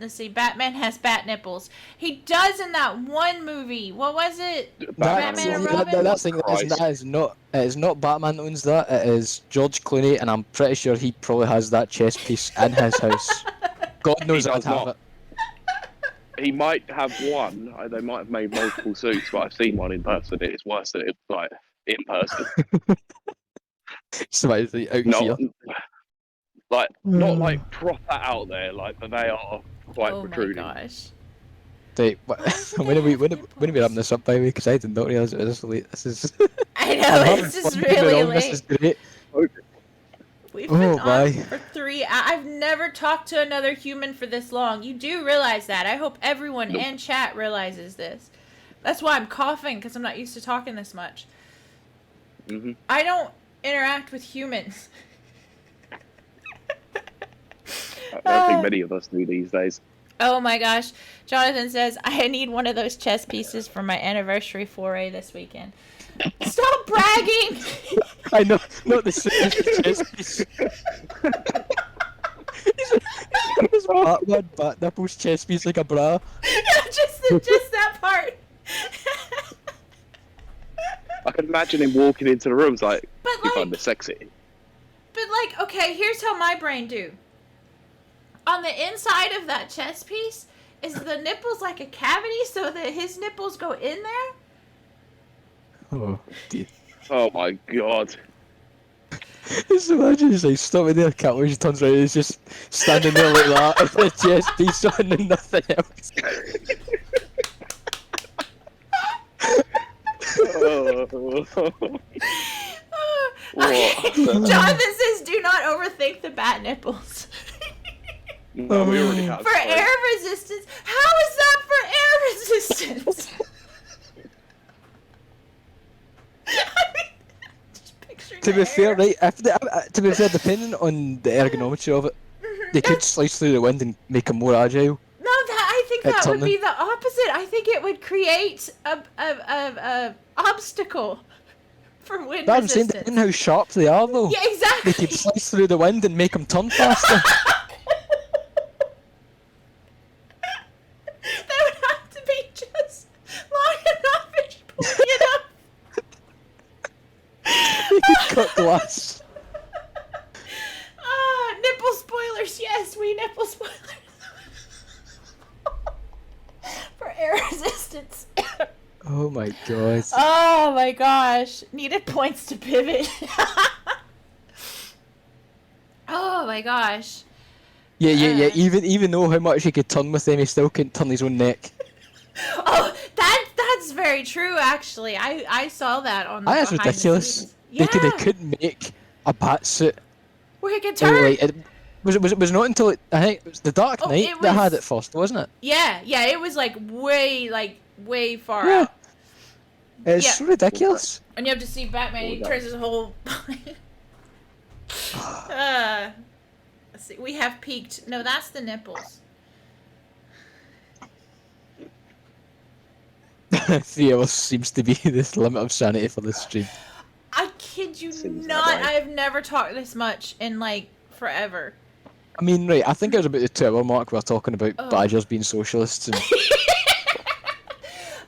Let's see. Batman has bat nipples. He does in that one movie. What was it? Batman and Robin? That's thing it is not Batman that owns that. It is George Clooney, and I'm pretty sure he probably has that chess piece in his house. God knows He I'd does have not. it. He might have one. They might have made multiple suits, but I've seen one in person. It's worse than it's like in person. Somebody's like, out Not here. not like proper out there, like, but they are quite Oh my protruding. gosh. Right, Why would when are they we have wrapping this up, by the way? Because I did not realise it was this late. This is. I know, I'm having it's just fun moving really on, This is late. great. We've Oh, been on my. for 3 hours. I've never talked to another human for this long. You do realize that. I hope everyone Nope. in chat realizes this. That's why I'm coughing, because I'm not used to talking this much. Mm-hmm. I don't interact with humans. I don't think many of us do these days. Oh my gosh. Jonathan says, I need one of those chess pieces for my anniversary foray this weekend. Stop bragging! I know, not the same chess piece. He's Batman, bat nipples, chess piece like a bra. Yeah, just that part. I can imagine him walking into the rooms like, But you find like, this sexy. okay, here's how my brain do. On the inside of that chess piece, is the nipples like a cavity so that his nipples go in there? Oh, dear. Oh my god. Just imagine he's like stopping there, cat when he turns around, he's just standing there like that, with the chess piece on and nothing else. Okay. What? Jonathan says, do not overthink the bat nipples. No, we already have. For air resistance? How is that for air resistance? I mean, just picturing To the be fair, air. right, to be fair, depending on the ergonometry of it, they could slice through the wind and make him more agile. No, I think At that would something. be the opposite. I think it would create a obstacle for wind But I'm saying, resistance. depending how sharp they are, though, Yeah, they exactly. could slice through the wind and make him turn faster. That would have to be just long enough and pointy enough. They could cut glass. Nipple spoilers. Yes, we nipple spoilers. For air resistance. Oh my god. Oh my gosh. Needed points to pivot. Oh my gosh. Yeah. Even though how much he could turn with them, he still couldn't turn his own neck. Oh, that's very true. Actually, I saw that on the That's behind ridiculous. The scenes. They Yeah, couldn't make a bat suit. where he could They were turn. like, it was not until I think it was the Dark Oh, Knight it that had was- it first, wasn't it? Yeah, it was like way far Yeah. out. It's Yeah. so ridiculous. And you have to see Batman. He Oh, turns his whole. Let's see. We have peaked. No, that's the nipples. 3 hours seems to be this limit of sanity for this stream. I kid you Seems not. that way. I have never talked this much in like forever. I mean, right, I think it was about the 2 hour mark we were talking about Oh. badgers being socialists and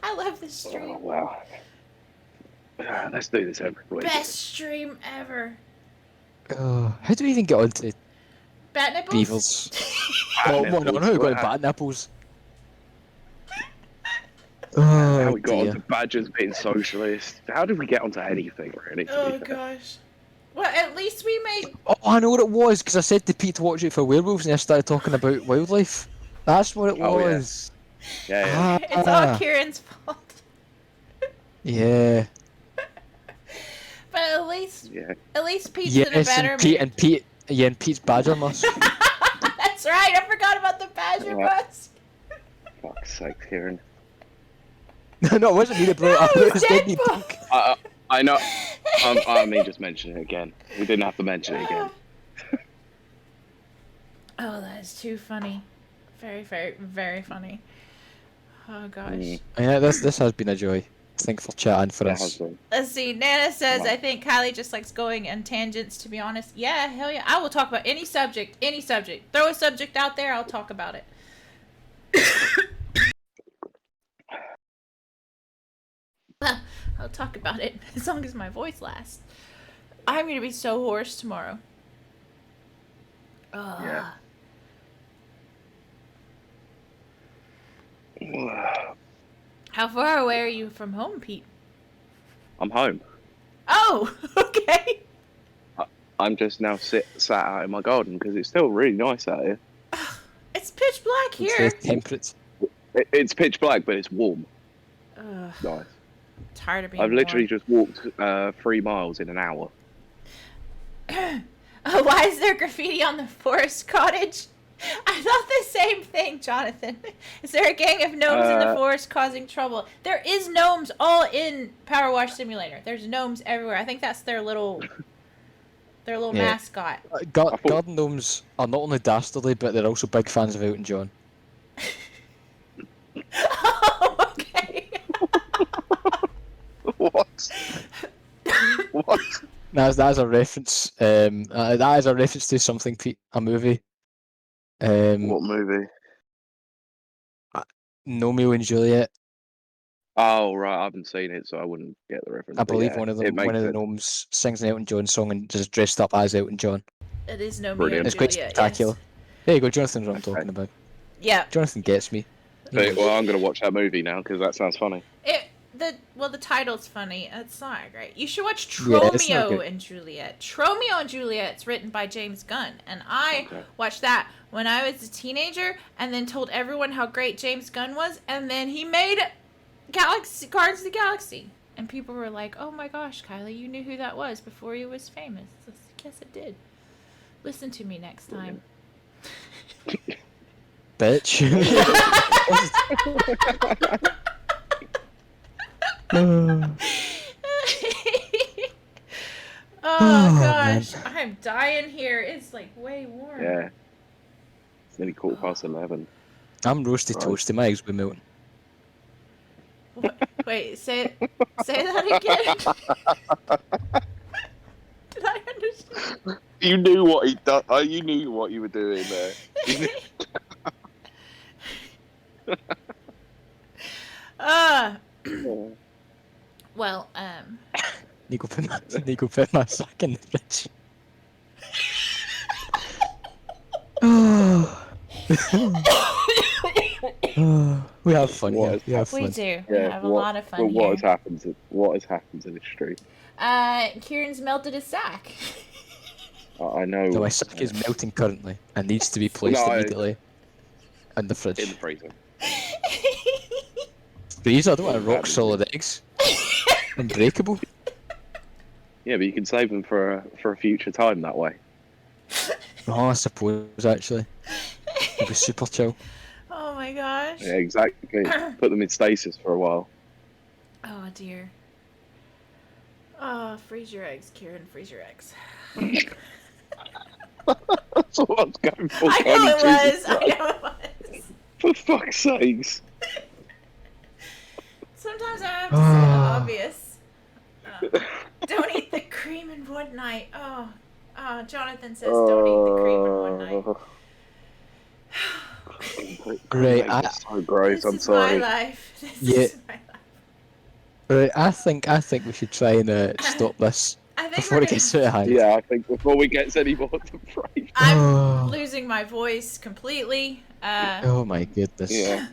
I love this Oh stream. wow. Let's do this every week. Best stream ever. how do we even get onto Bat nipples. beavers? Bat Oh, well, no, nipples, no, we're going wow. bat nipples. How we got dear. onto badgers being socialist. How did we get onto anything, really? to be Oh fair? gosh. Well, at least we made. Oh, I know what it was, because I said to Pete to watch it for werewolves, and I started talking about wildlife. That's what it Oh, yeah. was. Yeah. It's all Kieran's fault. Yeah. But at least Pete's in a Yes, better and Pete, mood. and Pete's badger mask. That's right. I forgot about the badger mask. Fuck's sake, Kieran. No, it wasn't me that brought it up. No, It was Deadbeat Deadpool. Punk. I know. I mean, just mention it again. We didn't have to mention it again. Oh, that is too funny. Very, very, very funny. Oh gosh. Yeah, this has been a joy. Thank you for chatting for us. Let's see. Nana says, I think Kylie just likes going on tangents, to be honest. Yeah, hell yeah. I will talk about any subject. Any subject. Throw a subject out there, I'll talk about it. I'll talk about it as long as my voice lasts. I'm going to be so hoarse tomorrow. Yeah. How far away are you from home, Pete? I'm home. Oh, okay. I'm just now sat out in my garden because it's still really nice out here. It's pitch black It's here. very temperate. It's pitch black, but it's warm. Nice. Tired of being I've literally warm. just walked 3 miles in an hour. Why is there graffiti on the forest cottage? I thought the same thing, Jonathan. Is there a gang of gnomes in the forest causing trouble? There is gnomes all in Power Wash Simulator. There's gnomes everywhere. I think that's their little mascot. Garden gnomes are not only dastardly, but they're also big fans of Elton John. Oh, okay. What? What? That is a reference. That is a reference to something, Pete. A movie. What movie? Romeo and Juliet. Oh right, I haven't seen it, so I wouldn't get the reference. I believe yeah, one of it makes the sense. gnomes sings an Elton John song and just dressed up as Elton John. It is Romeo Brilliant. and It's quite Juliet, spectacular. yes. There you go, Jonathan's what I'm Okay. talking about. Yeah. Jonathan gets me. So, well, I'm gonna watch that movie now because that sounds funny. The title's funny. It's not great. You should watch Yeah, it's not Tromeo good. and Juliet. Tromeo and Juliet's written by James Gunn, and I Okay. watched that when I was a teenager, and then told everyone how great James Gunn was, and then he made Guardians of the Galaxy, and people were like, "Oh my gosh, Kylie, you knew who that was before he was famous." I was like, yes, I did. Listen to me next time. Bitch. Oh man. gosh, I'm dying here. It's like way warm. Yeah. It's nearly 11:15. I'm roasty Right. toasty. My eggs will be melting. Wait, say that again. Did I understand? You knew what he done. You knew what you were doing there. You knew- Well, Nico put my sack in the fridge. We have fun What here. is We have we fun. do. We have a lot of fun But what here. has happened to what has happened to this street? Kieran's melted his sack. I know. No, my sack is melting currently and needs to be placed No, immediately in the fridge. in the freezer. Freezer, I don't want rock solid eggs. Unbreakable. Yeah, but you can save them for a future time that way. Oh, I suppose actually. It'd be super chill. Oh my gosh. Yeah, exactly. Put them in stasis for a while. Oh dear. Oh, freeze your eggs, Kieran. Freeze your eggs. That's what I was going for. I know it Kylie, was. I know it was. For fuck's sakes. Sometimes I have to say the obvious. Don't eat the cream in one night. Oh, Jonathan says don't eat the cream in one night. Right, That's so gross. This I'm is sorry. my life. This Yeah. is my life. Right, I think we should try and stop this I think before we're it gets out of hand. Yeah, I think before we get any more to break. I'm Oh. losing my voice completely. Oh my goodness. Yeah.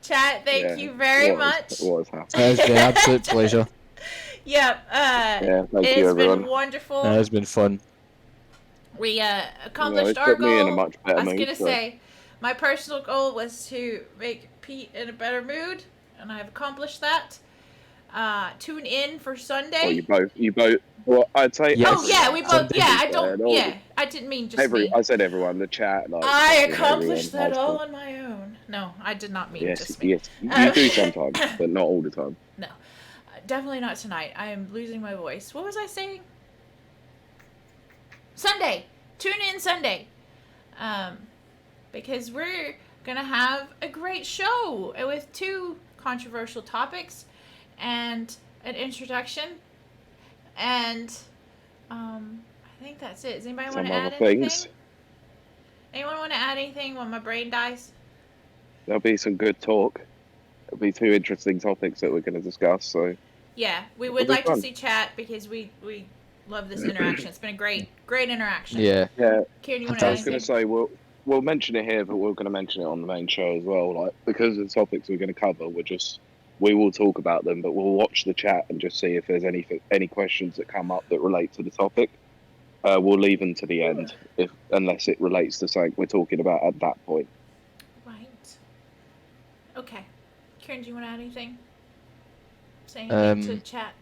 Chat, thank Yeah. you very much. What has happened? It's been an absolute pleasure. Yeah, Yeah, thank it you, has everyone. been wonderful. That has been fun. We accomplished It our put me in a goal. much I better was mood. gonna So. say, my personal goal was to make Pete in a better mood, and I have accomplished that. Tune in for Well, Sunday. you both. Well, I'd say Oh Yes, yeah, everyone. we both. Sunday. Yeah, I Yeah, don't. no, Yeah, I didn't mean just me. I said everyone. The chat, like I fucking accomplished everyone that has all been. on my own. No, I did not mean Yes, just me. yes, you do sometimes, but not all the time. No, definitely not tonight. I am losing my voice. What was I saying? Sunday. Tune in Sunday. Because we're gonna have a great show with 2 controversial topics and an introduction. And I think that's it. Does anybody want Some to add other anything? things. Anyone want to add anything when my brain dies? There'll be some good talk. There'll be 2 interesting topics that we're going to discuss. So Yeah, we it'll would be like fun. to see chat because we love this interaction. It's been a great interaction. Yeah. Yeah, Kieran, you want to I add was going anything? to say we'll mention it here, but we're going to mention it on the main show as well. Like because of the topics we're going to cover, we will talk about them, but we'll watch the chat and just see if there's any questions that come up that relate to the topic. We'll leave them to the end unless it relates to something we're talking about at that point. Right. Okay. Kieran, do you want to add anything? Say anything to chat?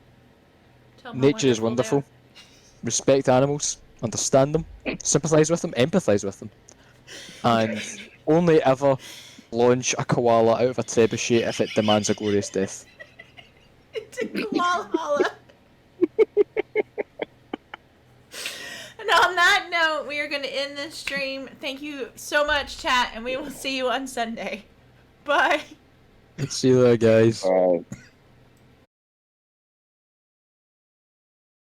Tell them how Nature is wonderful they wonderful. Respect animals. Understand them. Sympathise with them. Empathise with them. And only ever launch a koala out of a trebuchet if it demands a glorious death. It's a koala. And on that note, we are going to end this stream. Thank you so much, chat, and we will see you on Sunday. Bye. See you there, guys.